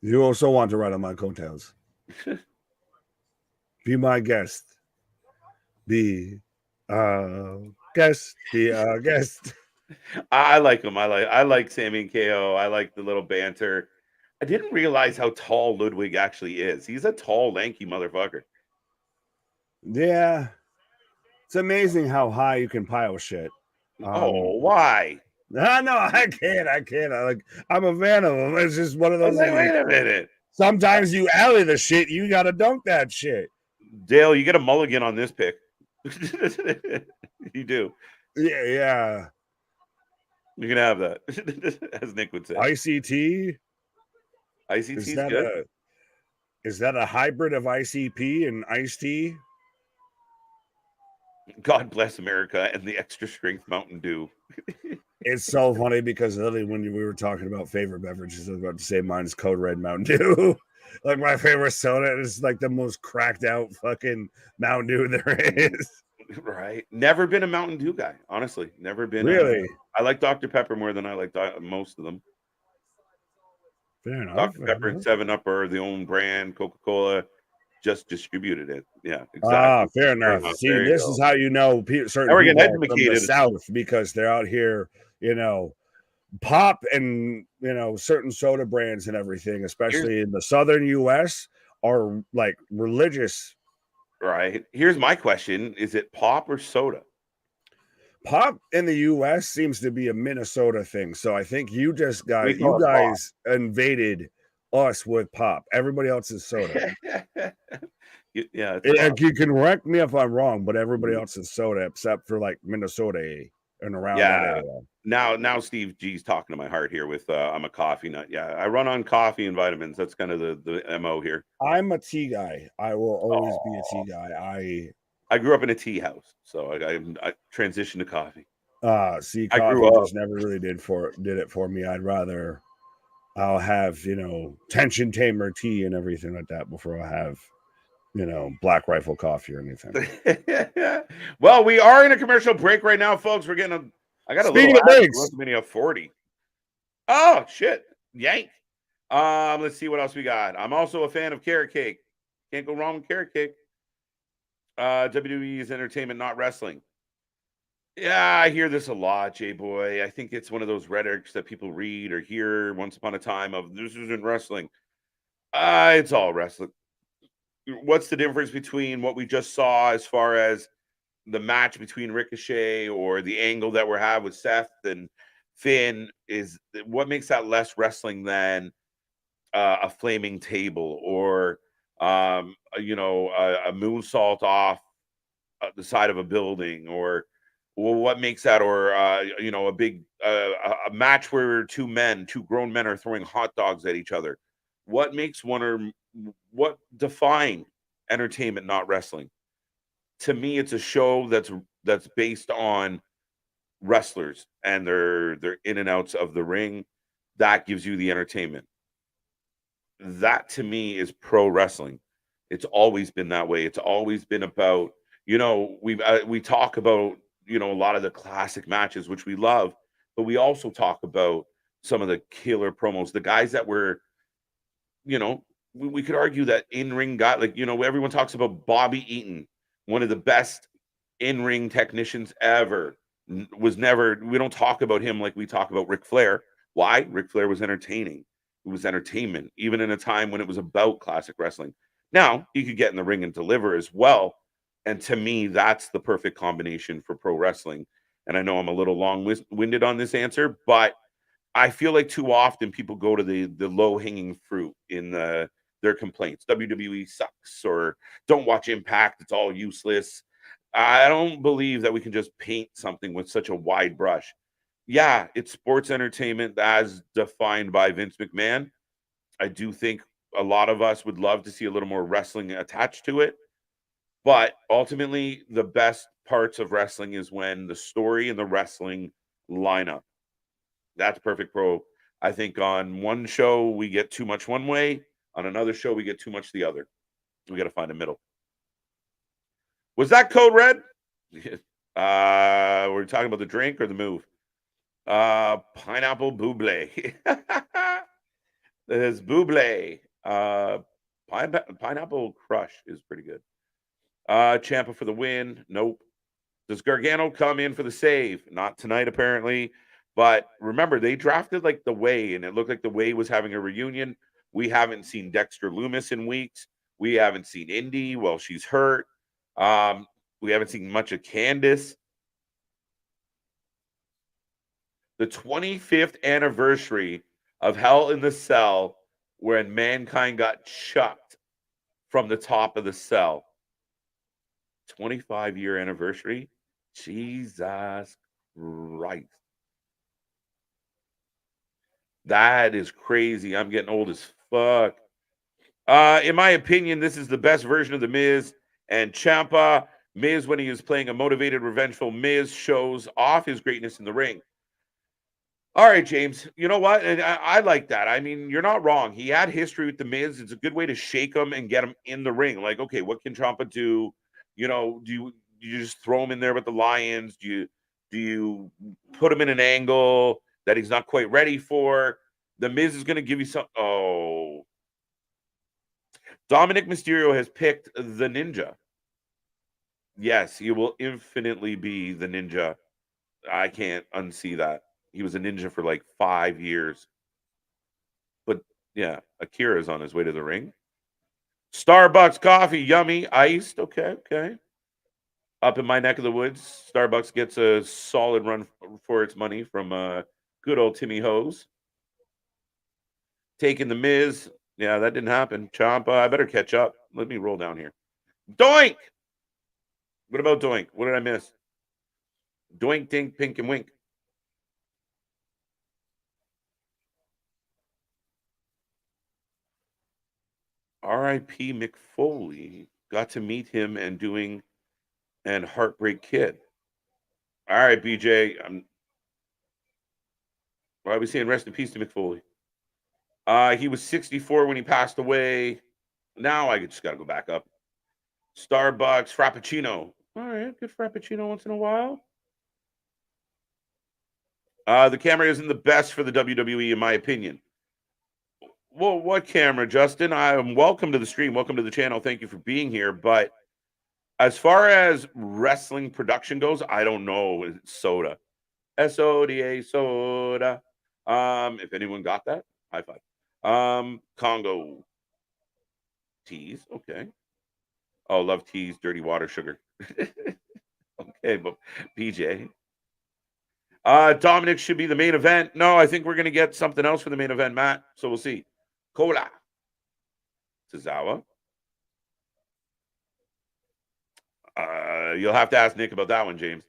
You also want to ride on my coattails. Be my guest. Be guest. Be a guest. I like him. I like Sammy and KO. I like the little banter. I didn't realize how tall Ludwig actually is. He's a tall, lanky motherfucker. Yeah. It's amazing how high you can pile shit. Why? No, I can't. I'm a fan of them. It's just one of those things. Wait a minute. Sometimes you alley the shit, you gotta dunk that shit. Dale, you get a mulligan on this pick. You do. Yeah. You can have that, as Nick would say. ICT? ICT is good. Is that a hybrid of ICP and iced tea? God bless America and the extra strength Mountain Dew. It's so funny because literally when we were talking about favorite beverages, I was about to say mine's Code Red Mountain Dew. Like my favorite soda is like the most cracked out fucking Mountain Dew there is. Right. Never been a Mountain Dew guy, honestly. Never been. Really? I like Dr. Pepper more than I like most of them. Fair enough. Dr. Pepper and 7-Up are the own brand. Coca-Cola just distributed it. Yeah, exactly. Fair enough. See, this is how you know certain people are from the South because they're out here, Pop and, certain soda brands and everything, especially in the Southern U.S., are like religious. Right. Here's my question. Is it pop or soda? Pop in the U.S. seems to be a Minnesota thing. So I think you guys invaded us with pop. Everybody else is soda. Yeah. You can correct me if I'm wrong, but everybody else is soda except for like Minnesota and around that area. Now Steve G's talking to my heart here with I'm a coffee nut. Yeah, I run on coffee and vitamins. That's kind of the MO here. I'm a tea guy. I will always be a tea guy. I grew up in a tea house, so I transitioned to coffee. See, coffee just never really did it for me. I'll have, tension tamer tea and everything like that before I have, Black Rifle coffee or anything. Well, we are in a commercial break right now, folks. I got Speaking of breaks, WrestleMania 40. Oh shit, yank. Let's see what else we got. I'm also a fan of carrot cake. Can't go wrong with carrot cake. WWE is entertainment, not wrestling. Yeah, I hear this a lot, J-Boy. I think it's one of those rhetorics that people read or hear once upon a time of this isn't wrestling. It's all wrestling. What's the difference between what we just saw as far as the match between Ricochet or the angle that we're having with Seth and Finn? Is what makes that less wrestling than a flaming table or a moonsault off the side of a building, or what makes that, or a big a match where two grown men are throwing hot dogs at each other? What makes what define entertainment, not wrestling? To me, it's a show that's based on wrestlers and their in and outs of the ring. That gives you the entertainment. That to me is pro wrestling. It's always been that way. It's always been about, we talk about, a lot of the classic matches, which we love, but we also talk about some of the killer promos, the guys that were, we could argue that in-ring guy, like, everyone talks about Bobby Eaton, one of the best in-ring technicians ever. We don't talk about him like we talk about Ric Flair. Why? Ric Flair was entertaining. It was entertainment, even in a time when it was about classic wrestling. Now, he could get in the ring and deliver as well. And to me, that's the perfect combination for pro wrestling. And I know I'm a little long-winded on this answer, but I feel like too often people go to the low-hanging fruit in their complaints. WWE sucks, or don't watch Impact, it's all useless. I don't believe that we can just paint something with such a wide brush. Yeah, it's sports entertainment as defined by Vince McMahon. I do think a lot of us would love to see a little more wrestling attached to it. But ultimately, the best parts of wrestling is when the story and the wrestling line up. That's perfect pro. I think on one show, we get too much one way. On another show, we get too much the other. We got to find a middle. Was that code red? We're talking about the drink or the move? Pineapple buble. There's buble. Pineapple crush is pretty good. Ciampa for the win. Nope. Does Gargano come in for the save? Not tonight, apparently. But remember, they drafted like the Way, and it looked like the Way was having a reunion. We haven't seen Dexter Loomis in weeks. We haven't seen Indy while she's hurt. We haven't seen much of Candice. The 25th anniversary of Hell in the Cell, when Mankind got chucked from the top of the cell. 25-year anniversary. Jesus Christ. That is crazy. I'm getting old as fuck. In my opinion, this is the best version of The Miz and Ciampa. Miz, when he is playing a motivated, revengeful Miz, shows off his greatness in the ring. All right, James. You know what? And I like that. I mean, you're not wrong. He had history with The Miz. It's a good way to shake him and get him in the ring. Like, okay, what can Ciampa do? You know, do you just throw him in there with the Lions? Do you put him in an angle that he's not quite ready for? The Miz is going to give you some. Oh, Dominic Mysterio has picked the Ninja. Yes, he will infinitely be the Ninja. I can't unsee that. He was a ninja for like 5 years. But yeah, Akira's on his way to the ring. Starbucks coffee, yummy, iced. Okay, okay. Up in my neck of the woods, Starbucks gets a solid run for its money from good old Timmy Hose. Taking the Miz. Yeah, that didn't happen. Ciampa, I better catch up. Let me roll down here. Doink! What about Doink? What did I miss? Doink, dink, pink, and wink. R.I.P. Mick Foley. Got to meet him and Heartbreak Kid. All right, BJ. Why are we saying rest in peace to Mick Foley? He was 64 when he passed away. Now I just got to go back up. Starbucks Frappuccino. All right, good Frappuccino once in a while. The camera isn't the best for the WWE, in my opinion. Well, what camera, Justin? I'm welcome to the stream. Welcome to the channel. Thank you for being here. But as far as wrestling production goes, I don't know. It's soda. SODA soda. If anyone got that, high five. Congo teas. Okay. Oh, love teas, dirty water, sugar. Okay, but PJ. Dominic should be the main event. No, I think we're gonna get something else for the main event, Matt. So we'll see. Cola. Tozawa. You'll have to ask Nick about that one, James.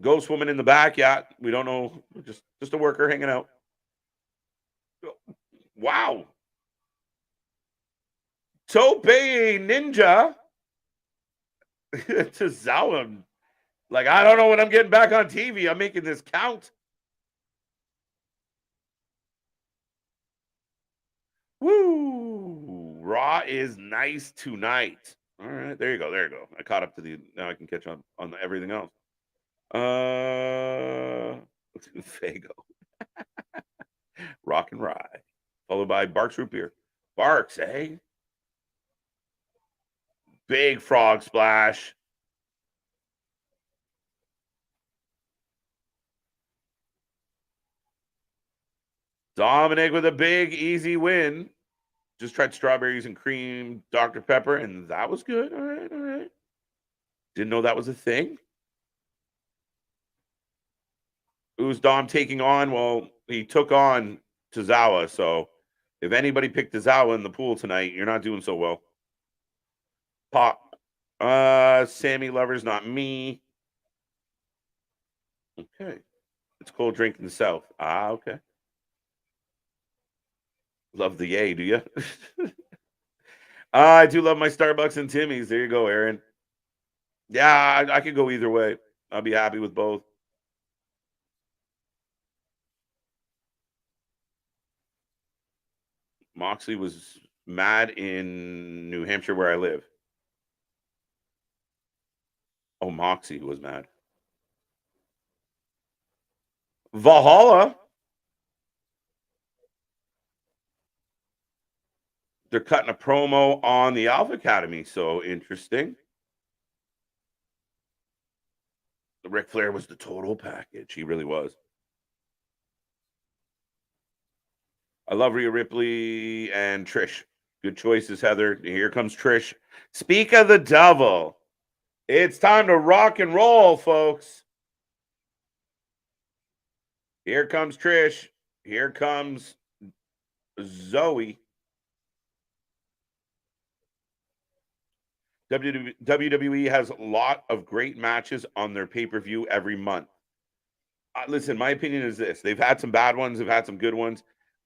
Ghost woman in the back. Yeah, we don't know. Just a worker hanging out. Wow. Tope Ninja. Tozawa. Like, I don't know when I'm getting back on TV. I'm making this count. Woo! Raw is nice tonight. All right, there you go. There you go. I caught up to the. Now I can catch on everything else. Fago. Rock and Rye. Followed by Barks Root Beer. Barks, eh? Big frog splash. Dominic with a big, easy win. Just tried strawberries and cream Dr. Pepper, and that was good. All right, all right. Didn't know that was a thing. Who's Dom taking on? Well, he took on Tozawa. So if anybody picked Tozawa in the pool tonight, you're not doing so well. Pop. Sammy Lover's not me. Okay. It's cold drink in the South. Ah, okay. Love the yay, do you? I do love my Starbucks and Timmy's. There you go, Aaron. Yeah, I could go either way. I'll be happy with both. Moxley was Mad in New Hampshire, where I live. Oh, Moxie was mad. Valhalla. They're cutting a promo on the Alpha Academy. So interesting. Ric Flair was the total package. He really was. I love Rhea Ripley and Trish. Good choices, Heather. Here comes Trish. Speak of the devil. It's time to rock and roll, folks. Here comes Trish. Here comes Zoe. WWE has a lot of great matches on their pay-per-view every month. Listen, my opinion is this. They've had some bad ones. They've had some good ones.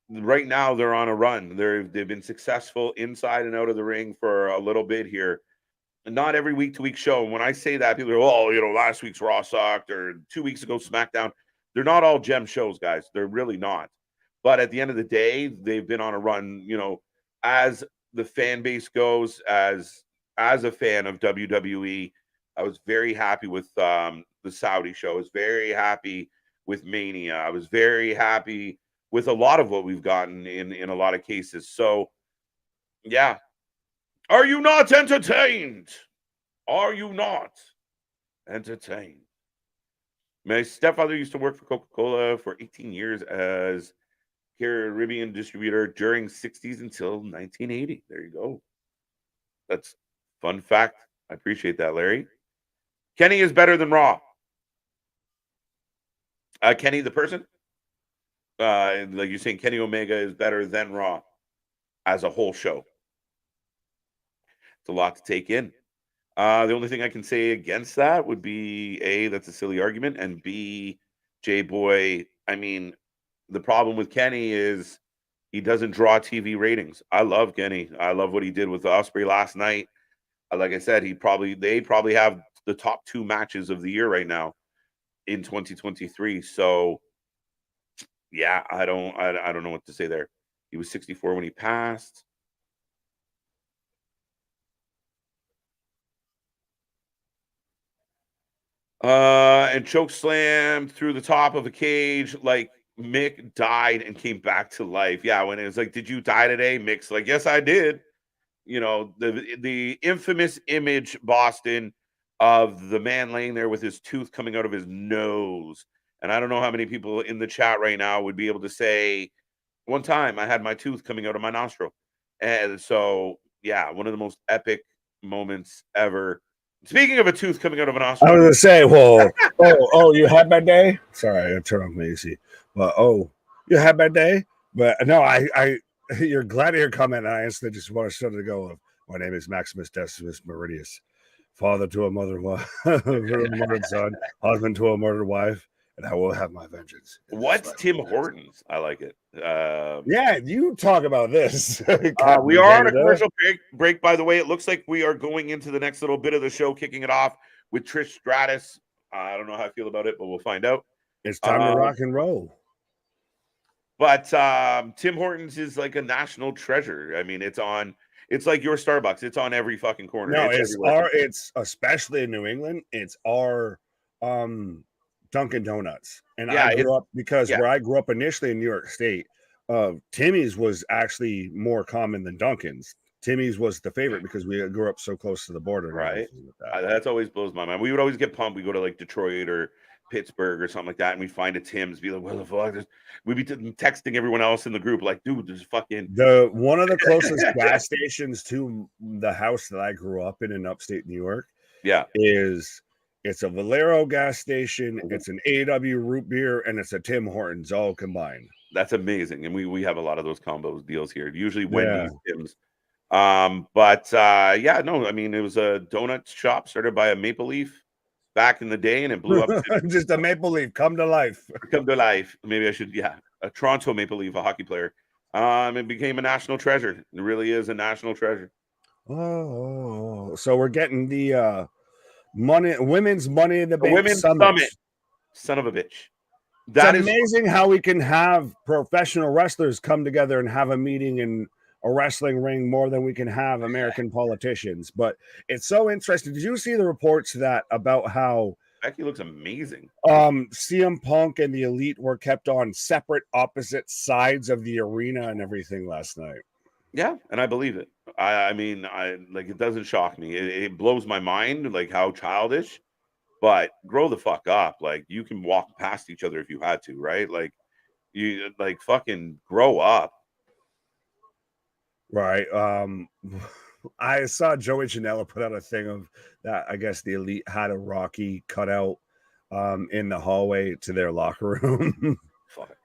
Right now, they're on a run. They've been successful inside and out of the ring for a little bit here. Not every week-to-week show. And when I say that, people are, oh, last week's Raw sucked or 2 weeks ago SmackDown. They're not all gem shows, guys. They're really not. But at the end of the day, they've been on a run, as the fan base goes, as a fan of WWE. I was very happy with the Saudi show. I was very happy with Mania. I was very happy with a lot of what we've gotten in a lot of cases. So, yeah. Are you not entertained? Are you not entertained? My stepfather used to work for Coca-Cola for 18 years as Caribbean distributor during 60s until 1980. There you go. That's fun fact. I appreciate that, Larry. Kenny is better than Raw. Kenny, the person? Like you're saying, Kenny Omega is better than Raw as a whole show. It's a lot to take in. The only thing I can say against that would be A, that's a silly argument, and B, J-Boy, I mean, the problem with Kenny is he doesn't draw TV ratings. I love Kenny. I love what he did with Ospreay last night. Like I said, they probably have the top 2 matches of the year right now in 2023. So yeah, I don't know what to say there. He was 64 when he passed. And choke slammed through the top of a cage like Mick died and came back to life. Yeah, when it was like, did you die today? Mick's like, yes, I did. The infamous image, Boston, of the man laying there with his tooth coming out of his nose. And I don't know how many people in the chat right now would be able to say, one time I had my tooth coming out of my nostril. And so, yeah, one of the most epic moments ever. Speaking of a tooth coming out of a nostril. I was going to say, well, you had my day? Sorry, I turned off my AC. But, you had my day? But, no, you're glad to hear comment, and I instantly just want to go of, my name is Maximus Decimus Meridius, father to a murdered son, husband to a murdered wife, and I will have my vengeance. What's Tim Hortons? I like it. Yeah, you talk about this. We are on a commercial break, by the way. It looks like we are going into the next little bit of the show, kicking it off with Trish Stratus. I don't know how I feel about it, but we'll find out. It's time to rock and roll. But Tim Hortons is like a national treasure. I mean, it's like your Starbucks. It's on every fucking corner. No, it's especially in New England. It's our Dunkin' Donuts. And I grew up where I grew up initially in New York State, Timmy's was actually more common than Dunkin's. Timmy's was the favorite because we grew up so close to the border. Right. That's always blows my mind. We would always get pumped. We go to like Detroit or Pittsburgh or something like that, and we find a Tim's, be like, what the fuck? We'd be texting everyone else in the group like, dude, there's fucking one of the closest gas stations to the house that I grew up in upstate New York. Yeah, it's a Valero gas station, it's an AW root beer, and it's a Tim Hortons all combined. That's amazing, and we have a lot of those combo deals here. Usually Wendy's, Tim's. Yeah, no, I mean, it was a donut shop started by a Maple Leaf back in the day, and it blew up. Just a Maple Leaf come to life. Maybe I should, a Toronto Maple Leaf, a hockey player. It became a national treasure. It really is a national treasure. Oh, so we're getting the women's Money in the Bank Women's Summit. Son of a bitch. It's amazing how we can have professional wrestlers come together and have a meeting and a wrestling ring more than we can have American politicians. But it's so interesting. Did you see the reports that about how Becky looks amazing. CM Punk and the Elite were kept on separate opposite sides of the arena and everything last night? Yeah, and I believe it. I mean, I like it doesn't shock me. It blows my mind, like how childish, but grow the fuck up. Like you can walk past each other if you had to, right? Like you like fucking grow up. Right. I saw Joey Janela put out a thing of that. I guess the Elite had a Rocky cutout in the hallway to their locker room. Fuck.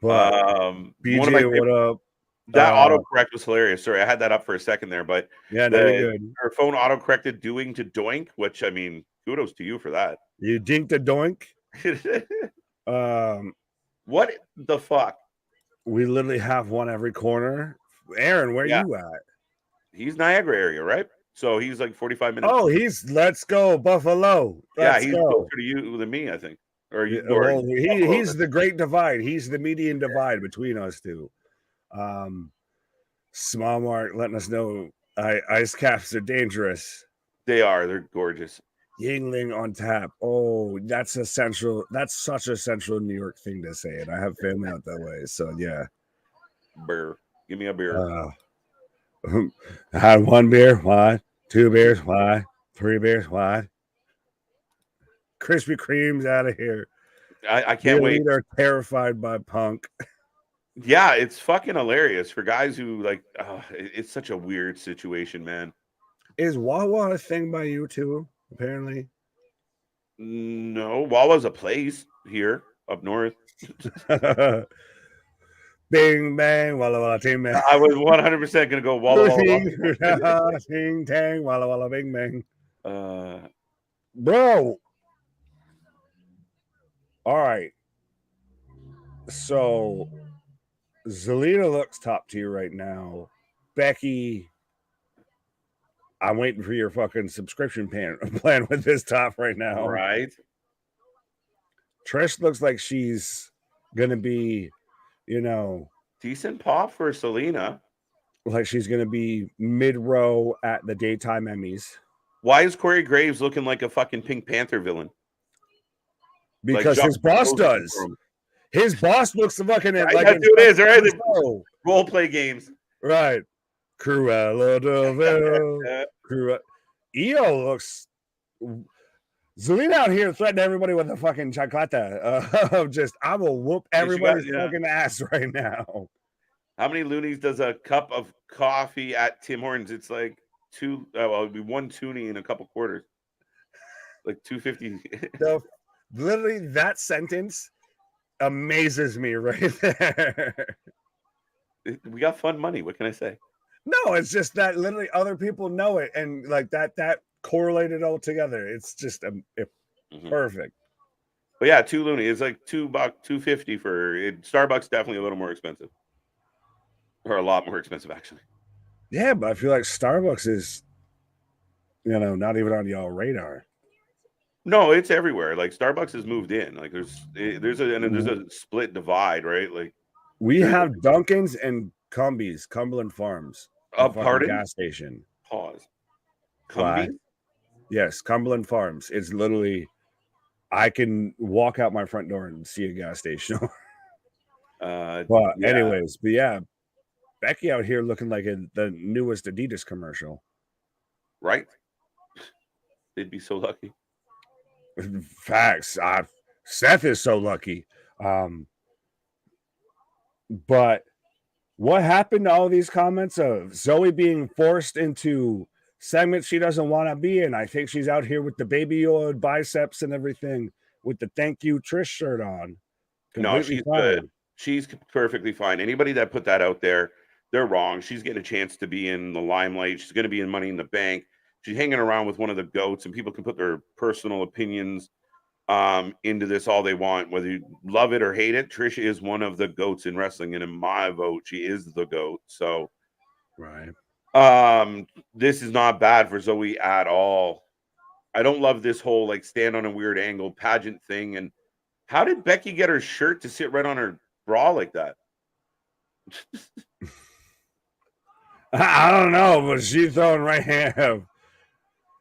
But One of my BJ, what up? That autocorrect was hilarious. Sorry, I had that up for a second there, but yeah, no, you're good. Her phone autocorrected doing to doink, which I mean, kudos to you for that. You dinked a doink. What the fuck? We literally have one every corner. Aaron, where you at? He's Niagara area, right? So he's like 45 minutes. Oh, let's go Buffalo. Let's he's closer to you than me, I think. Or you? Well, he's the great divide. He's the median divide between us two. Small Mark letting us know ice caps are dangerous. They are. They're gorgeous. Yingling on tap. Oh, that's such a central New York thing to say. And I have family out that way. So yeah. Beer. Give me a beer. I had 1 beer. Why? 2 beers. Why? 3 beers. Why? Krispy Kreme's out of here. I can't wait. They're terrified by Punk. Yeah, it's fucking hilarious for guys who like. It's such a weird situation, man. Is Wawa a thing by you too? Apparently, no. Wawa's a place here up north. Bing bang, walla walla, ting bang. I was 100% gonna go walla walla. Ting tang, walla walla, bing bang. Bro. All right. So Zelina looks top tier right now. Becky, I'm waiting for your fucking subscription plan with this top right now. Right. Trish looks like she's gonna be, decent pop for Selena. Like she's gonna be mid-row at the daytime Emmys. Why is Corey Graves looking like a fucking Pink Panther villain? Because his boss does. His boss looks fucking like that's who it is, right? Role play games. Right. Cruella de Vil. EO looks Zelina out here threatening everybody with a fucking chaclata of just I will whoop everybody's fucking ass right now. How many loonies does a cup of coffee at Tim Hortons? It's like it'd be 1 toonie in a couple quarters. Like 250. Literally that sentence amazes me right there. We got fun money. What can I say? No, it's just that literally other people know it and like that correlated all together. It's just perfect. But yeah, 2 loony. It's like $2, $2.50 for it. Starbucks. Definitely a little more expensive, or a lot more expensive actually. Yeah, but I feel like Starbucks is, not even on y'all radar. No, it's everywhere. Like Starbucks has moved in. Like there's a split divide, right? Like we have Dunkin's and Cumbies, Cumberland Farms. Pardon? Gas station. Pause. Cumbies? Yes, Cumberland Farms. It's literally, I can walk out my front door and see a gas station. Anyways, Becky out here looking like the newest Adidas commercial. Right? They'd be so lucky. Facts. Seth is so lucky. But what happened to all these comments of Zoe being forced into segments she doesn't want to be in? I think she's out here with the baby oil biceps and everything with the thank you Trish shirt on. No, she's good. She's perfectly fine. Anybody that put that out there, they're wrong. She's getting a chance to be in the limelight. She's going to be in Money in the Bank. She's hanging around with one of the GOATs, and people can put their personal opinions into this all they want, whether you love it or hate it. Trish is one of the GOATs in wrestling, and in my vote, she is the GOAT. So, right. This is not bad for Zoe at all. I don't love this whole like stand on a weird angle pageant thing. And how did Becky get her shirt to sit right on her bra like that? I don't know, but she's throwing right hand. She's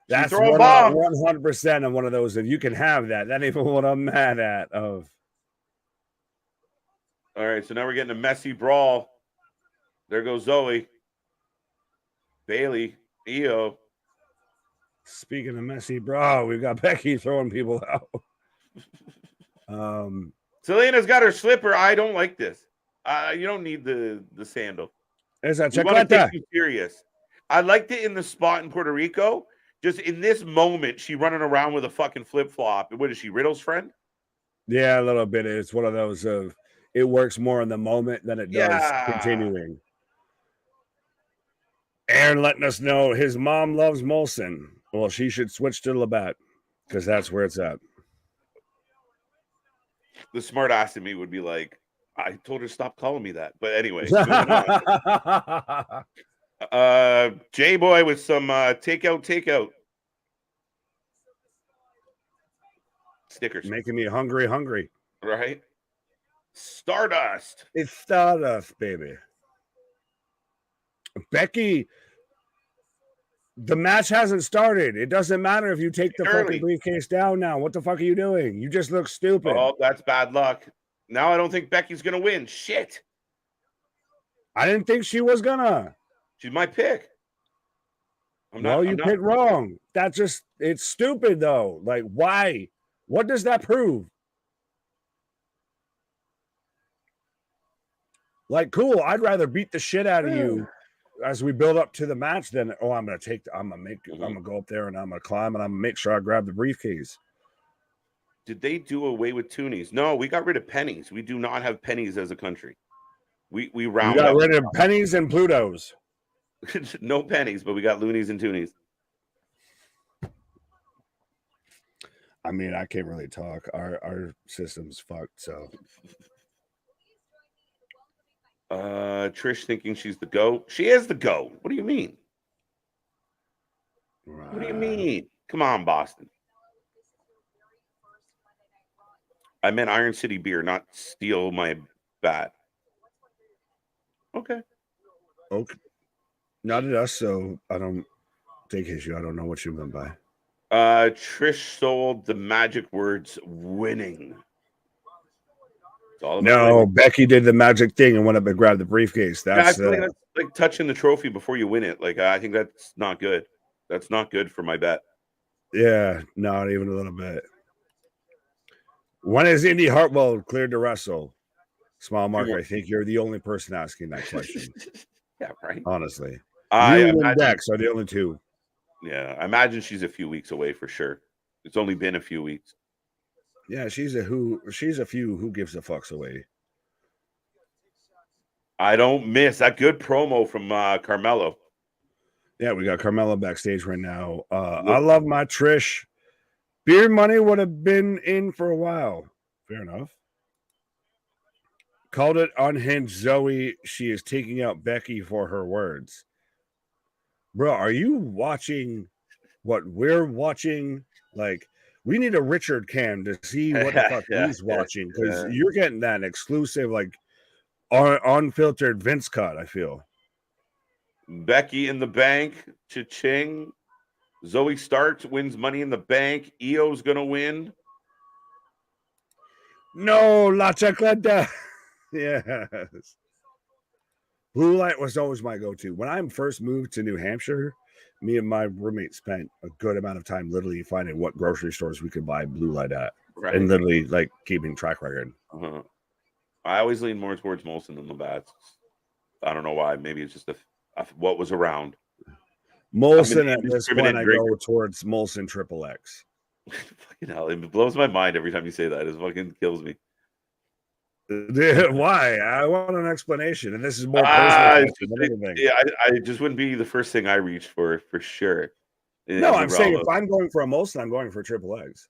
That's throwing bombs. 100% of one of those. If you can have that, that ain't even what I'm mad at. Of All right, so now we're getting a messy brawl. There goes Zoe, Bailey, Io. speaking of messy, bro, we've got Becky throwing people out. Selena's got her slipper. I don't like this. You don't need the sandal. There's a We want to take chacleta. you serious. I liked it in the spot in Puerto Rico. Just in this moment, she running around with a fucking flip flop. What is she, Riddle's friend? Yeah, a little bit. It's one of those of it works more in the moment than it does continuing. Aaron letting us know his mom loves Molson. Well, she should switch to Labatt because that's where it's at. The smart ass in me would be like, I told her stop calling me that. But anyway, moving on. J Boy with some takeout stickers, making me hungry. right? Stardust. It's Stardust, baby. Becky, the match hasn't started. It doesn't matter if you take the fucking briefcase down now. What the fuck are you doing? You just look stupid. Oh, that's bad luck. Now I don't think Becky's gonna win. Shit. I didn't think she was gonna. She's my pick. You picked wrong. That's just, it's stupid though. Like, why? What does that prove? Like, cool. I'd rather beat the shit out of you as we build up to the match than, I'm gonna go up there and I'm gonna climb and I'm gonna make sure I grab the briefcase. Did they do away with toonies? No, we got rid of pennies. We do not have pennies as a country. We got rid of pennies and Plutos. No pennies, but we got loonies and toonies. I mean, I can't really talk. Our system's fucked, so. Trish thinking she's the GOAT. She is the GOAT. What do you mean? What do you mean? Come on, Boston. I meant Iron City beer, not steal my bat. Okay. Not at us, so I don't take issue. I don't know what you meant by. Trish sold the magic words winning. No, winning. Becky did the magic thing and went up and grabbed the briefcase. That's, I feel like that's like touching the trophy before you win it. Like, I think that's not good. That's not good for my bet. Yeah, not even a little bit. When is Indy Hartwell cleared to wrestle? Small mark, I think you're the only person asking that question. Yeah, right. Honestly, you and Dex are the only two. Yeah, I imagine she's a few weeks away for sure. It's only been a few weeks. Yeah, she's a few who gives a fucks away. I don't miss that good promo from Carmelo. Yeah, we got Carmelo backstage right now. I love my Trish. Beer money would have been in for a while. Fair enough. Called it unhinged Zoe. She is taking out Becky for her words. Bro, are you watching what we're watching? Like, we need a Richard cam to see what the fuck he's watching, because you're getting that exclusive, like, unfiltered Vince cut, I feel. Becky in the bank. Cha-ching. Zoe Starks wins Money in the Bank. Io's going to win. No, La Chacleta. Yes. Blue light was always my go-to. When I first moved to New Hampshire, me and my roommate spent a good amount of time literally finding what grocery stores we could buy blue light at. Right. And literally, like, keeping track record. Uh-huh. I always lean more towards Molson than Labatt's. I don't know why. Maybe it's just what was around. Molson at this point, I go towards Molson Triple X. Fucking hell, it blows my mind every time you say that. It fucking kills me. Why? I want an explanation, and this is more personal than anything. Yeah, I just wouldn't be the first thing I reached for sure. No, I'm saying if I'm going for a Molson, I'm going for Triple X.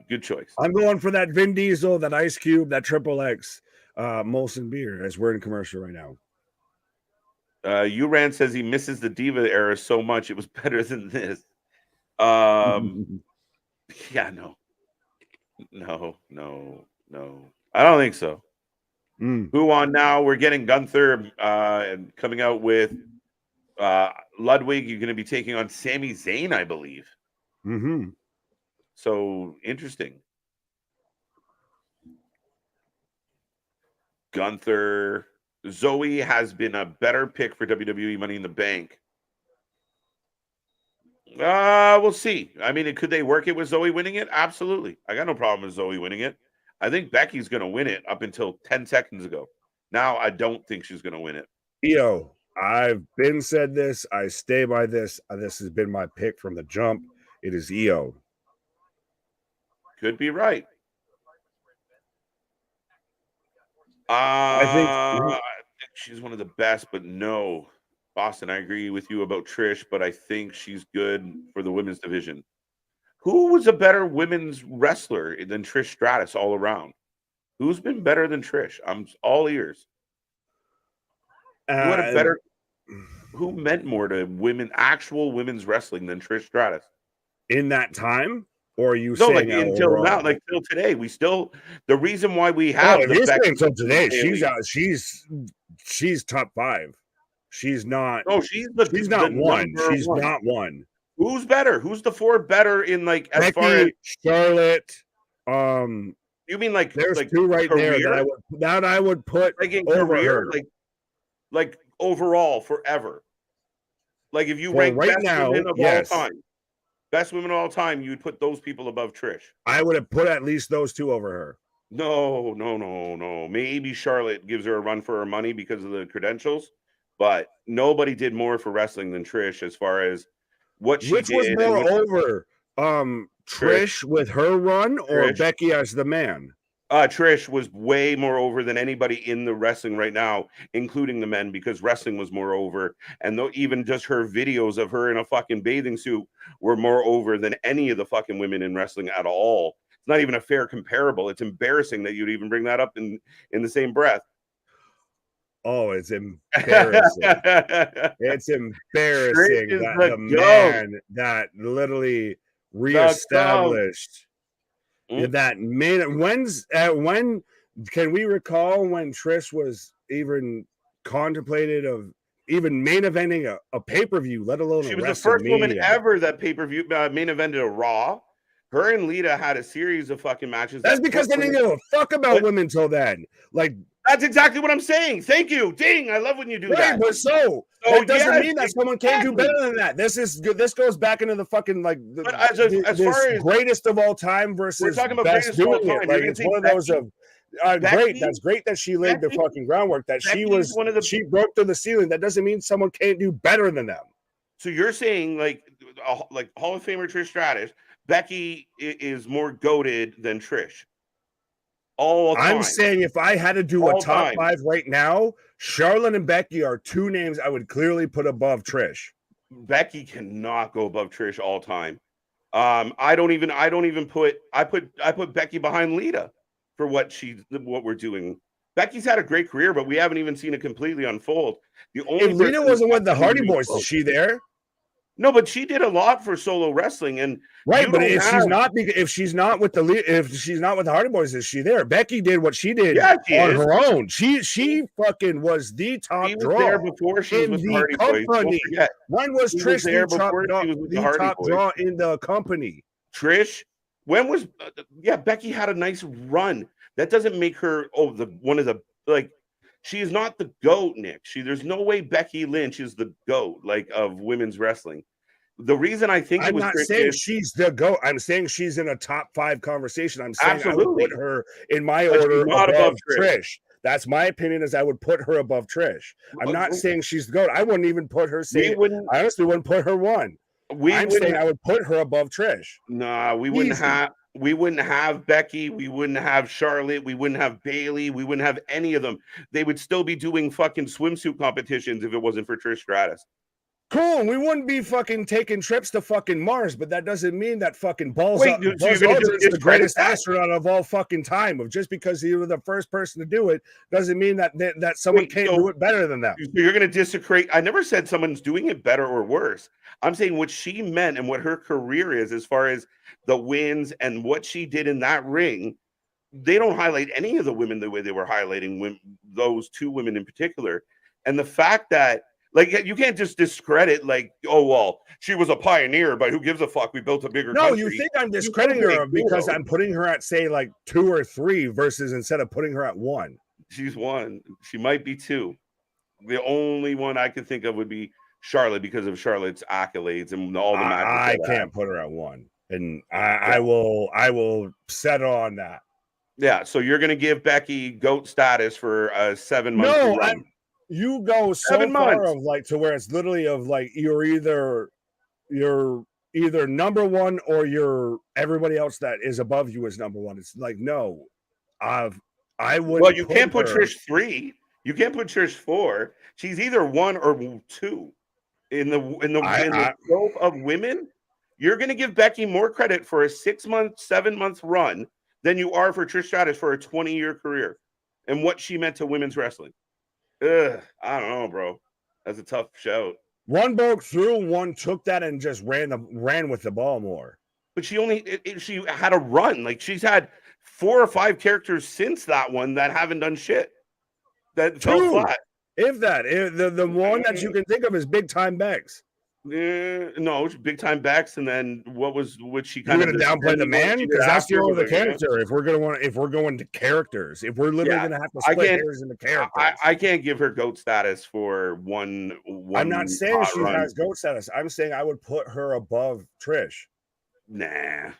Good choice. I'm going for that Vin Diesel, that Ice Cube, that Triple X Molson beer, as we're in commercial right now. Uran says he misses the Diva era so much it was better than this. Yeah, no. I don't think so. Who on now? We're getting Gunther and coming out with Ludwig. You're going to be taking on Sami Zayn, I believe. So interesting. Gunther. Zoe has been a better pick for WWE Money in the Bank. We'll see. I mean, could they work it with Zoe winning it? Absolutely. I got no problem with Zoe winning it. I think Becky's going to win it up until 10 seconds ago. Now, I don't think she's going to win it. Yo, I've been said this. I stay by this. This has been my pick from the jump. It is Io. Could be right. I think she's one of the best, but no. Boston, I agree with you about Trish, but I think she's good for the women's division. Who was a better women's wrestler than Trish Stratus all around? Who's been better than Trish? I'm all ears. Who had a better? Who meant more to women, actual women's wrestling than Trish Stratus in that time? Or are you saying like until now, like till today? We still the reason why we have you're saying until today, she's top 5. She's not. No, she's not one. She's not one. Who's better? Who's the 4 better in like as Becky, far as Charlotte? You mean like there's like 2 right career? there that I would put like in over career, her. like overall forever. Like if you rank right best now, women of all time, best women of all time, you would put those people above Trish. I would have put at least those 2 over her. No. Maybe Charlotte gives her a run for her money because of the credentials, but nobody did more for wrestling than Trish as far as what she Which did. Was more over, Trish with her run or Becky as the man? Trish was way more over than anybody in the wrestling right now, including the men, because wrestling was more over. And though even just her videos of her in a fucking bathing suit were more over than any of the fucking women in wrestling at all. It's not even a fair comparable. It's embarrassing that you'd even bring that up in the same breath. Oh, it's embarrassing. It's embarrassing that the man that literally reestablished that main. When can we recall when Trish was even contemplated of even main eventing a pay-per-view, let alone she was the first woman ever that pay-per-view main evented a Raw. Her and Lita had a series of fucking matches. That's because they didn't give a fuck about women till then. Like that's exactly what I'm saying. Thank you. Ding. I love when you do that. But that doesn't mean that someone can't do better than that. This is good. This goes back into the fucking like as far as greatest of all time versus we're talking about best doing it. Like it's one of those of great. That's great that she laid the fucking groundwork. That she broke through the ceiling. That doesn't mean someone can't do better than them. So you're saying like Hall of Famer Trish Stratus, Becky is more goated than Trish. I'm saying if I had to do a top 5 right now, Charlotte and Becky are 2 names I would clearly put above Trish. Becky cannot go above Trish all time. I put Becky behind Lita for what we're doing. Becky's had a great career, but we haven't even seen it completely unfold. If Lita wasn't with the Hardy Boys, is she there? No, but she did a lot for solo wrestling, and right. But if she's not with the Hardy Boys, is she there? Becky did what she did on her own. She fucking was the top draw. There before she was with the Hardy Boys. When was Trish the top draw in the company? Trish, when was Becky had a nice run. That doesn't make her one of the like. She is not the GOAT, Nick. There's no way Becky Lynch is the GOAT of women's wrestling. The reason I think I'm not saying she's the GOAT. I'm saying she's in a top 5 conversation. I'm saying I would put her in my order above Trish. That's my opinion. Is I would put her above Trish. I'm not saying she's the GOAT. I wouldn't even put her. I honestly wouldn't put her 1. I'm saying I would put her above Trish. Nah, we wouldn't have. We wouldn't have Becky. We wouldn't have Charlotte. We wouldn't have Bayley. We wouldn't have any of them. They would still be doing fucking swimsuit competitions if it wasn't for Trish Stratus. Cool. We wouldn't be fucking taking trips to fucking Mars, but that doesn't mean that fucking Buzz Aldrin's the greatest astronaut of all fucking time. Just because you were the first person to do it doesn't mean that someone can't do it better than them. You're going to desecrate. I never said someone's doing it better or worse. I'm saying what she meant and what her career is as far as the wins and what she did in that ring. they don't highlight any of the women the way they were highlighting those two women in particular. And the fact that, like, you can't just discredit, like, oh, well, she was a pioneer, but who gives a fuck? We built a bigger country. You think I'm discrediting her because I'm putting her at, say, like 2 or 3 versus instead of putting her at 1. She's 1. She might be 2. The only one I could think of would be Charlotte because of Charlotte's accolades and all the matches. I can't put her at 1. And I will settle on that. Yeah, so you're going to give Becky GOAT status for a 7 month run. You go so 7 far months. of like to where it's literally of like you're either number 1 or you're everybody else that is above you is number 1. It's like no, I would. Well, you can't put Trish 3. You can't put Trish 4. She's either 1 or 2 in the scope of women. You're going to give Becky more credit for a 6 month, 7 month run than you are for Trish Stratus for a 20-year career and what she meant to women's wrestling. I don't know, bro. That's a tough shout. 1 broke through, 1 took that and just ran with the ball more. But she had a run. Like she's had 4 or 5 characters since that one that haven't done shit. That fell flat. If the one that you can think of is Big Time Bex. No, Big Time Bex, and then which she kind of downplay the man because that's the only character. If we're going to characters, if we're literally going to have to split hairs into characters, I can't give her GOAT status for one. I'm not saying she has GOAT status. I'm saying I would put her above Trish. Nah,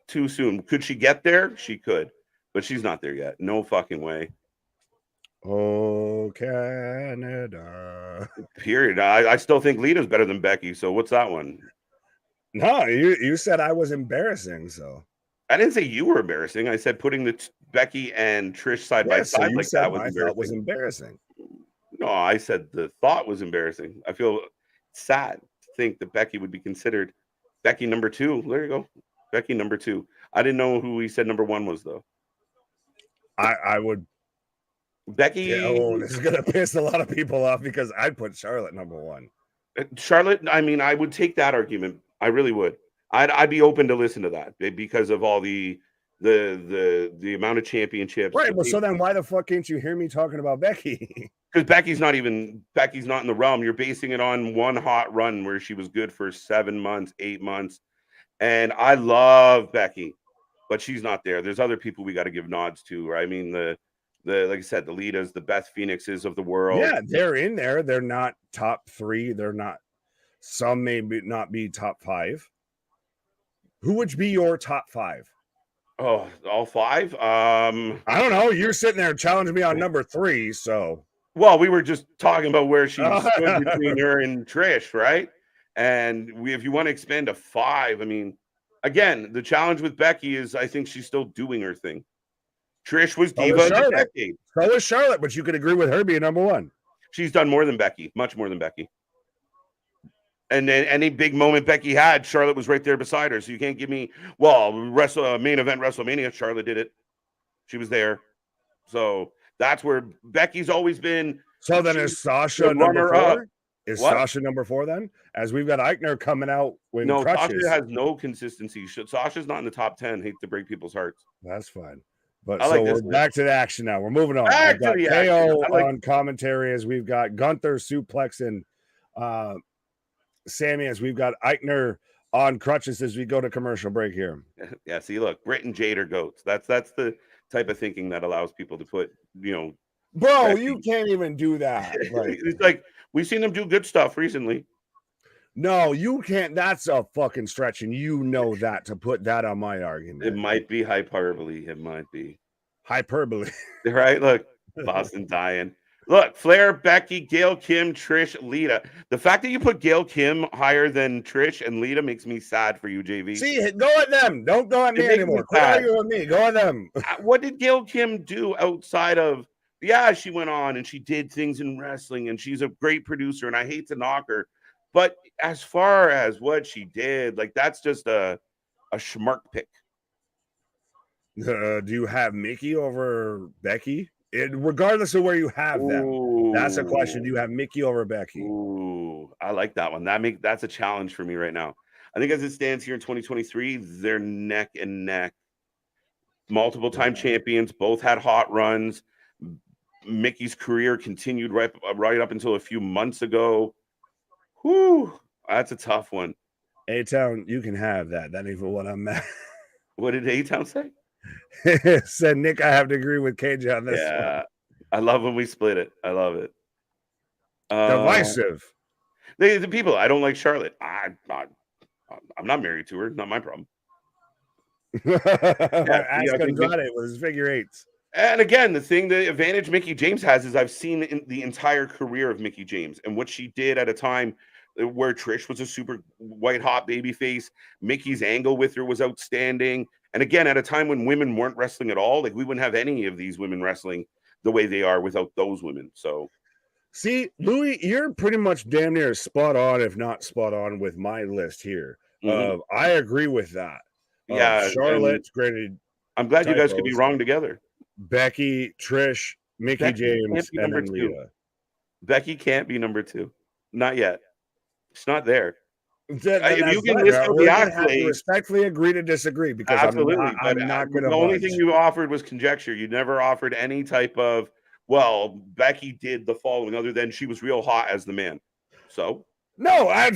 too soon. Could she get there? She could, but she's not there yet. No fucking way. Oh, Canada. Period. I still think Lita's better than Becky. So what's that one? No, you said I was embarrassing. So I didn't say you were embarrassing. I said putting the Becky and Trish side by side like that was embarrassing. No, I said the thought was embarrassing. I feel sad to think that Becky would be considered Becky number 2. There you go. Becky number 2. I didn't know who he said number 1 was though. I would. Becky. Yeah, this is gonna piss a lot of people off because I'd put Charlotte number 1. Charlotte. I mean, I would take that argument. I really would. I'd be open to listen to that because of all the amount of championships. Right. Well, so then why the fuck can't you hear me talking about Becky? Because Becky's not in the realm. You're basing it on one hot run where she was good for 7 months, 8 months, and I love Becky, but she's not there. There's other people we got to give nods to. Right? I mean the like I said, the Litas, the Beth Phoenixes of the world. Yeah, they're in there. They're not top 3. They're not. Some may not be top 5. Who would be your top 5? Oh, all 5? I don't know. You're sitting there challenging me on number 3. So, well, we were just talking about where she stood between her and Trish, right? And if you want to expand to 5, I mean, again, the challenge with Becky is I think she's still doing her thing. Trish was diva of the decade. So was Charlotte, but you could agree with her being number 1. She's done more than Becky, much more than Becky. And then any big moment Becky had, Charlotte was right there beside her. So you can't give me, main event WrestleMania, Charlotte did it. She was there. So that's where Becky's always been. So then is Sasha number 4? Is Sasha number 4 then? As we've got Eichner coming out with crutches. Sasha has no consistency. Sasha's not in the top 10. Hate to break people's hearts. That's fine. But so we're back to the action now. We're moving on. Back to the KO on commentary as we've got Gunther suplexing Sammy as we've got Eichner on crutches as we go to commercial break here. Yeah, see, look, Britt and Jade are goats. That's the type of thinking that allows people to put, Bro, you can't even do that. It's like we've seen them do good stuff recently. No, you can't. That's a fucking stretch, and you know that to put that on my argument. It might be hyperbole. It might be hyperbole. Right? Look, Boston dying. Look, Flair, Becky, Gail, Kim, Trish, Lita. The fact that you put Gail Kim higher than Trish and Lita makes me sad for you, JV. See, go at them. Don't go at me anymore. Quit arguing with me. Go at them. What did Gail Kim do outside of? Yeah, she went on and she did things in wrestling, and she's a great producer, and I hate to knock her. But as far as what she did, like that's just a schmuck pick. Do you have Mickey over Becky? Regardless of where you have them, that's a question. Do you have Mickey over Becky? Ooh, I like that one. That's a challenge for me right now. I think as it stands here in 2023, they're neck and neck. multiple time champions, both had hot runs. Mickey's career continued right up until a few months ago. Whew, that's a tough one. A-Town, you can have that. That ain't for what I'm at. What did A-Town say? Said Nick, I have to agree with KJ on this one. I love when we split it. I love it. Divisive. The people, I don't like Charlotte. I'm not married to her. Not my problem. Ask Andrade with his figure eights. And again, the advantage Mickie James has is I've seen the entire career of Mickie James and what she did at a time where Trish was a super white hot baby face. Mickey's angle with her was outstanding. And again, at a time when women weren't wrestling at all, like we wouldn't have any of these women wrestling the way they are without those women. So, see, Louis, you're pretty much damn near spot on, if not spot on, with my list here. I agree with that. Yeah, Charlotte, granted. I'm glad you guys could be wrong together. Becky, Trish, Mickie James, and then Lita. Becky can't be number 2. Not yet. It's not there. If you can list the accolades, respectfully agree to disagree because absolutely. I'm not going to. The only thing you offered was conjecture. You never offered any type of, well, Becky did the following other than she was real hot as the man. So. No, I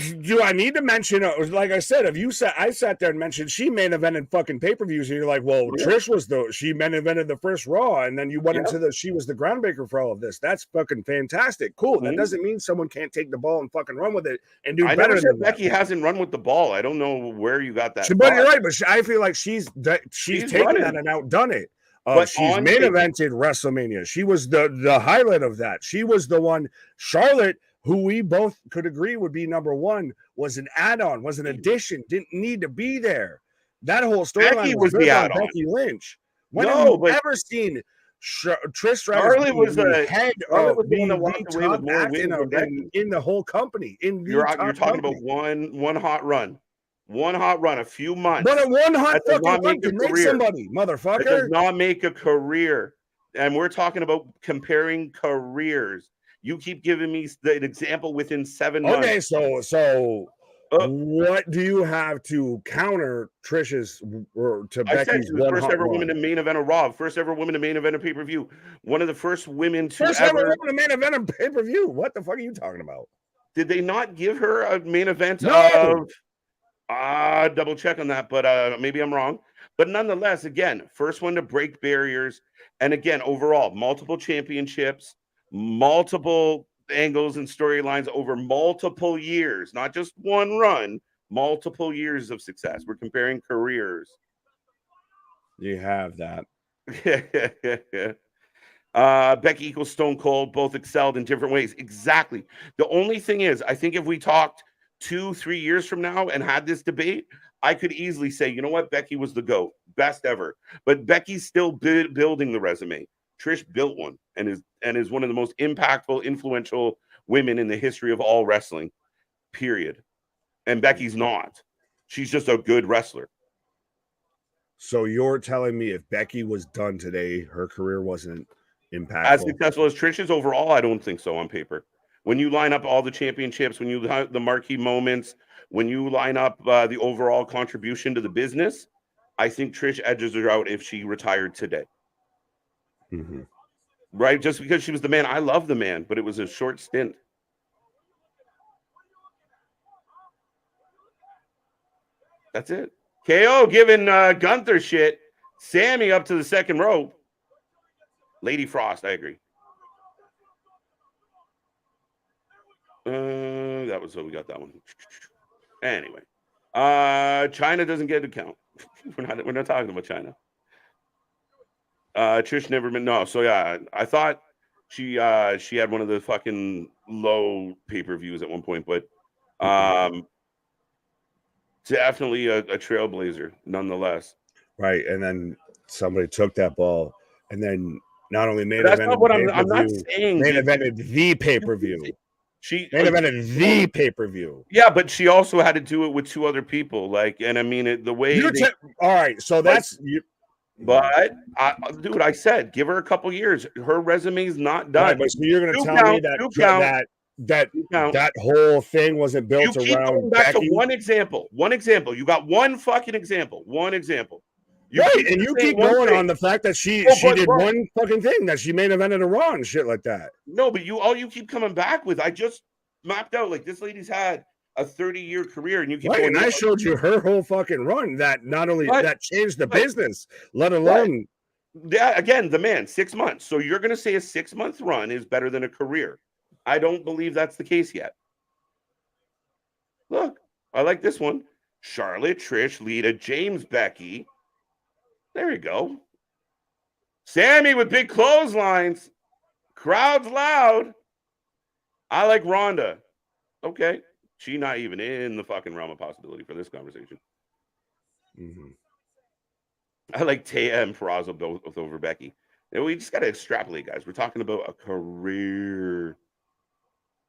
need to mention, like I said, I sat there and mentioned she main evented fucking pay-per-views, and you're like, well, Trish was she main evented the first Raw, and then you went into she was the groundbreaker for all of this. That's fucking fantastic. Cool. That doesn't mean someone can't take the ball and fucking run with it and do better than that. Becky hasn't run with the ball. I don't know where you got that. But you're right, but I feel like she's taken running. That and outdone it. But she's main evented WrestleMania. She was the highlight of that. She was the one. Charlotte, who we both could agree would be number 1, was an add-on, was an addition, didn't need to be there. That whole storyline was the add-on. Becky Lynch. When have you ever seen Trish Stratus was the head of in the whole company? You're talking about one hot run. One hot run, a few months. But a one hot fucking run can make somebody, motherfucker. It does not make a career. And we're talking about comparing careers. You keep giving me an example within 7 months. Okay, so what do you have to counter Trish's or to Becky's the first ever woman to main event a Raw, first ever woman to main event a pay-per-view, one of the first women to ever woman to main event a pay-per-view? What the fuck are you talking about? Did they not give her a main event of? Double check on that, but maybe I'm wrong. But nonetheless, again, first one to break barriers, and again, overall, multiple championships. Multiple angles and storylines over multiple years, not just one run, multiple years of success. We're comparing careers. You have that. Becky equals Stone Cold, both excelled in different ways. Exactly. The only thing is, I think if we talked 2-3 years from now and had this debate, I could easily say, you know what, Becky was the GOAT, best ever. But Becky's still building the resume. Trish built one and is one of the most impactful, influential women in the history of all wrestling, period. And Becky's not. She's just a good wrestler. So you're telling me if Becky was done today, her career wasn't impactful? As successful as Trish's overall, I don't think so on paper. When you line up all the championships, when you line the marquee moments, when you line up the overall contribution to the business, I think Trish edges her out if she retired today. Mm-hmm. Right? Just because she was the man. I love the man, but it was a short stint. That's it. KO giving Gunther shit. Sammy up to the second rope. Lady Frost, I agree. That was, so we got that one. Anyway. China doesn't get a count. We're not talking about China. Trish never been so yeah, I thought she had one of the fucking low pay-per-views at one point, but definitely a trailblazer nonetheless. Right, and then somebody took that ball and then not only made that's not what I'm not saying. Main evented the pay-per-view. She main evented the pay-per-view. Yeah, but she also had to do it with 2 other people. Like, and I mean the way all right, so that's you. But dude, I said give her a couple years. Her resume's not done. Right, but so you're going to tell me that whole thing wasn't built around back Becky? to one example. You got one fucking example. One example. Right, and you keep going on the fact that she did one fucking thing, that she main evented a Raw and shit like that. No, but all you keep coming back with, I just mapped out, like, this lady's had a 30-year career, and you keep going, and I showed you her whole fucking run that not only that changed the business, let alone again, the man, 6 months. So you're gonna say a 6-month run is better than a career. I don't believe that's the case yet. Look, I like this one. Charlotte, Trish, Lita, James, Becky. There you go. Sammy with big clotheslines. Crowd's loud. I like Ronda. Okay. She not even in the fucking realm of possibility for this conversation. Mm-hmm. I like Taya and Peraza both over Becky. And we just got to extrapolate, guys. We're talking about a career.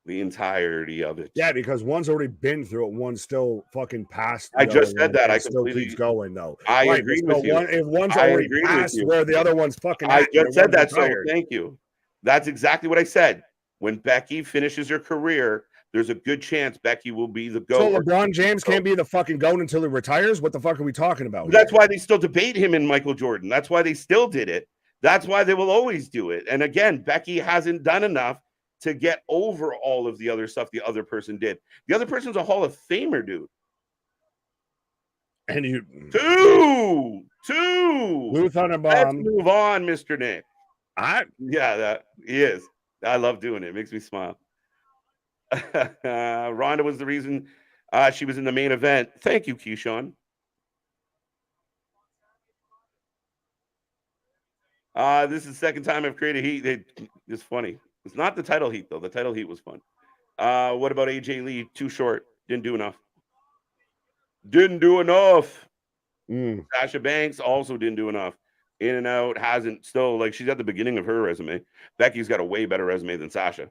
The entirety of it. Yeah, because one's already been through it. One's still fucking past. I just said that. I still keeps going though. I agree with you. If one's already past where the other one's fucking, I just said that. So thank you. That's exactly what I said. When Becky finishes her career, there's a good chance Becky will be the GOAT. So LeBron James can't be the fucking GOAT until he retires. What the fuck are we talking about? That's why they still debate him and Michael Jordan. That's why they still did it. That's why they will always do it. And again, Becky hasn't done enough to get over all of the other stuff the other person did. The other person's a Hall of Famer, dude. And you two. Blue Thunder Bomb. Let's move on, Mr. Nick. Yeah, that he is. I love doing it. It makes me smile. Ronda was the reason she was in the main event. Thank you, Keyshawn. This is the second time I've created heat. It's funny. It's not the title heat, though. The title heat was fun. What about AJ Lee? Too short. Didn't do enough. Sasha Banks also didn't do enough. In and out, hasn't still, like, she's at the beginning of her resume. Becky's got a way better resume than Sasha.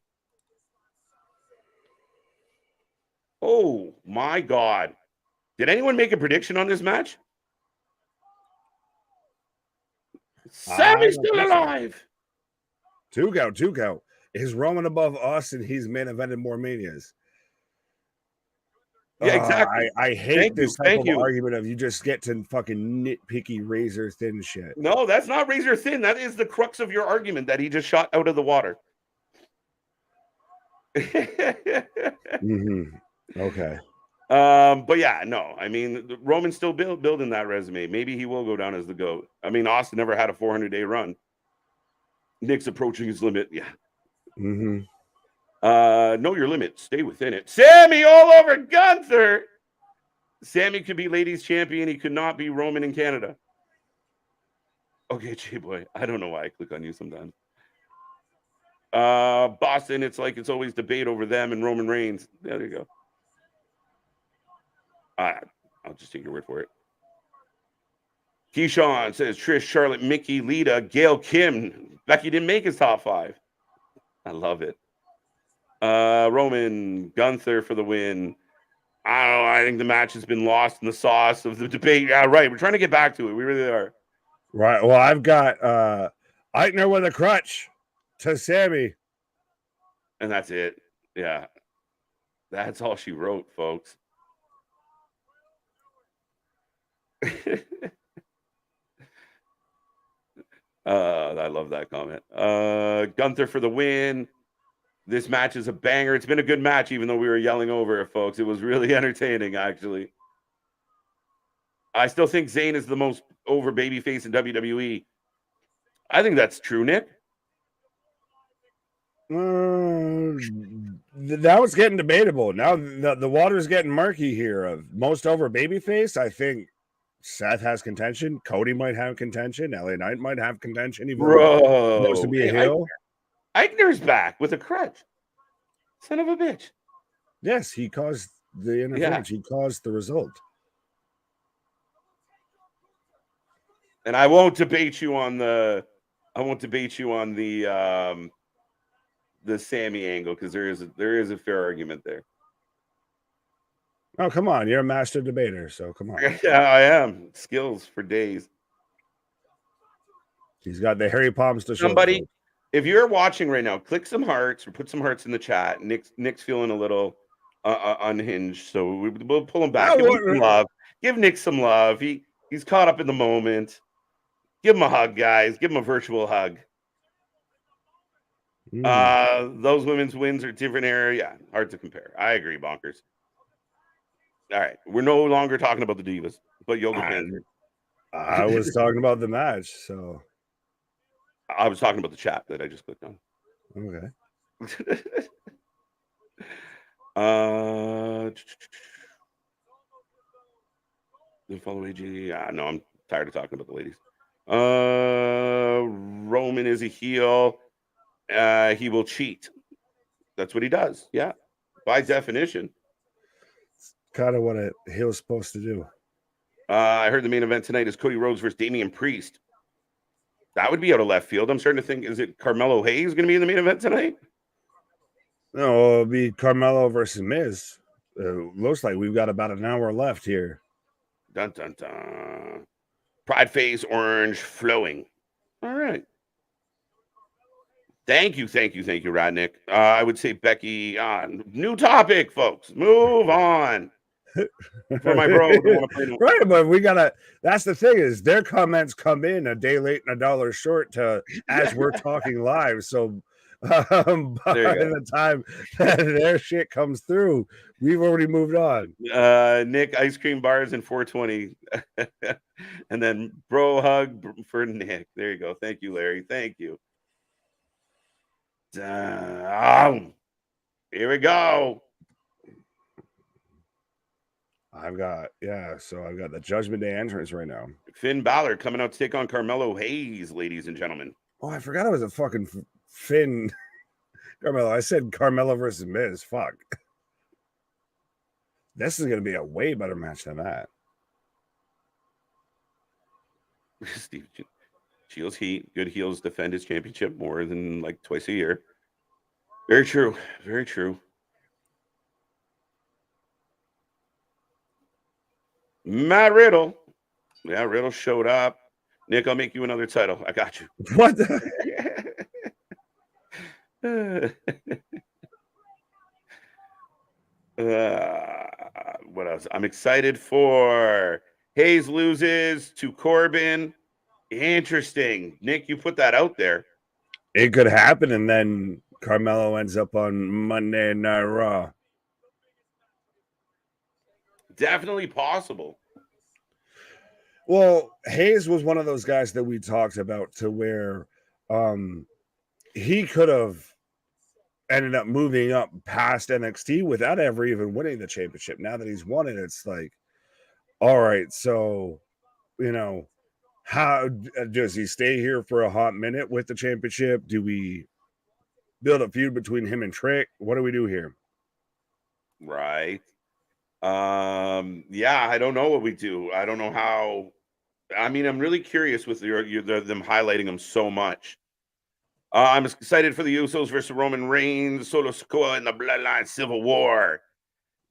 Oh, my God. Did anyone make a prediction on this match? Sammy's still alive. Two go. Is Roman above Austin? He's main evented more manias. Yeah, exactly. I hate this type of argument of you just get to fucking nitpicky razor thin shit. No, that's not razor thin. That is the crux of your argument that he just shot out of the water. Okay. But yeah, no. I mean, Roman's still building that resume. Maybe he will go down as the GOAT. I mean, Austin never had a 400-day run. Nick's approaching his limit. Yeah. Know your limit. Stay within it. Sammy all over Gunther. Sammy could be ladies champion. He could not be Roman in Canada. Okay, J-Boy. I don't know why I click on you sometimes. Boston, it's like it's always debate over them and Roman Reigns. There you go. I'll just take your word for it. Keyshawn says Trish, Charlotte, Mickey, Lita, Gail, Kim. Becky didn't make his top 5. I love it. Roman, Gunther for the win. I don't know. I think the match has been lost in the sauce of the debate. Yeah, right. We're trying to get back to it. We really are. Right. Well, I've got Eichner with a crutch to Sammy. And that's it. Yeah. That's all she wrote, folks. I love that comment. Gunther for the win. This match is a banger. It's been a good match, even though we were yelling over it, folks. It was really entertaining, actually. I still think Zayn is the most over babyface in WWE. I think that's true, Nick. That was getting debatable. Now the water's getting murky here. Of most over babyface, I think Seth has contention. Cody might have contention. LA Knight might have contention. Even Bro, supposed to be a heel. Eichner's back with a crutch. Son of a bitch. Yes, he caused the interference. Yeah. He caused the result. And I won't debate you on the Sammy angle because there is a fair argument there. Oh, come on. You're a master debater, so come on. Yeah, I am. Skills for days. He's got the hairy palms to show. Somebody, if you're watching right now, click some hearts or put some hearts in the chat. Nick's feeling a little unhinged, so we'll pull him back. Give him some love. Give Nick some love. He's caught up in the moment. Give him a hug, guys. Give him a virtual hug. Those women's wins are different era. Yeah, hard to compare. I agree, Bonkers. All right. We're no longer talking about the Divas, but Yoga Panther. I was talking about the match, so I was talking about the chat that I just clicked on. Okay. Follow AG. No, I'm tired of talking about the ladies. Roman is a heel. He will cheat. That's what he does. Yeah, by definition. Kind of what a heel's supposed to do. I heard the main event tonight is Cody Rhodes versus Damian Priest. That would be out of left field. I'm starting to think, is it Carmelo Hayes going to be in the main event tonight? No, it'll be Carmelo versus Miz. Looks like we've got about an hour left here. Dun, dun, dun. Pride face, orange, flowing. All right. Thank you, Rodnick. I would say Becky. New topic, folks. Move on. For my bro, don't want to play no. Right, but we gotta. That's the thing is their comments come in a day late and $1 short to as we're talking live. So by the time that their shit comes through, we've already moved on. Nick, ice cream bars and 420, and then bro hug for Nick. There you go. Thank you, Larry. Thank you. Here we go. I've got the Judgment Day entrance right now. Finn Balor coming out to take on Carmelo Hayes, ladies and gentlemen. Oh, I forgot it was a fucking Finn Carmelo. I said Carmelo versus Miz. Fuck. This is going to be a way better match than that. Steve Shields heat. Good heels defend his championship more than like twice a year. Very true. Very true. Matt Riddle. Yeah, Riddle showed up. Nick, I'll make you another title. I got you. What? What else? I'm excited for Hayes loses to Corbin. Interesting. Nick, you put that out there. It could happen, and then Carmelo ends up on Monday Night Raw. Definitely possible. Well, Hayes was one of those guys that we talked about to where he could have ended up moving up past NXT without ever even winning the championship. Now that he's won it, it's like, all right, so, how does he stay here for a hot minute with the championship? Do we build a feud between him and Trick? What do we do here? Right. Yeah, I don't know what we do. I don't know how. I mean, I'm really curious with them highlighting him so much. I'm excited for the Usos versus Roman Reigns, Solo Sikoa, and the Bloodline Civil War.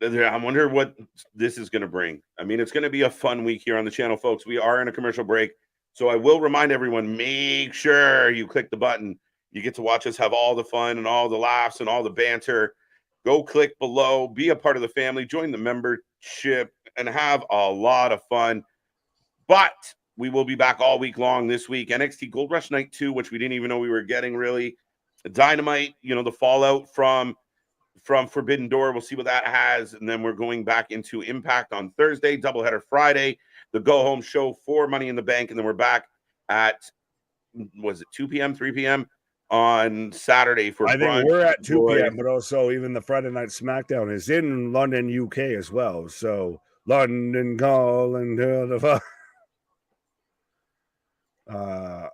I wonder what this is going to bring. I mean, it's going to be a fun week here on the channel, folks. We are in a commercial break, so I will remind everyone, make sure you click the button. You get to watch us have all the fun and all the laughs and all the banter. Go click below, be a part of the family, join the membership, and have a lot of fun. But we will be back all week long this week. NXT Gold Rush Night 2, which we didn't even know we were getting, really. Dynamite, the fallout from Forbidden Door. We'll see what that has. And then we're going back into Impact on Thursday, doubleheader Friday, the go-home show for Money in the Bank. And then we're back at, was it 2 p.m., 3 p.m.? On Saturday for I think we're at 2 p.m., but also even the Friday Night SmackDown is in London, UK as well. So London calling to the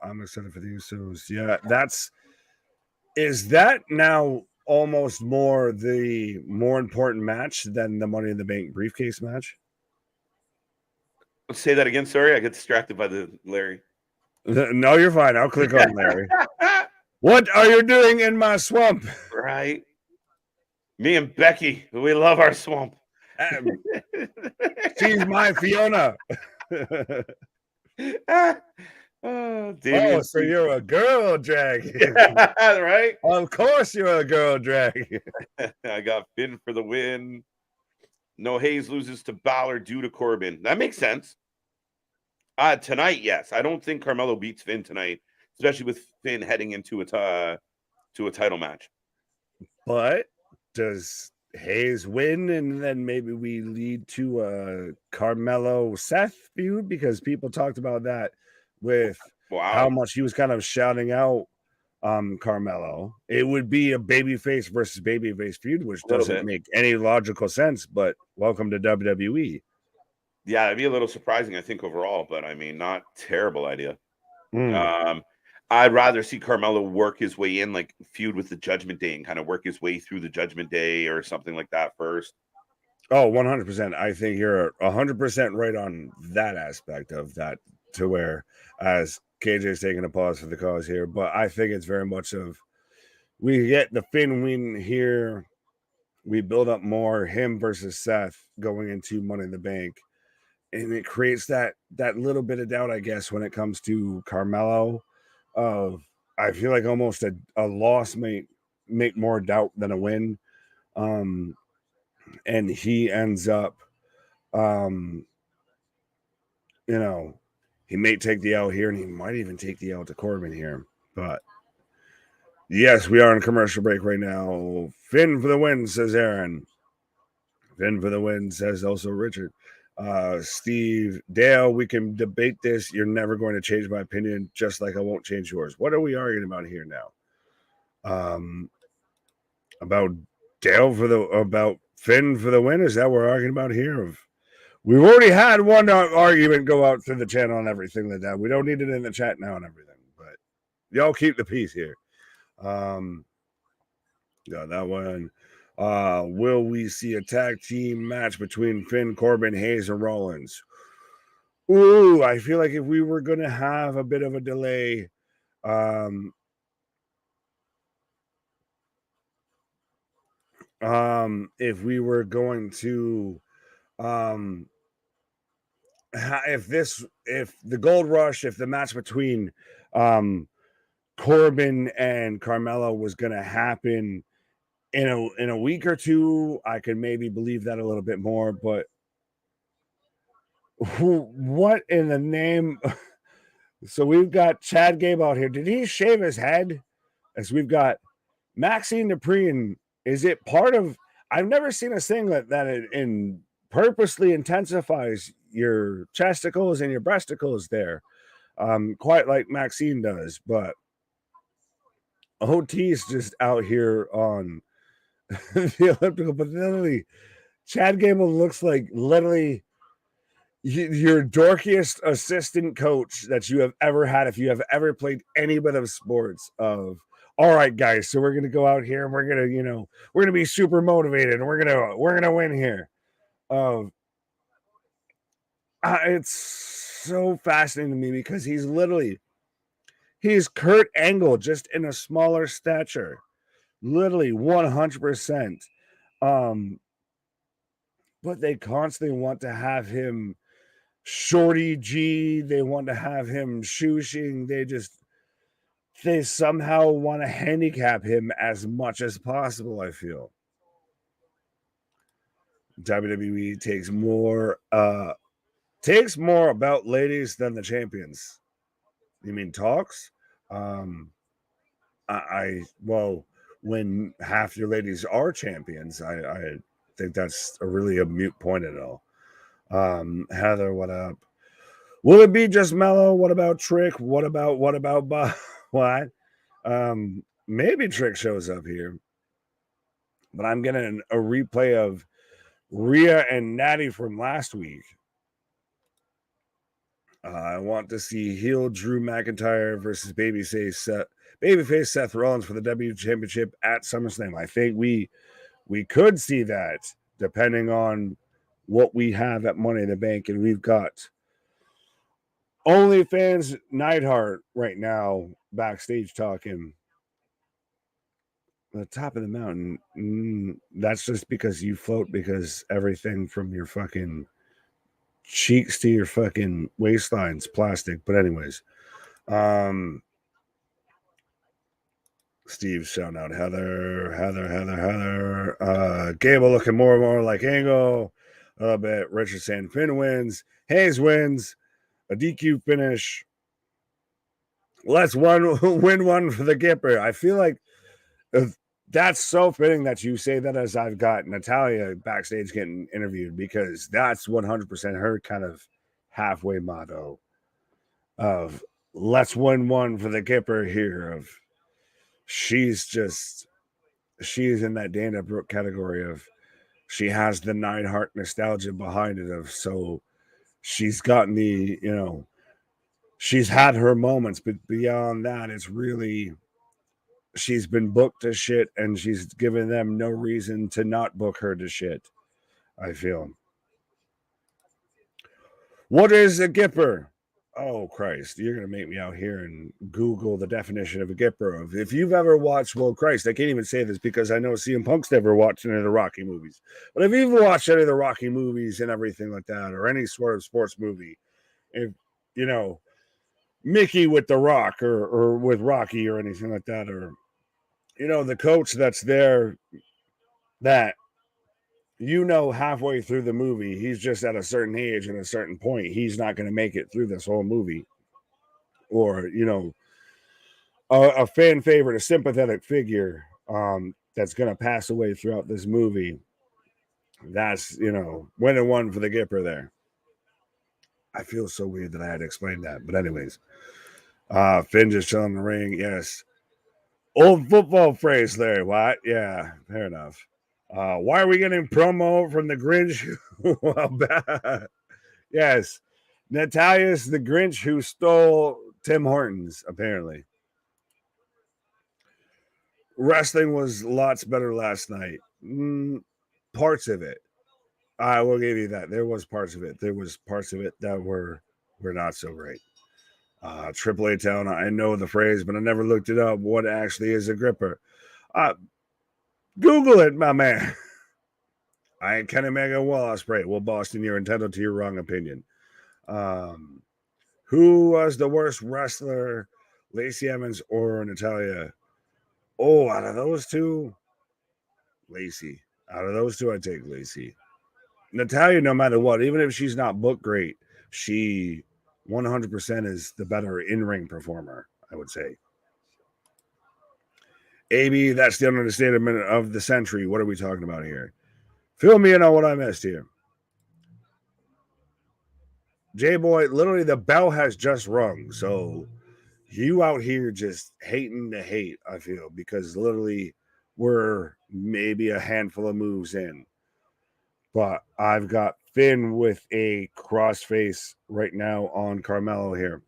I'm excited for the Usos. Yeah, is that now almost the more important match than the Money in the Bank briefcase match? Let's say that again. Sorry, I get distracted by the Larry. No, you're fine. I'll click on Larry. What are you doing in my swamp? Right. Me and Becky, we love our swamp. She's my Fiona. So you're a girl dragon. Right? Of course you're a girl dragon. I got Finn for the win. No, Hayes loses to Balor due to Corbin. That makes sense. Tonight, yes. I don't think Carmelo beats Finn tonight, especially with Finn heading into a title match. But does Hayes win, and then maybe we lead to a Carmelo Seth feud? Because people talked about that with how much he was kind of shouting out Carmelo. It would be a babyface versus babyface feud, which doesn't make any logical sense, but welcome to WWE. Yeah, it'd be a little surprising, I think, overall, but I mean, not terrible idea. I'd rather see Carmelo work his way in, like feud with the Judgment Day and kind of work his way through the Judgment Day or something like that first. Oh, 100%. I think you're 100% right on that aspect of that, to where, as KJ's taking a pause for the cause here, but I think it's very much of, we get the Finn win here, we build up more him versus Seth going into Money in the Bank, and it creates that little bit of doubt, I guess, when it comes to Carmelo. I feel like almost a loss may make more doubt than a win. And he ends up, he may take the L here, and he might even take the L to Corbin here. But yes, we are on a commercial break right now. Finn for the win, says Aaron. Finn for the win, says also Richard. Steve, Dale, we can debate this. You're never going to change my opinion, just like I won't change yours. What are we arguing about here now? About about Finn for the win? Is that what we're arguing about here? We've already had one argument go out through the channel and everything like that. We don't need it in the chat now and everything, but y'all keep the peace here. Yeah, that one. Will we see a tag team match between Finn, Corbin, Hayes, and Rollins? Ooh, I feel like if we were going to have a bit of a delay, if we were going to, if the Gold Rush, if the match between Corbin and Carmelo was going to happen in a week or two, I could maybe believe that a little bit more. But what in the name? So we've got Chad Gable out here. Did he shave his head? As we've got Maxine Dupree. Is it part of? I've never seen a thing that it purposely intensifies your chesticles and your breasticles there, quite like Maxine does. But OT's just out here on the elliptical, but literally, Chad Gable looks like literally your dorkiest assistant coach that you have ever had, if you have ever played any bit of sports. All right, guys, so we're gonna go out here and we're gonna be super motivated and we're gonna win here. It's so fascinating to me because he's Kurt Angle, just in a smaller stature. Literally 100%. But they constantly want to have him Shorty G. They want to have him shooshing. They somehow want to handicap him as much as possible, I feel. WWE takes more about ladies than the champions. You mean talks? When half your ladies are champions, I think that's a mute point at all. Heather, what up? Will it be just Mello? What about Trick? What about Bob? What? Maybe Trick shows up here, but I'm getting a replay of Rhea and Natty from last week. I want to see heel Drew McIntyre versus babyface Seth Rollins for the W Championship at SummerSlam. I think we could see that, depending on what we have at Money in the Bank, and we've got OnlyFans Neidhart right now backstage talking. The top of the mountain. That's just because you float, because everything from your fucking cheeks to your fucking waistline's plastic. But anyways, Steve shouting out Heather. Gable looking more and more like Angle. A little bit. Richard saying Finn wins. Hayes wins. a DQ finish. Let's win one for the Gipper. I feel like that's so fitting that you say that as I've got Natalia backstage getting interviewed, because that's 100% her kind of halfway motto of let's win one for the Gipper here. Of she's in that Dana Brooke category of she has the Neidhart nostalgia behind it of, so she's gotten the, she's had her moments, but beyond that, it's really, she's been booked to shit and she's given them no reason to not book her to shit, I feel. What is a Gipper? Oh, Christ. You're going to make me out here and Google the definition of a Gipper. If you've ever watched, well, Christ, I can't even say this because I know CM Punk's never watched any of the Rocky movies. But if you've watched any of the Rocky movies and everything like that, or any sort of sports movie, if, Mickey with The Rock or with Rocky or anything like that, or, the coach that's there that, halfway through the movie, he's just at a certain age and a certain point. He's not going to make it through this whole movie. Or, a fan favorite, a sympathetic figure that's going to pass away throughout this movie. That's, winning one for the Gipper there. I feel so weird that I had to explain that. But anyways, Finn just chilling in the ring. Yes. Old football phrase there. What? Yeah, fair enough. Why are we getting promo from the Grinch? Yes. Natalia's the Grinch who stole Tim Hortons, apparently. Wrestling was lots better last night. Parts of it. I will give you that. There was parts of it. There was parts of it that were not so great. Triple A Town, I know the phrase, but I never looked it up. What actually is a gripper? Google it, my man. I ain't Kenny Mega Ospreay. Well, Boston, you're entitled to your wrong opinion. Who was the worst wrestler, Lacey Evans or Natalia? Oh, out of those two, Lacey. Out of those two, I take Lacey. Natalia, no matter what, even if she's not booked great, she 100% is the better in-ring performer, I would say. AB, that's the understatement of the century. What are we talking about here? Fill me in on what I missed here. J-Boy, literally the bell has just rung. So you out here just hating to hate, I feel, because literally we're maybe a handful of moves in. But I've got Finn with a crossface right now on Carmelo here.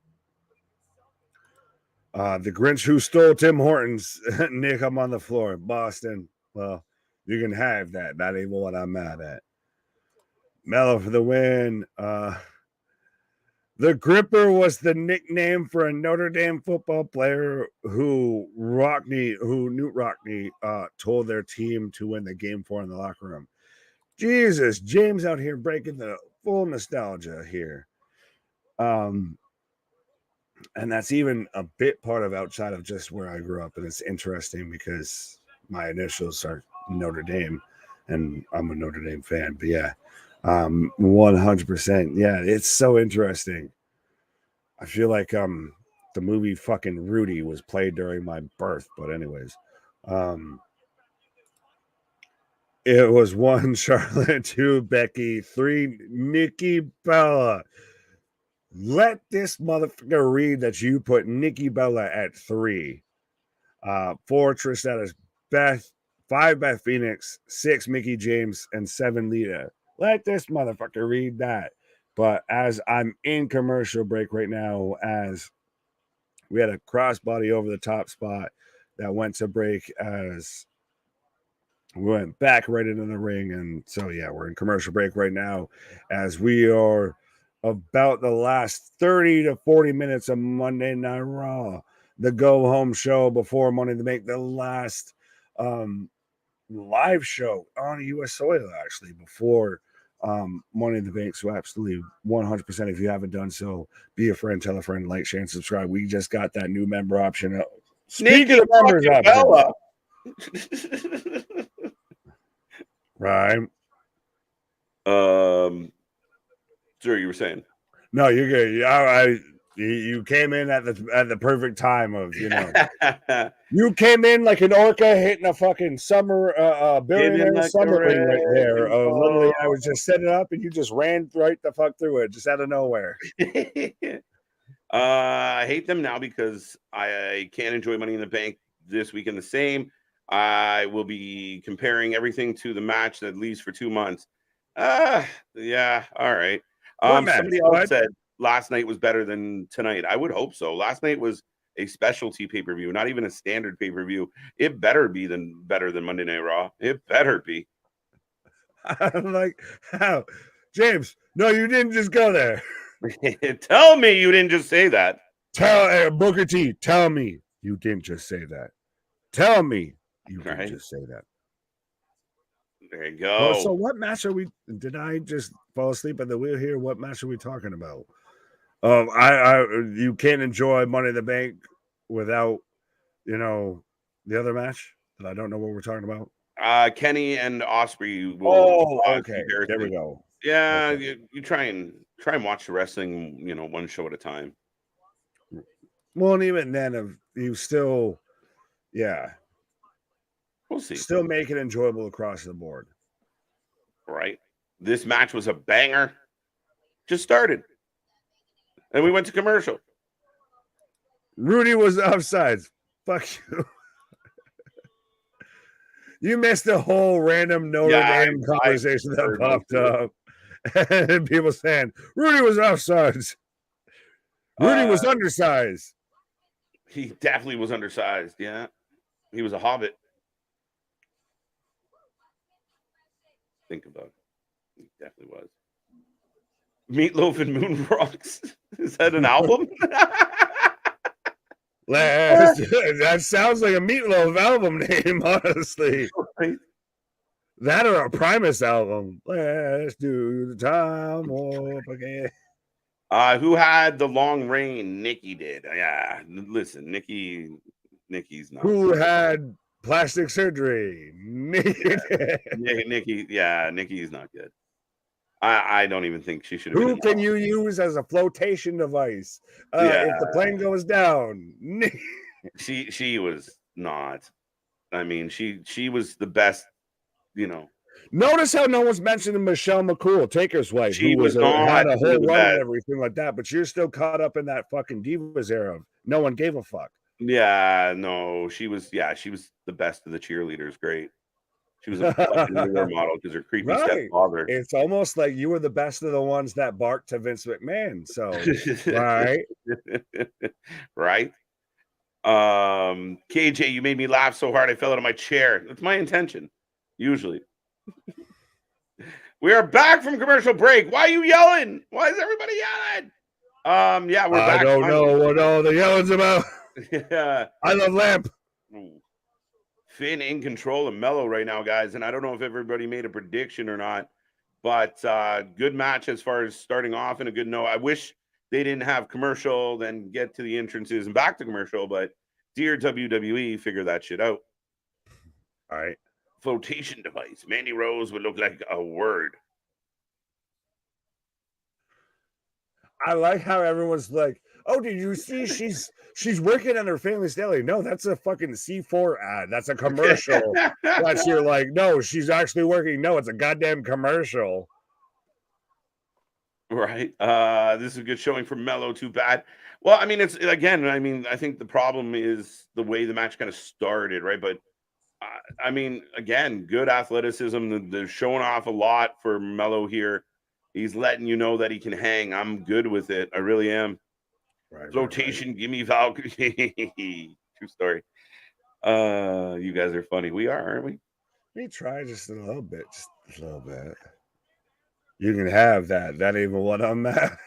The Grinch who stole Tim Hortons. Nick, I'm on the floor. Boston. Well, you can have that. That ain't what I'm mad at. Mello for the win. The Gripper was the nickname for a Notre Dame football player who Newt Rockney told their team to win the game for in the locker room. Jesus, James out here breaking the full nostalgia here. And that's even a bit part of outside of just where I grew up. And it's interesting because my initials are Notre Dame and I'm a Notre Dame fan. But yeah, 100%. Yeah, it's so interesting. I feel like the movie fucking Rudy was played during my birth. But anyways, it was 1 Charlotte, 2 Becky, 3 Nikki Bella. Let this motherfucker read that you put Nikki Bella at 3. 4 Trish Stratus, Beth, 5 Beth Phoenix, 6 Mickie James, and 7 Lita. Let this motherfucker read that. But as I'm in commercial break right now, as we had a crossbody over the top spot that went to break as we went back right into the ring. And so, yeah, we're in commercial break right now as we are about the last 30 to 40 minutes of Monday Night Raw, the go-home show before Money to Make, the last live show on U.S. soil, actually, before Money in the Bank. So absolutely 100%. If you haven't done so, be a friend, tell a friend, like, share, and subscribe. We just got that new member option. Speaking of members option, right? Sure, you were saying. No, you're good. You came in at the perfect time of, you know. You came in like an orca hitting a fucking summer billionaire like summer ring right there. Literally, I ball. was just setting it up and you just ran right the fuck through it, just out of nowhere. I hate them now because I can't enjoy Money in the Bank this weekend the same. I will be comparing everything to the match that leaves for 2 months. Yeah, all right. What match? Somebody else said last night was better than tonight. I would hope so. Last night was a specialty pay-per-view, not even a standard pay-per-view. It better be better than Monday Night Raw. It better be. I'm like, how? James, no, you didn't just go there. Tell me you didn't just say that. Tell Booker T, tell me you didn't just say that. Tell me you didn't just say that. There you go. Well, so what match are we? Did I just fall asleep at the wheel here? What match are we talking about? You can't enjoy Money in the Bank without, you know, the other match that I don't know what we're talking about. Kenny and Osprey will. Oh, okay. There we go. Yeah, okay. You try and watch the wrestling, you know, one show at a time. Well, and even then, you still, yeah, we'll see. Still make it enjoyable across the board. Right. This match was a banger. Just started. And we went to commercial. Rudy was offsides. Fuck you. You missed the whole random Notre Dame conversation that popped up. And people saying, Rudy was offsides. Rudy was undersized. He definitely was undersized. Yeah. He was a hobbit. Think about it. He definitely was. Meatloaf and Moon Rocks. Is that an album? That sounds like a Meatloaf album name, honestly. Right. That or a Primus album. Let's do the time up again. Who had the long reign? Nikki did. Yeah. Listen, Nikki's not. Who had plastic surgery? Nikki. Yeah, Nikki's not good. I don't even think she should have. Who can you use as a flotation device if the plane goes down? She was not. I mean, she was the best, you know. Notice how no one's mentioning Michelle McCool, Taker's wife, who had a whole run and everything like that, but you're still caught up in that fucking Divas era. No one gave a fuck. Yeah, no, she was the best of the cheerleaders. Great. She was a fucking model because her creepy stepfather. It's almost like you were the best of the ones that barked to Vince McMahon. So, right, right. KJ, you made me laugh so hard I fell out of my chair. That's my intention, usually. We are back from commercial break. Why are you yelling? Why is everybody yelling? Yeah, we're back. I don't know what all the yelling's about. Yeah, I love Lamp. Finn in control of Mello right now, guys, and I don't know if everybody made a prediction or not, but good match as far as starting off and a good note. I wish they didn't have commercial, then get to the entrances and back to commercial, but dear WWE, figure that shit out. All right. Flotation device. Mandy Rose would look like a word. I like how everyone's like, oh, did you see she's working on her family's deli? No, that's a fucking C4 ad. That's a commercial. That's you're like, no, she's actually working. No, it's a goddamn commercial. Right. This is a good showing from Mello. Too bad. Well, I mean, it's again, I think the problem is the way the match kind of started, right? But I mean, again, good athleticism. They're showing off a lot for Mello here. He's letting you know that he can hang. I'm good with it. I really am. Right, flotation, right. Give me Valkyrie. True story. You guys are funny. We are, aren't we? We try just a little bit. Just a little bit. You can have that. That ain't even what I'm at.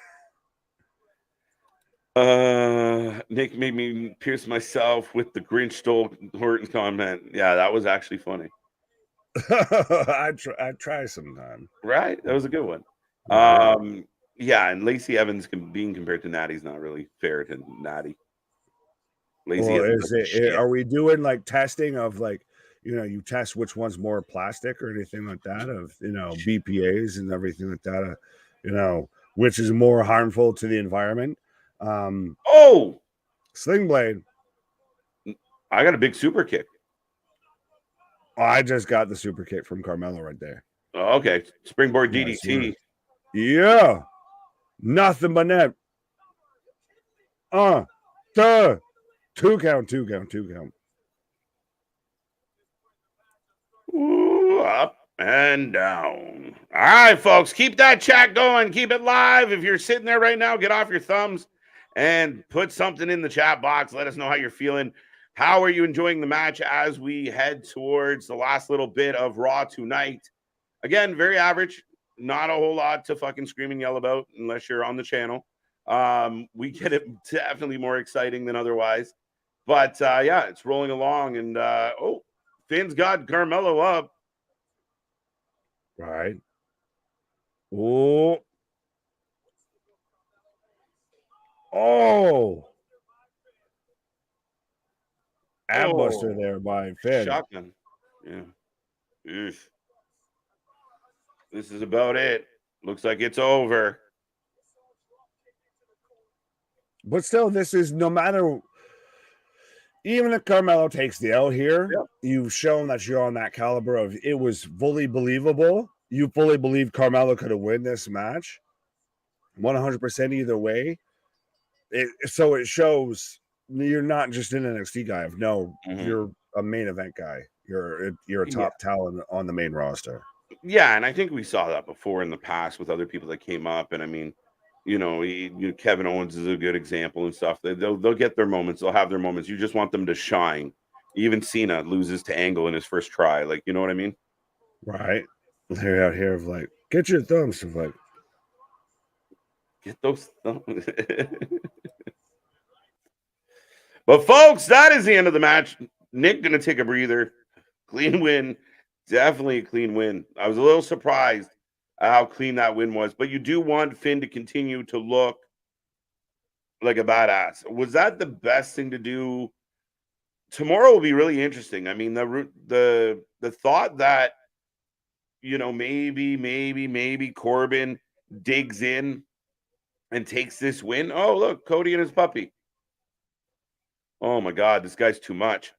Nick made me pierce myself with the Grinch stole Horton comment. Yeah, that was actually funny. I try sometime. Right? That was a good one. Yeah, and Lacey Evans being compared to Natty's not really fair to Natty. Lacey Evans are we doing like testing of like, you know, you test which one's more plastic or anything like that of, you know, BPAs and everything like that, you know, which is more harmful to the environment. Oh, Sling Blade. I got a big super kick. Oh, I just got the super kick from Carmelo right there. Oh, okay, springboard DDT. Yeah, nothing but net. Two count. Ooh, up and down. All right, folks, keep that chat going. Keep it live. If you're sitting there right now, get off your thumbs and put something in the chat box. Let us know how you're feeling. How are you enjoying the match as we head towards the last little bit of Raw tonight? Again, very average. Not a whole lot to fucking scream and yell about unless you're on the channel. We get it definitely more exciting than otherwise. But yeah, it's rolling along. And oh, Finn's got Carmelo up. Right. Oh. Ambuster there by Finn. Shotgun. Yeah. Oof. This is about it. Looks like it's over. But still, this is no matter. Even if Carmelo takes the L here, you've shown that you're on that caliber of it was fully believable. You fully believe Carmelo could have won this match 100% either way. So it shows you're not just an NXT guy. No, you're a main event guy. You're a top talent on the main roster. Yeah, and I think we saw that before in the past with other people that came up. And I mean, you know, Kevin Owens is a good example and stuff. They'll get their moments. They'll have their moments. You just want them to shine. Even Cena loses to Angle in his first try. Like, you know what I mean? Right. They're out here of like, get your thumbs. Of like, get those thumbs. But folks, that is the end of the match. Nick gonna take a breather. Clean win. Definitely a clean win. I was a little surprised at how clean that win was, but you do want Finn to continue to look like a badass. Was that the best thing to do? Tomorrow will be really interesting. I mean, the thought that, you know, maybe Corbin digs in and takes this win. Oh, look, Cody and his puppy. Oh my God, this guy's too much.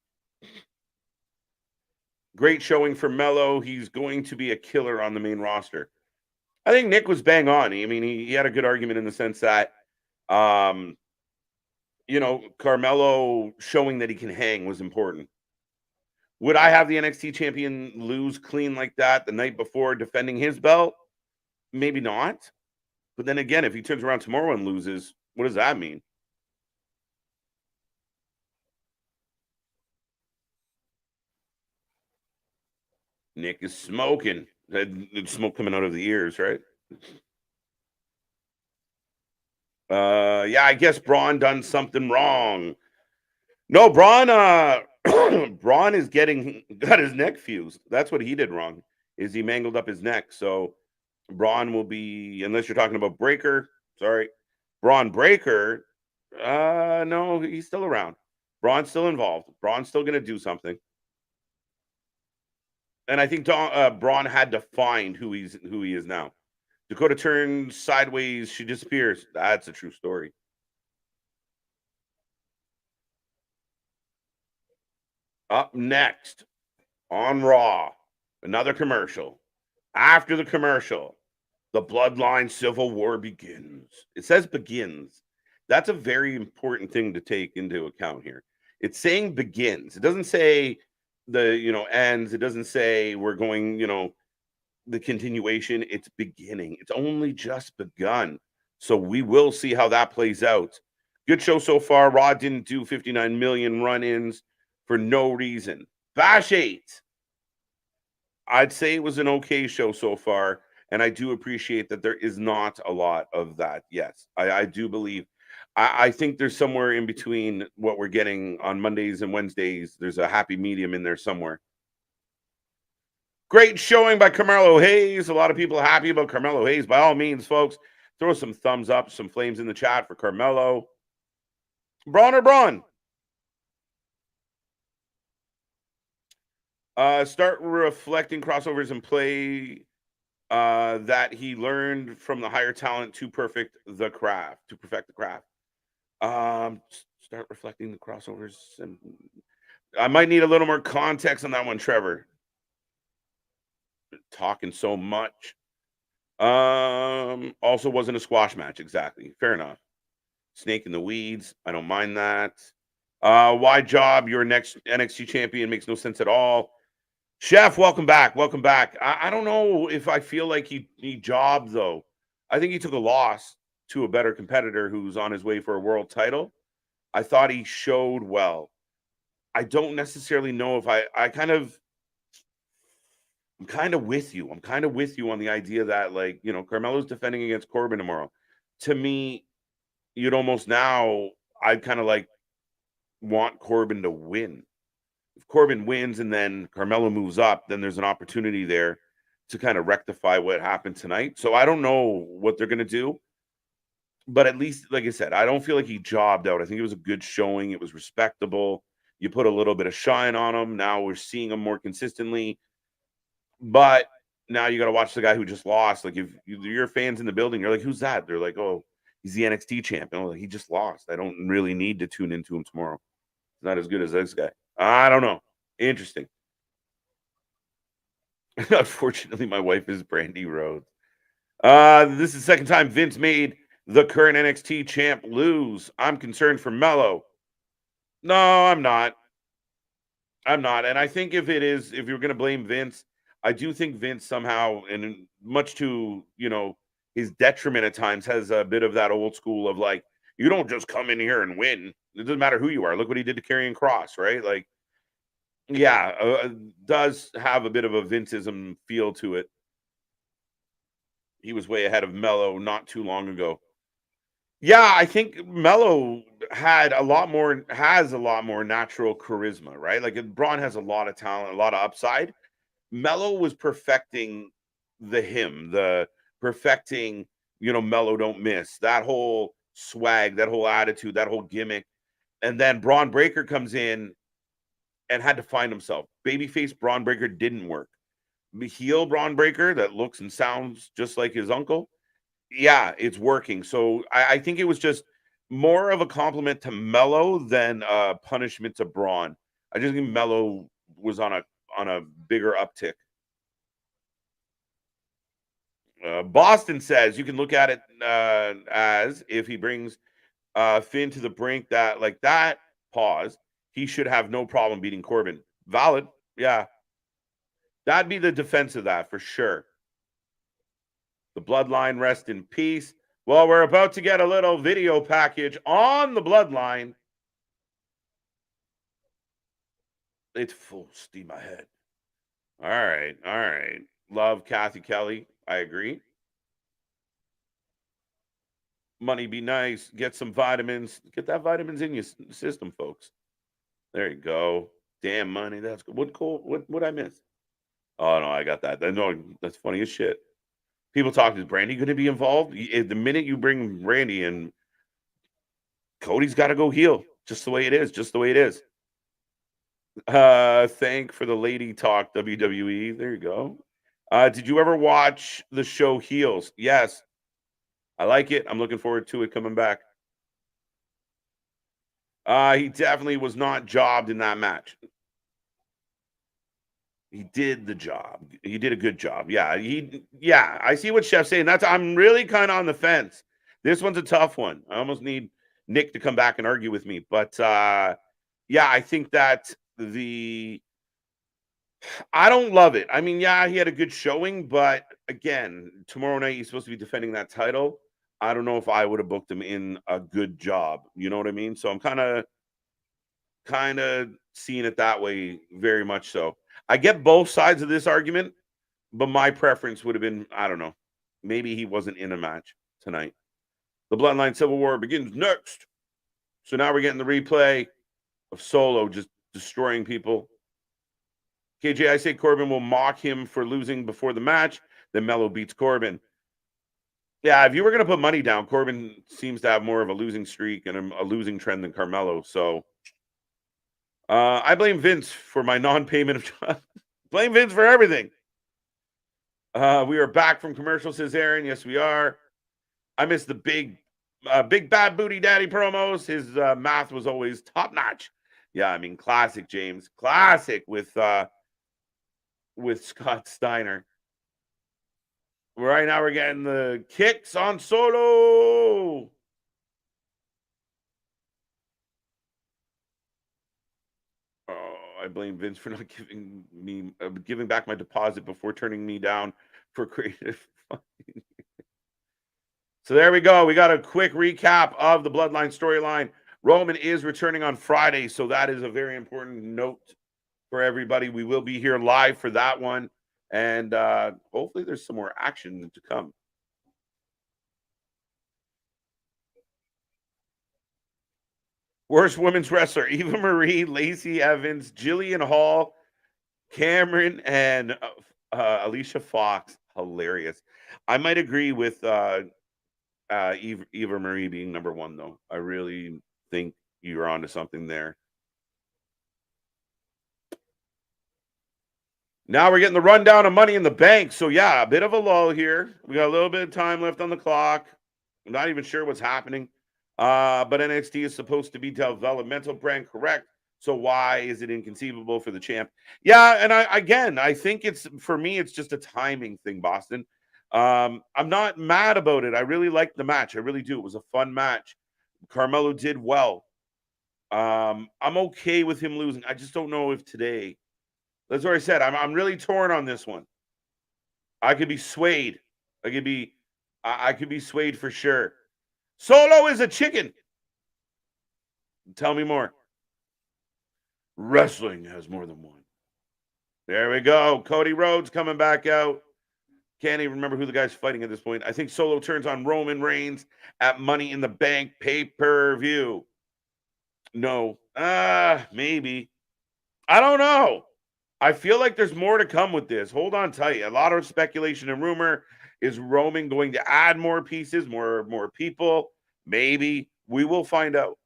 Great showing for Mello. He's going to be a killer on the main roster. I think Nick was bang on. I mean, he had a good argument in the sense that, you know, Carmelo showing that he can hang was important. Would I have the NXT champion lose clean like that the night before defending his belt? Maybe not. But then again, if he turns around tomorrow and loses, what does that mean? Nick is smoking. Smoke coming out of the ears, right? Yeah, I guess Braun done something wrong. No, Braun Braun is got his neck fused. That's what he did wrong, is he mangled up his neck. So Braun will be, unless you're talking about Breaker, sorry. Braun Breaker, no, he's still around. Braun's still involved. Braun's still gonna do something. And I think Braun had to find who he is now. Dakota turns sideways. She disappears. That's a true story. Up next on Raw, another commercial. After the commercial, the Bloodline Civil War begins. It says begins. That's a very important thing to take into account here. It's saying begins. It doesn't say ends. It doesn't say we're going, the continuation. It's beginning. It's only just begun. So we will see how that plays out. Good show so far. Raw didn't do 59 million run-ins for no reason. Bash 8. I'd say it was an okay show so far, and I do appreciate that there is not a lot of that. Yes, I do believe. I think there's somewhere in between what we're getting on Mondays and Wednesdays. There's a happy medium in there somewhere. Great showing by Carmelo Hayes. A lot of people happy about Carmelo Hayes. By all means, folks, throw some thumbs up, some flames in the chat for Carmelo. Braun or Braun? Start reflecting crossovers and play that he learned from the higher talent to perfect the craft. Start reflecting the crossovers, and I might need a little more context on that one, Trevor. Talking so much. Also wasn't a squash match, exactly. Fair enough. Snake in the weeds. I don't mind that. Why job your next NXT champion makes no sense at all. Chef, welcome back. Welcome back. I don't know if I feel like he jobbed, though. I think he took a loss to a better competitor who's on his way for a world title. I thought he showed well. I don't necessarily know if I'm kind of with you. I'm kind of with you on the idea that, like, Carmelo's defending against Corbin tomorrow. To me, you'd almost now, I'd kind of like want Corbin to win. If Corbin wins and then Carmelo moves up, then there's an opportunity there to kind of rectify what happened tonight. So I don't know what they're going to do. But at least, like I said, I don't feel like he jobbed out. I think it was a good showing. It was respectable. You put a little bit of shine on him. Now we're seeing him more consistently. But now you got to watch the guy who just lost. Like, if you're fans in the building, you're like, who's that? They're like, oh, he's the NXT champ. And like, he just lost. I don't really need to tune into him tomorrow. He's not as good as this guy. I don't know. Interesting. Unfortunately, my wife is Brandy Rhodes. This is the second time Vince made the current NXT champ lose. I'm concerned for Melo. No, I'm not. And I think if you're going to blame Vince, I do think Vince somehow, and much to, his detriment at times, has a bit of that old school of like, you don't just come in here and win. It doesn't matter who you are. Look what he did to Karrion Kross, right? Like, yeah, does have a bit of a Vinceism feel to it. He was way ahead of Melo not too long ago. Yeah, I think Melo has a lot more natural charisma, right? Like, Braun has a lot of talent, a lot of upside. Melo was perfecting the perfecting, Melo don't miss, that whole swag, that whole attitude, that whole gimmick. And then Braun Breaker comes in and had to find himself. Babyface Braun Breaker didn't work. Heel Braun Breaker that looks and sounds just like his uncle, yeah, it's working. So I think it was just more of a compliment to Melo than a punishment to Braun. I just think Melo was on a bigger uptick. Boston says you can look at it as if he brings Finn to the brink that pause, he should have no problem beating Corbin. Valid. Yeah. That'd be the defense of that for sure. The Bloodline, rest in peace. Well, we're about to get a little video package on the Bloodline. It's full steam ahead. All right. Love Kathy Kelly. I agree. Money be nice. Get some vitamins. Get that vitamins in your system, folks. There you go. Damn money. That's good. What I miss? Oh no, I got that. No, that's funny as shit. People talk, is Brandy going to be involved? The minute you bring Brandy in, Cody's got to go heel. Just the way it is. Thank for the lady talk, WWE. There you go. Did you ever watch the show Heels? Yes. I like it. I'm looking forward to it coming back. He definitely was not jobbed in that match. He did the job. He did a good job. Yeah, I see what Chef's saying. I'm really kind of on the fence. This one's a tough one. I almost need Nick to come back and argue with me. But yeah, I think that I don't love it. I mean, yeah, he had a good showing, but again, tomorrow night he's supposed to be defending that title. I don't know if I would have booked him in a good job. You know what I mean? So I'm kind of seeing it that way, very much so. I get both sides of this argument, but my preference would have been, I don't know, maybe he wasn't in a match tonight. The Bloodline Civil War begins next. So now we're getting the replay of Solo just destroying people. KJ, I say Corbin will mock him for losing before the match. Then Melo beats Corbin. Yeah, if you were going to put money down, Corbin seems to have more of a losing streak and a losing trend than Carmelo. So I blame Vince for my non-payment of blame Vince for everything. We are back from commercial, says Aaron. Yes, we are. I missed the big bad booty daddy promos. His math was always top notch. Yeah, I mean, classic James, classic with Scott Steiner. Right now, we're getting the kicks on Solo. Oh, I blame Vince for not giving back my deposit before turning me down for creative. So there we go. We got a quick recap of the Bloodline storyline. Roman is returning on Friday, so that is a very important note for everybody. We will be here live for that one, and hopefully there's some more action to come. Worst women's wrestler: Eva Marie, Lacey Evans, Jillian Hall, Cameron, and Alicia Fox. Hilarious. I might agree with Eva Marie being number one, though. I really think you're onto something there. Now we're getting the rundown of Money in the Bank. So, yeah, a bit of a lull here. We got a little bit of time left on the clock. I'm not even sure what's happening. But NXT is supposed to be developmental brand, correct? So why is it inconceivable for the champ? Yeah, and I think for me, it's just a timing thing, Boston. I'm not mad about it. I really liked the match. I really do. It was a fun match. Carmelo did well. I'm okay with him losing. I just don't know if today. That's what I said. I'm really torn on this one. I could be swayed. I could be swayed for sure. Solo is a chicken. Tell me more. Wrestling has more than one. There we go. Cody Rhodes coming back out. Can't even remember who the guy's fighting at this point. I think Solo turns on Roman Reigns at Money in the Bank pay-per-view. No. Maybe. I don't know. I feel like there's more to come with this. Hold on tight. A lot of speculation and rumor. Is Roman going to add more pieces, more people? Maybe. We will find out.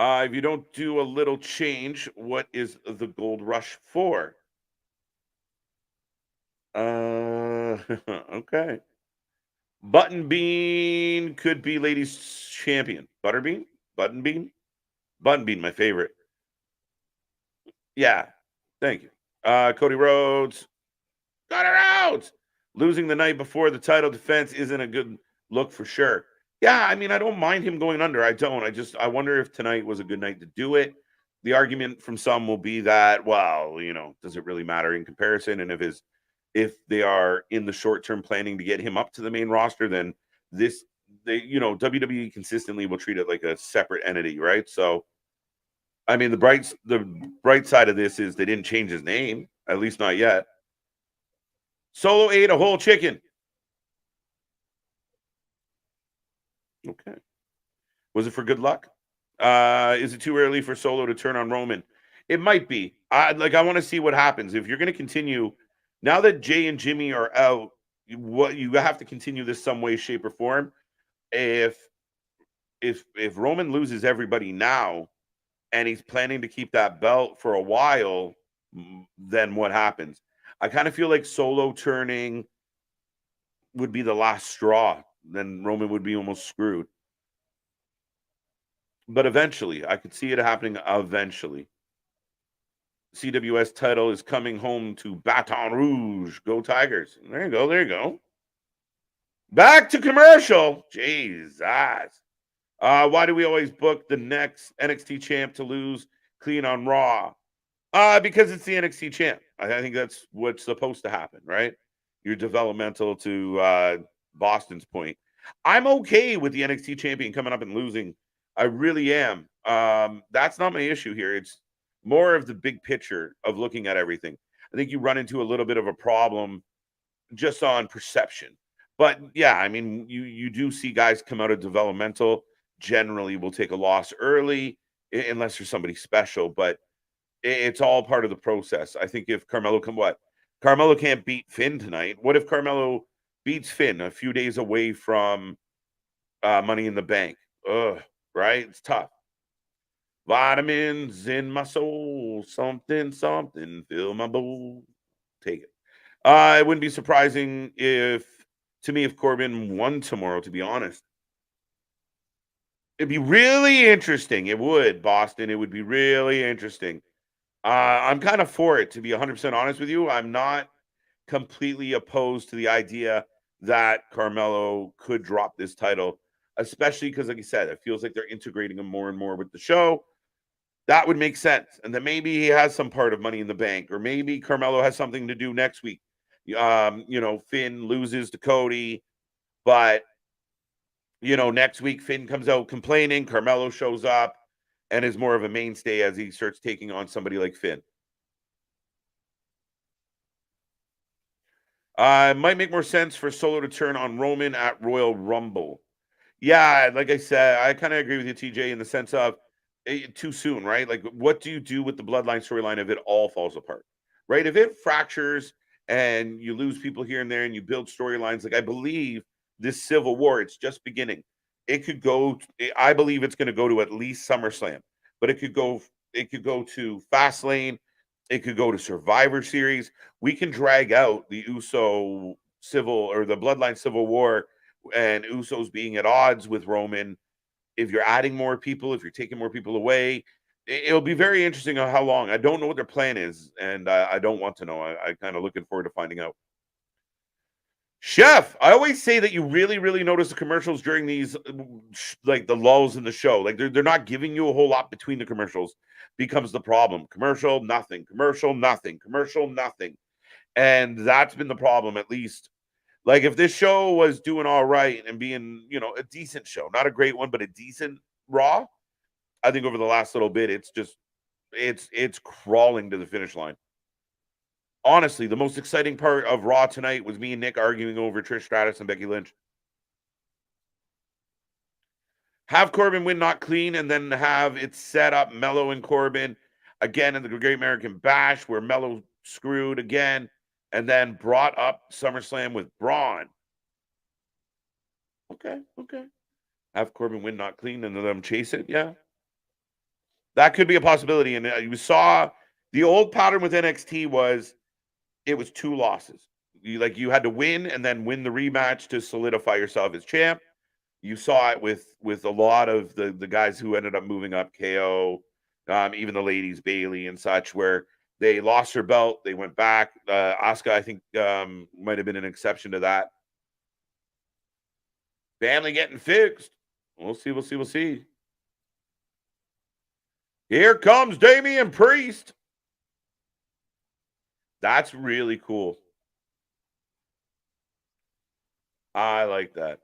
If you don't do a little change, what is the gold rush for? Okay. Button Bean could be ladies champion. Butterbean? Button Bean? Button Bean, my favorite. Yeah. Thank you. Cody Rhodes. Cody Rhodes! Losing the night before the title defense isn't a good look for sure. Yeah, I mean, I don't mind him going under. I don't. I wonder if tonight was a good night to do it. The argument from some will be that, well, does it really matter in comparison? And if they are in the short term planning to get him up to the main roster, then WWE consistently will treat it like a separate entity, right? So, I mean, the bright side of this is they didn't change his name, at least not yet. Solo ate a whole chicken. Okay. Was it for good luck? Is it too early for Solo to turn on Roman? It might be. I want to see what happens. If you're going to continue, now that Jay and Jimmy are out, you have to continue this some way, shape, or form. If Roman loses everybody now, and he's planning to keep that belt for a while, then what happens? I kind of feel like Solo turning would be the last straw. Then Roman would be almost screwed. But eventually, I could see it happening eventually. CWS title is coming home to Baton Rouge. Go Tigers. There you go. There you go. Back to commercial. Jesus. Why do we always book the next NXT champ to lose clean on Raw? Because it's the NXT champ. I think that's what's supposed to happen, right? You're developmental to Boston's point. I'm okay with the NXT champion coming up and losing. I really am. That's not my issue here. It's more of the big picture of looking at everything. I think you run into a little bit of a problem just on perception. But yeah, I mean, you do see guys come out of developmental, generally will take a loss early unless you're somebody special, but it's all part of the process. I think if Carmelo can't beat Finn tonight. What if Carmelo beats Finn a few days away from Money in the Bank? Ugh, right? It's tough. Vitamins in my soul, something, something, fill my bowl. Take it. It wouldn't be surprising if Corbin won tomorrow, to be honest. It'd be really interesting. It would, Boston. It would be really interesting. I'm kind of for it, to be 100% honest with you. I'm not completely opposed to the idea that Carmelo could drop this title, especially because, like you said, it feels like they're integrating him more and more with the show. That would make sense. And then maybe he has some part of Money in the Bank, or maybe Carmelo has something to do next week. Finn loses to Cody, but next week Finn comes out complaining, Carmelo shows up and is more of a mainstay as he starts taking on somebody like Finn. It might make more sense for Solo to turn on Roman at Royal Rumble. Yeah, like I said, I kind of agree with you, TJ, in the sense of too soon, right? Like, what do you do with the Bloodline storyline if it all falls apart, right? If it fractures and you lose people here and there and you build storylines, like I believe this Civil War, it's just beginning. It could go, I believe it's going to go to at least SummerSlam, but it could go to Fastlane, it could go to Survivor Series. We can drag out the Uso Civil or the Bloodline Civil War and Usos being at odds with Roman. If you're adding more people, if you're taking more people away, it'll be very interesting on how long. I don't know what their plan is, and I don't want to know. I kind of looking forward to finding out. Chef, I always say that you really, really notice the commercials during these, like the lulls in the show. Like they're not giving you a whole lot between the commercials. Becomes the problem. Commercial, nothing. Commercial, nothing. Commercial, nothing. And that's been the problem, at least. Like if this show was doing all right and being, a decent show, not a great one, but a decent Raw, I think over the last little bit, it's crawling to the finish line. Honestly, the most exciting part of Raw tonight was me and Nick arguing over Trish Stratus and Becky Lynch. Have Corbin win not clean, and then have it set up Mello and Corbin again in the Great American Bash, where Mello screwed again, and then brought up SummerSlam with Braun. Okay. Have Corbin win not clean, and then let him chase it. Yeah, that could be a possibility. And you saw the old pattern with NXT was it was 2 losses. You had to win and then win the rematch to solidify yourself as champ. You saw it with a lot of the guys who ended up moving up, KO, even the ladies, Bailey and such, where they lost their belt, they went back. Asuka, I think, might have been an exception to that. Family getting fixed. We'll see. Here comes Damian Priest. That's really cool. I like that.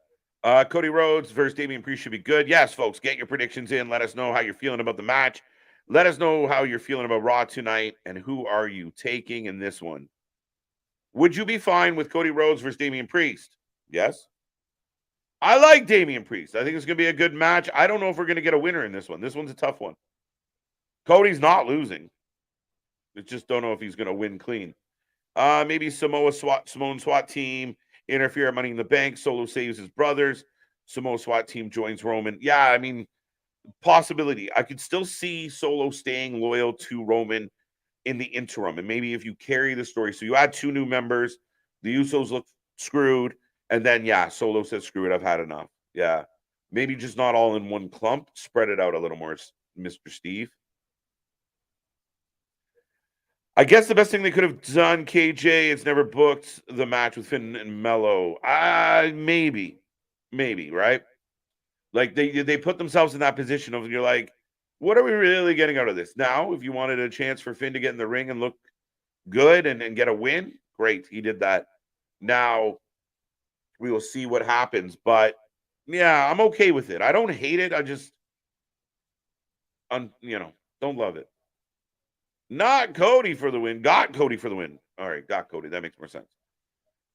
Cody Rhodes versus Damian Priest should be good. Yes, folks, get your predictions in. Let us know how you're feeling about the match. Let us know how you're feeling about Raw tonight, and who are you taking in this one? Would you be fine with Cody Rhodes versus Damian Priest? Yes. I like Damian Priest. I think it's going to be a good match. I don't know if we're going to get a winner in this one. This one's a tough one. Cody's not losing. I just don't know if he's going to win clean. Maybe Simone SWAT team interfere at Money in the Bank. Solo saves his brothers. Samoa SWAT team joins Roman. Yeah, I mean, possibility. I could still see Solo staying loyal to Roman in the interim. And maybe if you carry the story, so you add 2 new members, the Usos look screwed, and then, yeah, Solo says, screw it, I've had enough. Yeah. Maybe just not all in one clump. Spread it out a little more, Mr. Steve. I guess the best thing they could have done, KJ, is never booked the match with Finn and Mello. Maybe, right? Like they put themselves in that position of, you're like, what are we really getting out of this? Now, if you wanted a chance for Finn to get in the ring and look good and get a win, great. He did that. Now, we will see what happens. But, yeah, I'm okay with it. I don't hate it. I just, don't love it. Not Cody for the win. Got Cody for the win. All right, got Cody. That makes more sense.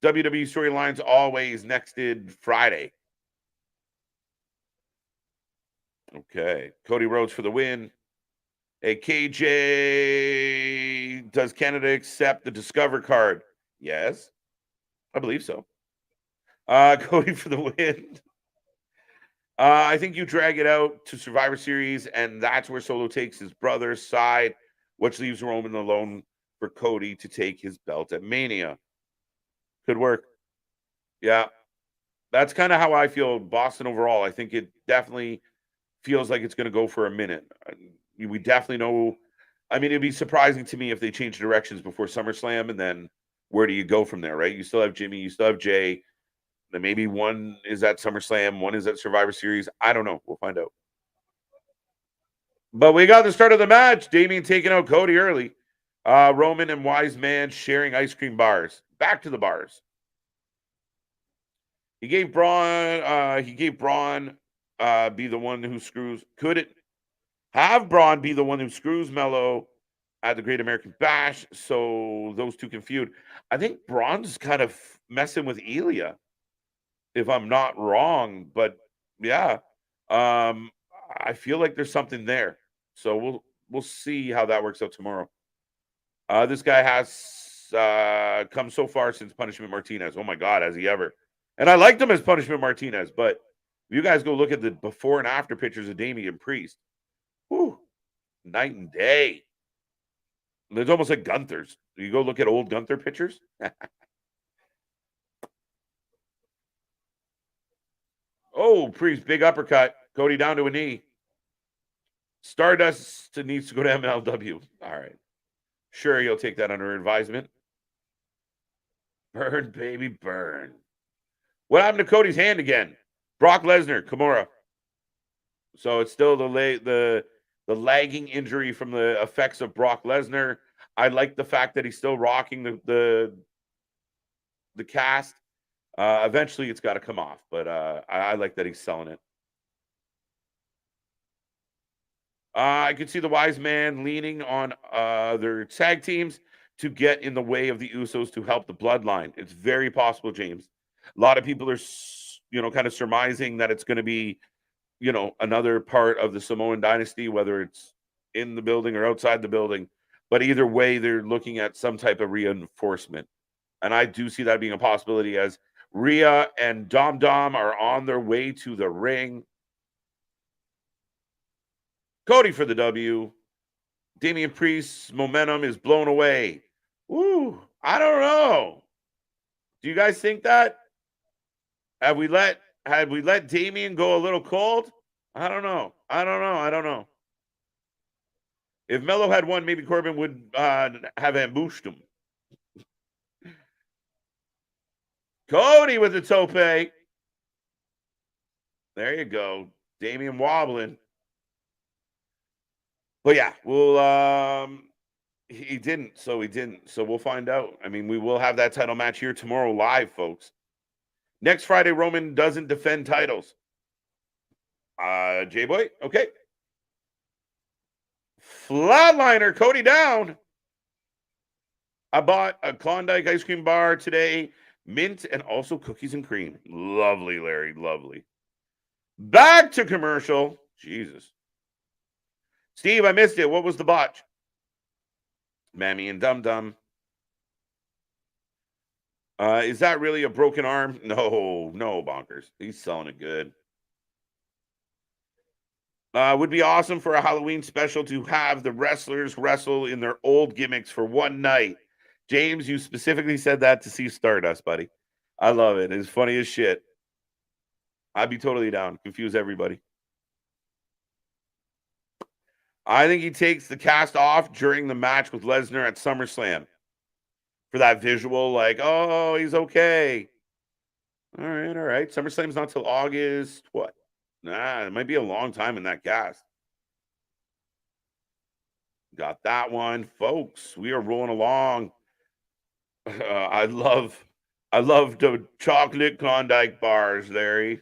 WWE storylines always nexted Friday. Okay. Cody Rhodes for the win. Hey, KJ, does Canada accept the Discover card? Yes, I believe so. Cody for the win. I think you drag it out to Survivor Series, and that's where Solo takes his brother's side, which leaves Roman alone for Cody to take his belt at Mania. Could work. Yeah. That's kind of how I feel Boston overall. I think it definitely feels like it's going to go for a minute. We definitely know. I mean, it'd be surprising to me if they change directions before SummerSlam, and then where do you go from there, right? You still have Jimmy, you still have Jay. Then maybe one is at SummerSlam, one is at Survivor Series. I don't know. We'll find out. But we got the start of the match. Damien taking out Cody early. Roman and Wise Man sharing ice cream bars. Back to the bars. He gave Braun. Be the one who screws. Could it have Braun be the one who screws Mello at the Great American Bash so those two can feud? I think Braun's kind of messing with Ilya, if I'm not wrong. But yeah, I feel like there's something there. So we'll see how that works out tomorrow. This guy has come so far since Punishment Martinez. Oh my God, has he ever? And I liked him as Punishment Martinez, but if you guys go look at the before and after pictures of Damian Priest, whew, night and day. It's almost like Gunther's. You go look at old Gunther pictures. Oh, Priest, big uppercut. Cody down to a knee. Stardust needs to go to MLW. All right. Sure, you'll take that under advisement. Burn, baby, burn. What happened to Cody's hand again? Brock Lesnar, Kimura. So it's still the lagging injury from the effects of Brock Lesnar. I like the fact that he's still rocking the cast. Eventually, it's got to come off, but I like that he's selling it. I could see the Wise Man leaning on their tag teams to get in the way of the Usos to help the bloodline. It's very possible, James. A lot of people are, kind of surmising that it's going to be, another part of the Samoan dynasty, whether it's in the building or outside the building. But either way, they're looking at some type of reinforcement. And I do see that being a possibility as Rhea and Dom Dom are on their way to the ring. Cody for the W. Damian Priest's momentum is blown away. Woo, I don't know. Do you guys think that? Had we let Damian go a little cold? I don't know. If Mello had won, maybe Corbin would have ambushed him. Cody with the tope. There you go. Damian wobbling. But yeah, he didn't. So we'll find out. I mean, we will have that title match here tomorrow live, folks. Next Friday, Roman doesn't defend titles. J-Boy, okay. Flatliner, Cody down. I bought a Klondike ice cream bar today. Mint and also cookies and cream. Lovely, Larry, lovely. Back to commercial. Jesus. Steve, I missed it. What was the botch? Mammy and Dum Dum. Is that really a broken arm? No, Bonkers. He's selling it good. Would be awesome for a Halloween special to have the wrestlers wrestle in their old gimmicks for one night. James, you specifically said that to see Stardust, buddy. I love it. It's funny as shit. I'd be totally down. Confuse everybody. I think he takes the cast off during the match with Lesnar at SummerSlam. For that visual, like, oh, he's okay. All right. SummerSlam's not till August. What? Nah, it might be a long time in that cast. Got that one, folks. We are rolling along. I love the chocolate Klondike bars, Larry.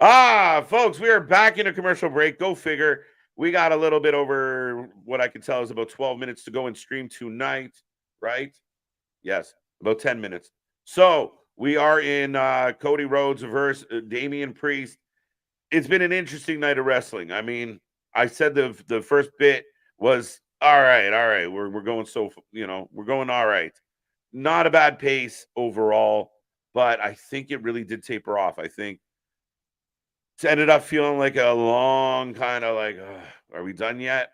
Folks, we are back in a commercial break. Go figure. We got a little bit over what I can tell is about 12 minutes to go and stream tonight, right? Yes, about 10 minutes. So we are in Cody Rhodes versus Damian Priest. It's been an interesting night of wrestling. I mean, I said the first bit was all right. We're going we're going all right. Not a bad pace overall, but I think it really did taper off. I think It's ended up feeling like a long kind of like, are we done yet?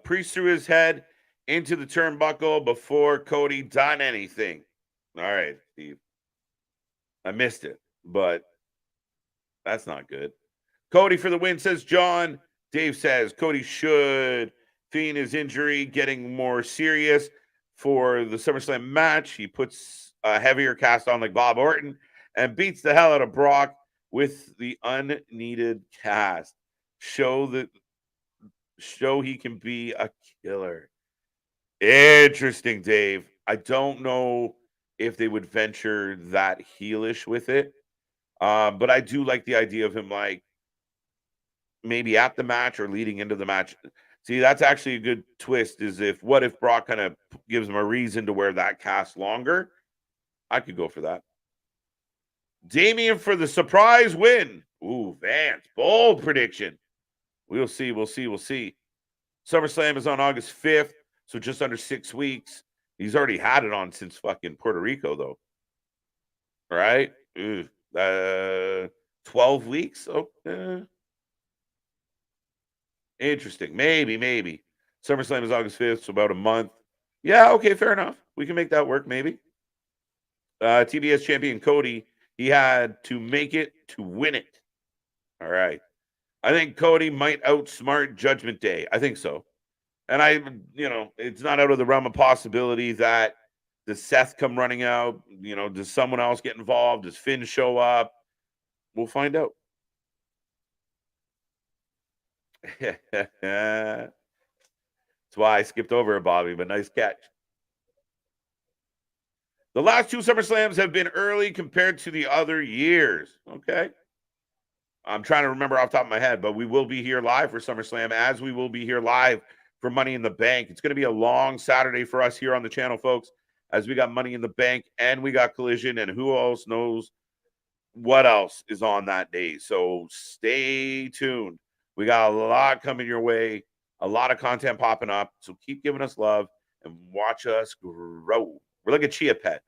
Priest threw his head into the turnbuckle before Cody done anything. All right, Steve. I missed it, but that's not good. Cody for the win, says John. Dave says Cody should feign his injury getting more serious for the SummerSlam match. He puts a heavier cast on like Bob Orton and beats the hell out of Brock with the unneeded cast. Show he can be a killer. Interesting, Dave. I don't know if they would venture that heelish with it. But I do like the idea of him like maybe at the match or leading into the match. See, that's actually a good twist. Is what if Brock kind of gives him a reason to wear that cast longer? I could go for that. Damian for the surprise win. Ooh, Vance, bold prediction. We'll see. SummerSlam is on August 5th, so just under 6 weeks. He's already had it on since fucking Puerto Rico, though. All right? 12 weeks? Oh, interesting. Maybe. SummerSlam is August 5th, so about a month. Yeah, okay, fair enough. We can make that work, maybe. TBS champion Cody, he had to make it to win it. All right. I think Cody might outsmart Judgment Day. I think so. And it's not out of the realm of possibility that does Seth come running out? Does someone else get involved? Does Finn show up? We'll find out. That's why I skipped over it, Bobby, but nice catch. The last 2 SummerSlams have been early compared to the other years. Okay. I'm trying to remember off the top of my head, but we will be here live for SummerSlam as we will be here live for Money in the Bank. It's going to be a long Saturday for us here on the channel, folks, as we got Money in the Bank and we got Collision, and who else knows what else is on that day. So stay tuned. We got a lot coming your way, a lot of content popping up. So keep giving us love and watch us grow. We're like a chia pet.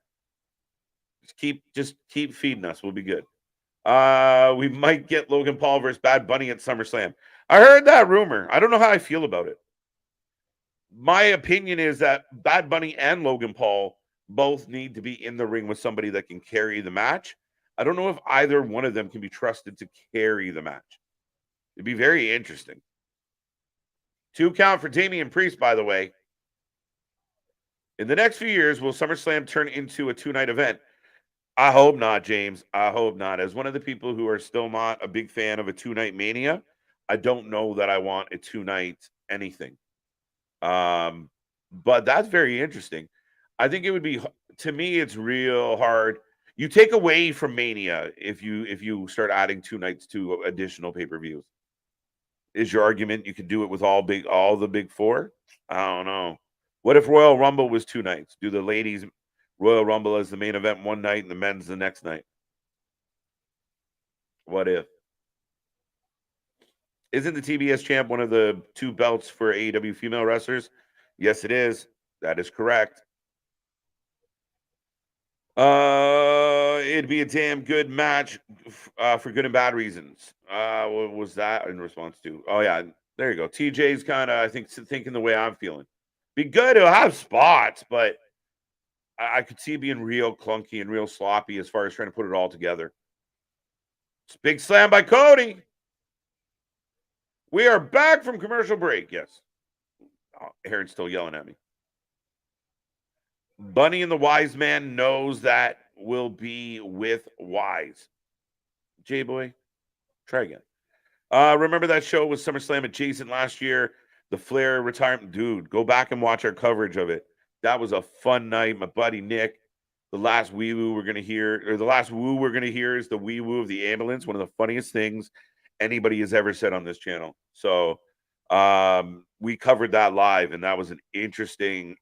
Just keep feeding us. We'll be good. We might get Logan Paul versus Bad Bunny at SummerSlam. I heard that rumor. I don't know how I feel about it. My opinion is that Bad Bunny and Logan Paul both need to be in the ring with somebody that can carry the match. I don't know if either one of them can be trusted to carry the match. It'd be very interesting. 2 count for Damian Priest, by the way. In the next few years, will SummerSlam turn into a 2-night event? I hope not, James. I hope not. As one of the people who are still not a big fan of a 2-night Mania, I don't know that I want a 2-night anything. But that's very interesting. I think it would be, to me, it's real hard. You take away from Mania if you start adding 2 nights to additional pay-per-views. Is your argument you could do it with all the big 4? I don't know. What if Royal Rumble was 2 nights? Do the ladies Royal Rumble as the main event one night and the men's the next night? What if? Isn't the TBS champ one of the 2 belts for AEW female wrestlers? Yes, it is. That is correct. It'd be a damn good match for good and bad reasons. What was that in response to? Oh, yeah. There you go. TJ's kind of, I think, thinking the way I'm feeling. Be good. It'll have spots, but I could see it being real clunky and real sloppy as far as trying to put it all together. It's big slam by Cody. We are back from commercial break. Yes. Oh, Aaron's still yelling at me. Bunny and the Wise Man knows that will be with Wise. J-Boy, try again. Remember that show with SummerSlam adjacent last year? The Flair retirement. Dude, go back and watch our coverage of it. That was a fun night. My buddy Nick, the last wee woo we're going to hear, or the last woo we're going to hear is the wee woo of the ambulance. One of the funniest things anybody has ever said on this channel. So we covered that live, and that was an interesting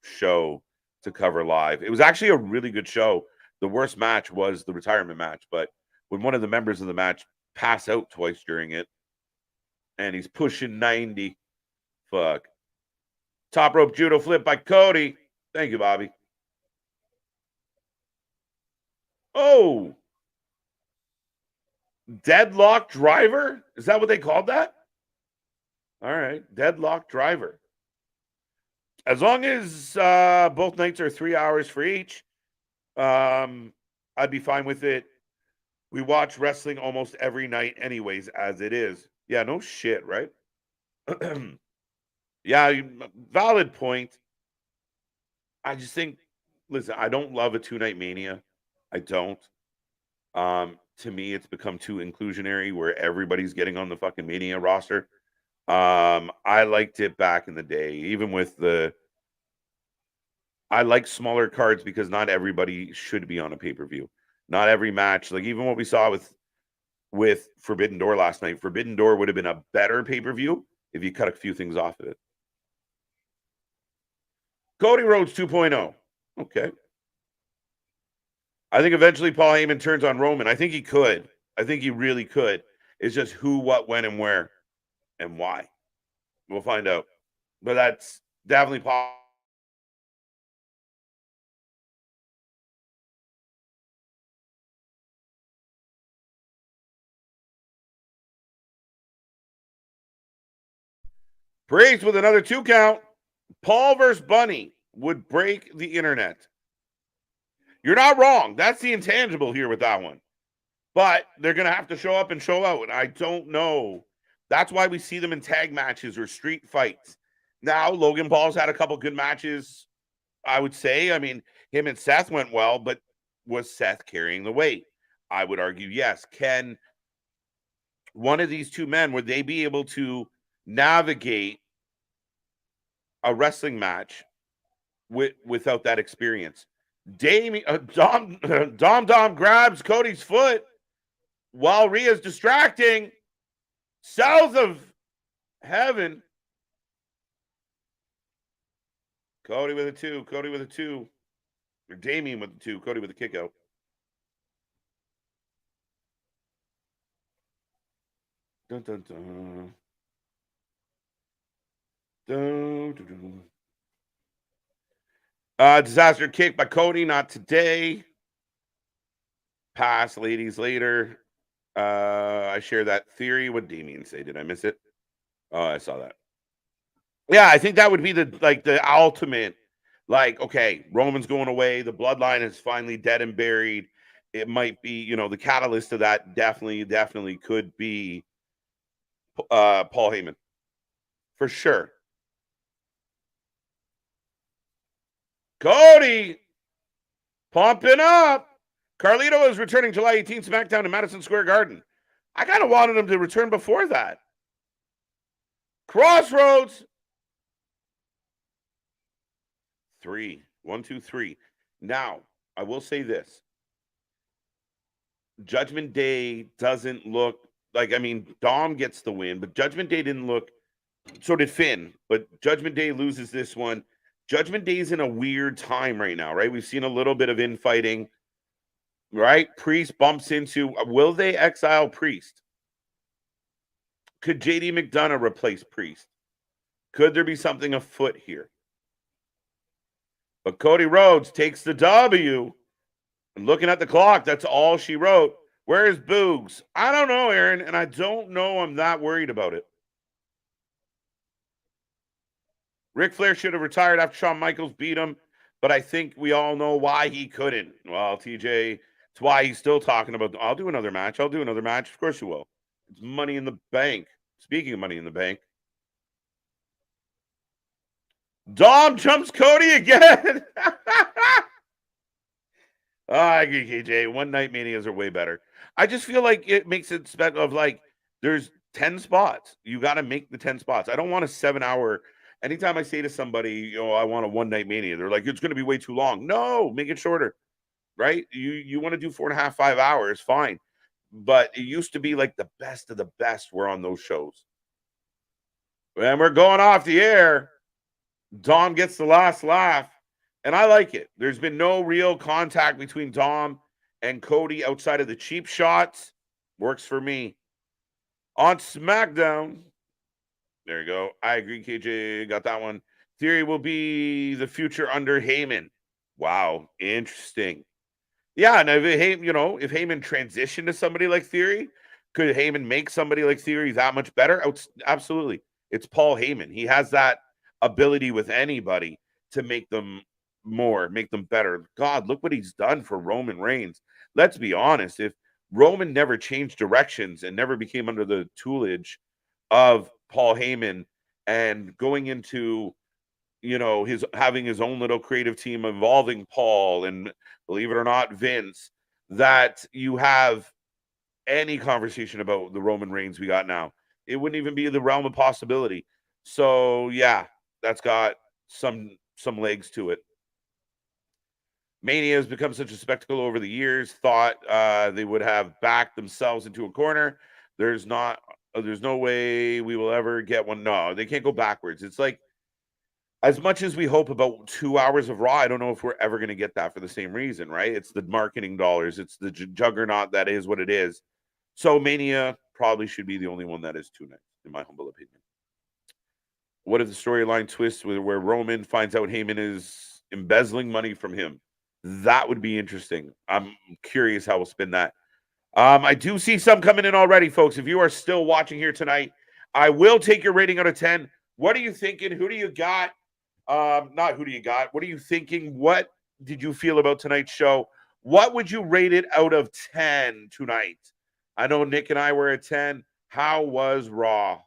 show to cover live. It was actually a really good show. The worst match was the retirement match, but when one of the members of the match passed out twice during it, and he's pushing 90, fuck. Top rope judo flip by Cody. Thank you, Bobby. Oh, deadlock driver? Is that what they called that? All right, deadlock driver. As long as both nights are 3 hours for each, I'd be fine with it. We watch wrestling almost every night, anyways, as it is. Yeah, no shit, right? Yeah, valid point. I just think, listen, I don't love a 2-night mania. I don't. To me, it's become too inclusionary where everybody's getting on the fucking mania roster. I liked it back in the day, even with I like smaller cards because not everybody should be on a pay-per-view. Not every match, like even what we saw with Forbidden Door last night. Forbidden Door would have been a better pay-per-view if you cut a few things off of it. Cody Rhodes 2.0. Okay. I think eventually Paul Heyman turns on Roman. I think he could. I think he really could. It's just who, what, when, and where, and why. We'll find out. But that's definitely possible. Priest with another 2 count. Paul versus Bunny would break the internet. You're not wrong. That's the intangible here with that one. But they're going to have to show up and show out. And I don't know. That's why we see them in tag matches or street fights. Now, Logan Paul's had a couple good matches, I would say. I mean, him and Seth went well, but was Seth carrying the weight? I would argue yes. Can one of these two men, would they be able to navigate a wrestling match without that experience? Dom grabs Cody's foot while Rhea's distracting. South of heaven. Cody with a 2. Cody with a 2. Or Damien with a 2. Cody with a kick out. Dun, dun, dun. Dun, dun, dun. Disaster kick by Cody, not today. Pass, ladies, later. I share that theory. What did Damien say? Did I miss it? Oh, I saw that. Yeah, I think that would be the ultimate. Like, okay, Roman's going away. The bloodline is finally dead and buried. It might be, the catalyst of that definitely could be Paul Heyman. For sure. Cody pumping up. Carlito is returning July 18th SmackDown in Madison Square Garden. I kind of wanted him to return before that. Crossroads. 3. 1, 2, 3. Now, I will say this. Judgment Day doesn't look like, Dom gets the win, but Judgment Day didn't look, so did Finn, but Judgment Day loses this one. Judgment Day's in a weird time right now, right? We've seen a little bit of infighting, right? Priest bumps into, will they exile Priest? Could JD McDonough replace Priest? Could there be something afoot here? But Cody Rhodes takes the W. And looking at the clock, that's all she wrote. Where is Boogs? I don't know, Aaron, and I don't know I'm that worried about it. Ric Flair should have retired after Shawn Michaels beat him, but I think we all know why he couldn't. Well, TJ, it's why he's still talking about, I'll do another match. Of course you will. It's Money in the Bank. Speaking of Money in the Bank, Dom jumps Cody again. I agree, KJ. One night manias are way better. I just feel like it makes it special of like there's 10 spots. You got to make the 10 spots. I don't want a 7-hour. Anytime I say to somebody, I want a one night mania, they're like, it's going to be way too long. No, make it shorter, right? You want to do 4.5, 5 hours, fine. But it used to be like the best of the best were on those shows. And we're going off the air. Dom gets the last laugh. And I like it. There's been no real contact between Dom and Cody outside of the cheap shots. Works for me. On SmackDown, there you go. I agree, KJ. Got that one. Theory will be the future under Heyman. Wow. Interesting. Yeah, and if if Heyman transitioned to somebody like Theory, could Heyman make somebody like Theory that much better? Absolutely. It's Paul Heyman. He has that ability with anybody to make them make them better. God, look what he's done for Roman Reigns. Let's be honest. If Roman never changed directions and never became under the tutelage of Paul Heyman and going into his having his own little creative team involving Paul and, believe it or not, Vince, that you have any conversation about the Roman Reigns we got now. It wouldn't even be the realm of possibility. So yeah, that's got some legs to it. Mania has become such a spectacle over the years. Thought they would have backed themselves into a corner. There's no way we will ever get one. No, they can't go backwards. It's like, as much as we hope about 2 hours of Raw, I don't know if we're ever going to get that for the same reason, right? It's the marketing dollars. It's the juggernaut that is what it is. So Mania probably should be the only one that is 2 nights, in my humble opinion. What if the storyline twists where Roman finds out Heyman is embezzling money from him? That would be interesting. I'm curious how we'll spin that. I do see some coming in already, folks. If you are still watching here tonight, I will take your rating out of 10. What are you thinking? Who do you got? Not who do you got? What are you thinking? What did you feel about tonight's show? What would you rate it out of 10 tonight? I know Nick and I were at 10. How was Raw?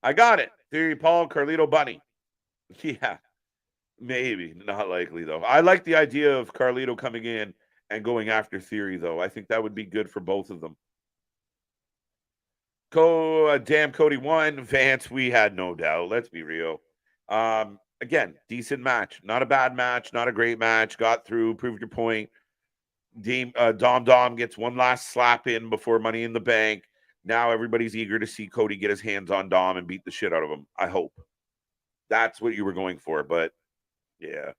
I got it. Theory Paul, Carlito Bunny. Yeah, maybe. Not likely, though. I like the idea of Carlito coming in and going after Theory, though. I think that would be good for both of them. Damn Cody won. Vance, we had no doubt. Let's be real. Again, decent match. Not a bad match. Not a great match. Got through. Proved your point. Dom gets one last slap in before Money in the Bank. Now everybody's eager to see Cody get his hands on Dom and beat the shit out of him. I hope. That's what you were going for. But, yeah.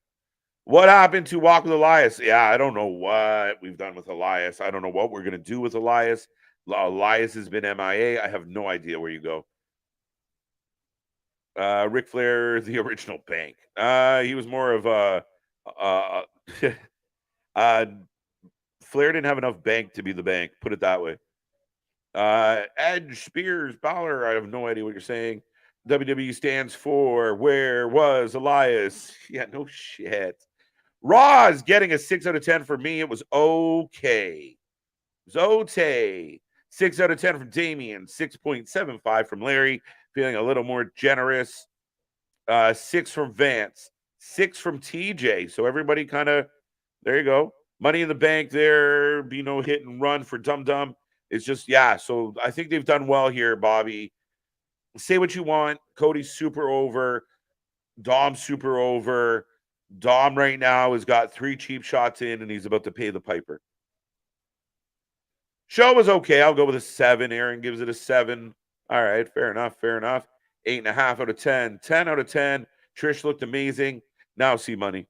What happened to Walk with Elias? Yeah, I don't know what we've done with Elias. I don't know what we're going to do with Elias. Elias has been MIA. I have no idea where you go. Ric Flair, the original Bank. He was more of a Flair didn't have enough bank to be the Bank. Put it that way. Edge, Spears, Balor. I have no idea what you're saying. WWE stands for Where Was Elias? Yeah, no shit. Raw is getting a 6 out of 10 for me. It was okay. It was okay. 6 out of 10 from Damian. 6.75 from Larry. Feeling a little more generous. 6 from Vance. 6 from TJ. So everybody kind of, there you go. Money in the Bank there. Be no hit and run for Dum Dum. It's just, yeah. So I think they've done well here, Bobby. Say what you want. Cody's super over. Dom's super over. Dom right now has got 3 cheap shots in, and he's about to pay the piper. Show was okay. I'll go with a 7. Aaron gives it a 7. All right, fair enough. 8.5 out of 10. 10 out of 10. Trish looked amazing. Now see money.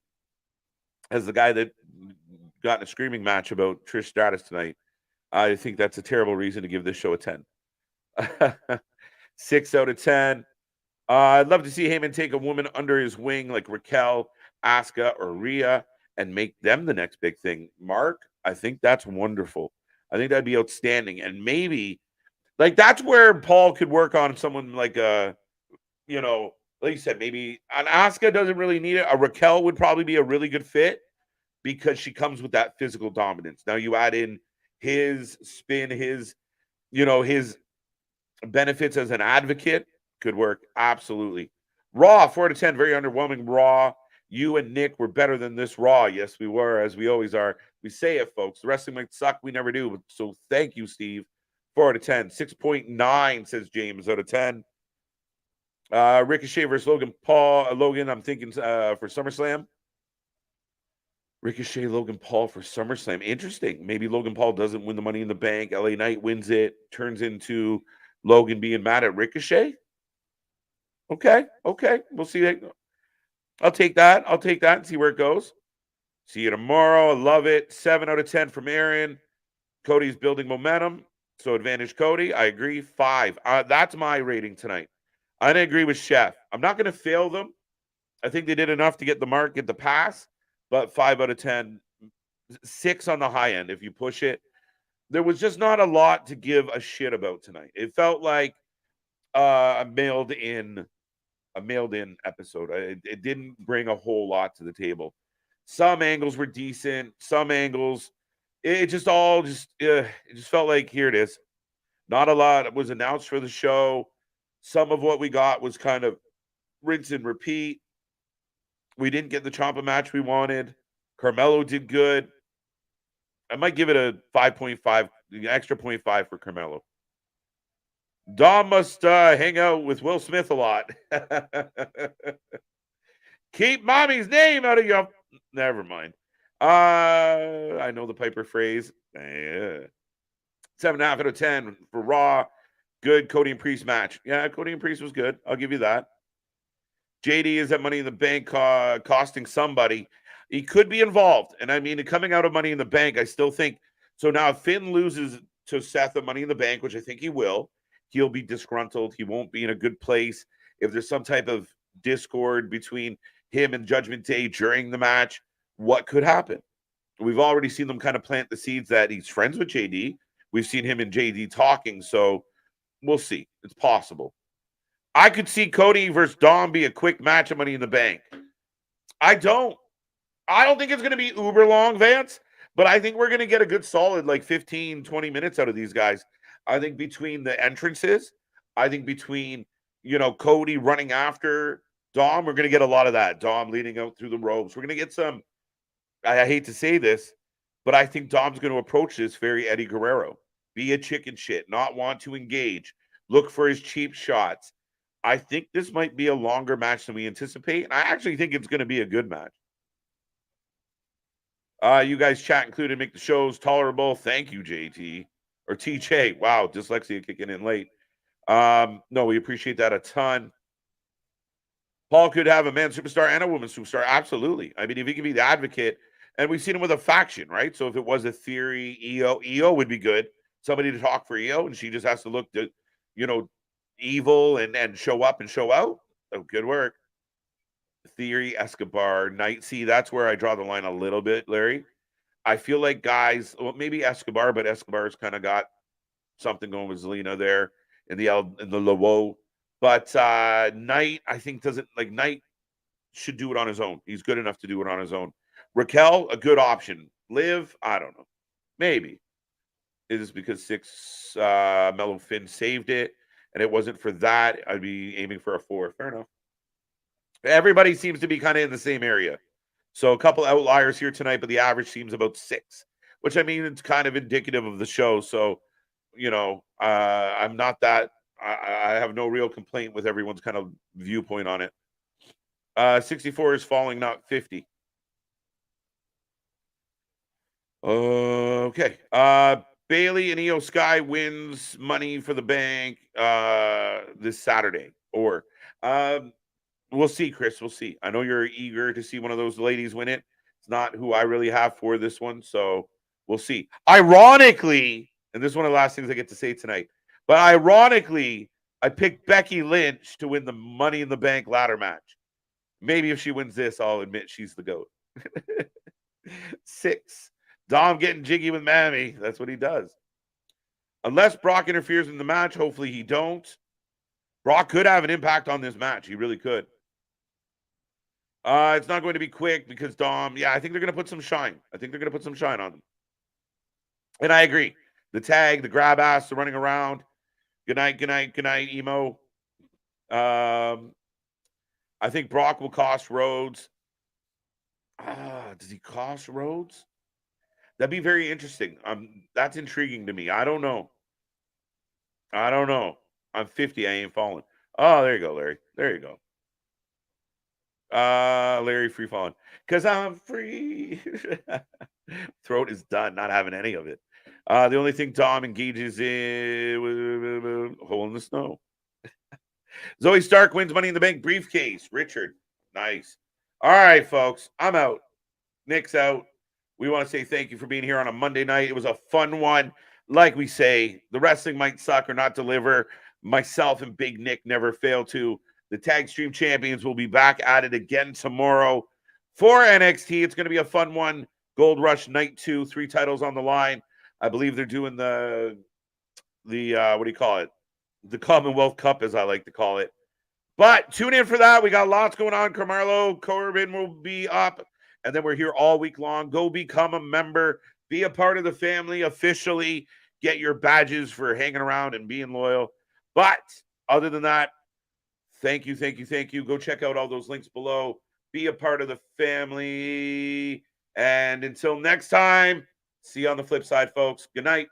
As the guy that got in a screaming match about Trish Stratus tonight, I think that's a terrible reason to give this show a 10. 6 out of 10. I'd love to see Heyman take a woman under his wing like Raquel, Asuka, or Rhea and make them the next big thing. Mark, I think that's wonderful. I think that'd be outstanding. And maybe, like, that's where Paul could work on someone like like you said, maybe an Asuka doesn't really need it. A Raquel would probably be a really good fit because she comes with that physical dominance. Now you add in his spin, his benefits as an advocate. Could work. Absolutely. Raw, 4 to 10. Very underwhelming. Raw. You and Nick were better than this Raw. Yes, we were, as we always are. We say it, folks. The wrestling might suck. We never do. So thank you, Steve. 4 out of 10. 6.9, says James, out of 10. Ricochet versus Logan Paul. Logan, I'm thinking for SummerSlam. Ricochet, Logan Paul for SummerSlam. Interesting. Maybe Logan Paul doesn't win the Money in the Bank. LA Knight wins it. Turns into Logan being mad at Ricochet. Okay. We'll see. I'll take that and see where it goes. See you tomorrow. I love it. 7 out of 10 from Aaron. Cody's building momentum. So advantage Cody. I agree. 5. That's my rating tonight. I agree with Chef. I'm not going to fail them. I think they did enough to get the pass. but 5 out of 10, 6 on the high end if you push it. There was just not a lot to give a shit about tonight. It felt like a mailed in episode. It didn't bring a whole lot to the table. Some angles were decent. Some angles, it just felt like, here it is. Not a lot was announced for the show. Some of what we got was kind of rinse and repeat. We didn't get the Ciampa match we wanted. Carmelo did good. I might give it a 5.5, extra 0.5 for Carmelo. Dom must hang out with Will Smith a lot. Keep mommy's name out of your... Never mind. I know the Piper phrase. 7.5 out of 10 for Raw. Good Cody and Priest match. Yeah, Cody and Priest was good. I'll give you that. JD is at Money in the Bank costing somebody. He could be involved. And I mean, coming out of Money in the Bank, I still think... So now if Finn loses to Seth at Money in the Bank, which I think he will, he'll be disgruntled. He won't be in a good place. If there's some type of discord between him and Judgment Day during the match, what could happen? We've already seen them kind of plant the seeds that he's friends with JD. We've seen him and JD talking, so we'll see. It's possible. I could see Cody versus Dom be a quick match of Money in the Bank. I don't think it's going to be uber long, Vance, but I think we're going to get a good solid like 15, 20 minutes out of these guys. I think between the entrances, I think between, Cody running after Dom, we're going to get a lot of that. Dom leading out through the ropes. We're going to get some, I hate to say this, but I think Dom's going to approach this very Eddie Guerrero. Be a chicken shit, not want to engage, look for his cheap shots. I think this might be a longer match than we anticipate, and I actually think it's going to be a good match. You guys chat included, make the shows tolerable. Thank you, JT. Or TJ. Wow, dyslexia kicking in late. No, we appreciate that a ton. Paul could have a man superstar and a woman superstar. Absolutely. I mean, if he could be the advocate, and we've seen him with a faction, right? So if it was a theory, EO would be good. Somebody to talk for EO, and she just has to look, evil and show up and show out. Oh, good work. Theory, Escobar, Knight. See, that's where I draw the line a little bit, Larry. I feel like guys, well, maybe Escobar, but Escobar's kind of got something going with Zelina there in the Lowo. But Knight, I think Knight should do it on his own. He's good enough to do it on his own. Raquel, a good option. Liv, I don't know. Maybe. Is this because Mellow Finn saved it and it wasn't for that? I'd be aiming for a 4. Fair enough. Everybody seems to be kind of in the same area. So a couple outliers here tonight, but the average seems about 6, which I mean, it's kind of indicative of the show. So, I'm not that, I have no real complaint with everyone's kind of viewpoint on it. 64 is falling, not 50. Okay. Bailey and Io Sky wins Money for the Bank this Saturday. Or we'll see, Chris. We'll see. I know you're eager to see one of those ladies win it. It's not who I really have for this one, so we'll see. Ironically, and this is one of the last things I get to say tonight, but ironically, I picked Becky Lynch to win the Money in the Bank ladder match. Maybe if she wins this, I'll admit she's the GOAT. 6. Dom getting jiggy with Mammy. That's what he does. Unless Brock interferes in the match, hopefully he don't. Brock could have an impact on this match. He really could. It's not going to be quick because Dom, I think they're going to put some shine. I think they're going to put some shine on them. And I agree. The tag, the grab ass, the running around. Good night, emo. I think Brock will cost Rhodes. Does he cost Rhodes? That'd be very interesting. That's intriguing to me. I don't know. I'm 50. I ain't falling. Oh, there you go, Larry. There you go. Larry free falling. Because I'm free. Throat is done. Not having any of it. The only thing Dom engages in hole in the snow. Zoe Stark wins Money in the Bank briefcase. Richard. Nice. All right, folks. I'm out. Nick's out. We want to say thank you for being here on a Monday night. It was a fun one. Like we say, the wrestling might suck or not deliver. Myself and Big Nick never fail to. The Tag Stream Champions will be back at it again tomorrow. for NXT. It's going to be a fun one. Gold Rush Night 2, 3 titles on the line. I believe they're doing the what do you call it? The Commonwealth Cup, as I like to call it. But tune in for that. We got lots going on. Carmelo Corbin will be up, and then we're here all week long. Go become a member. Be a part of the family officially. Get your badges for hanging around and being loyal. But other than that, thank you. Go check out all those links below. Be a part of the family. And until next time, see you on the flip side, folks. Good night.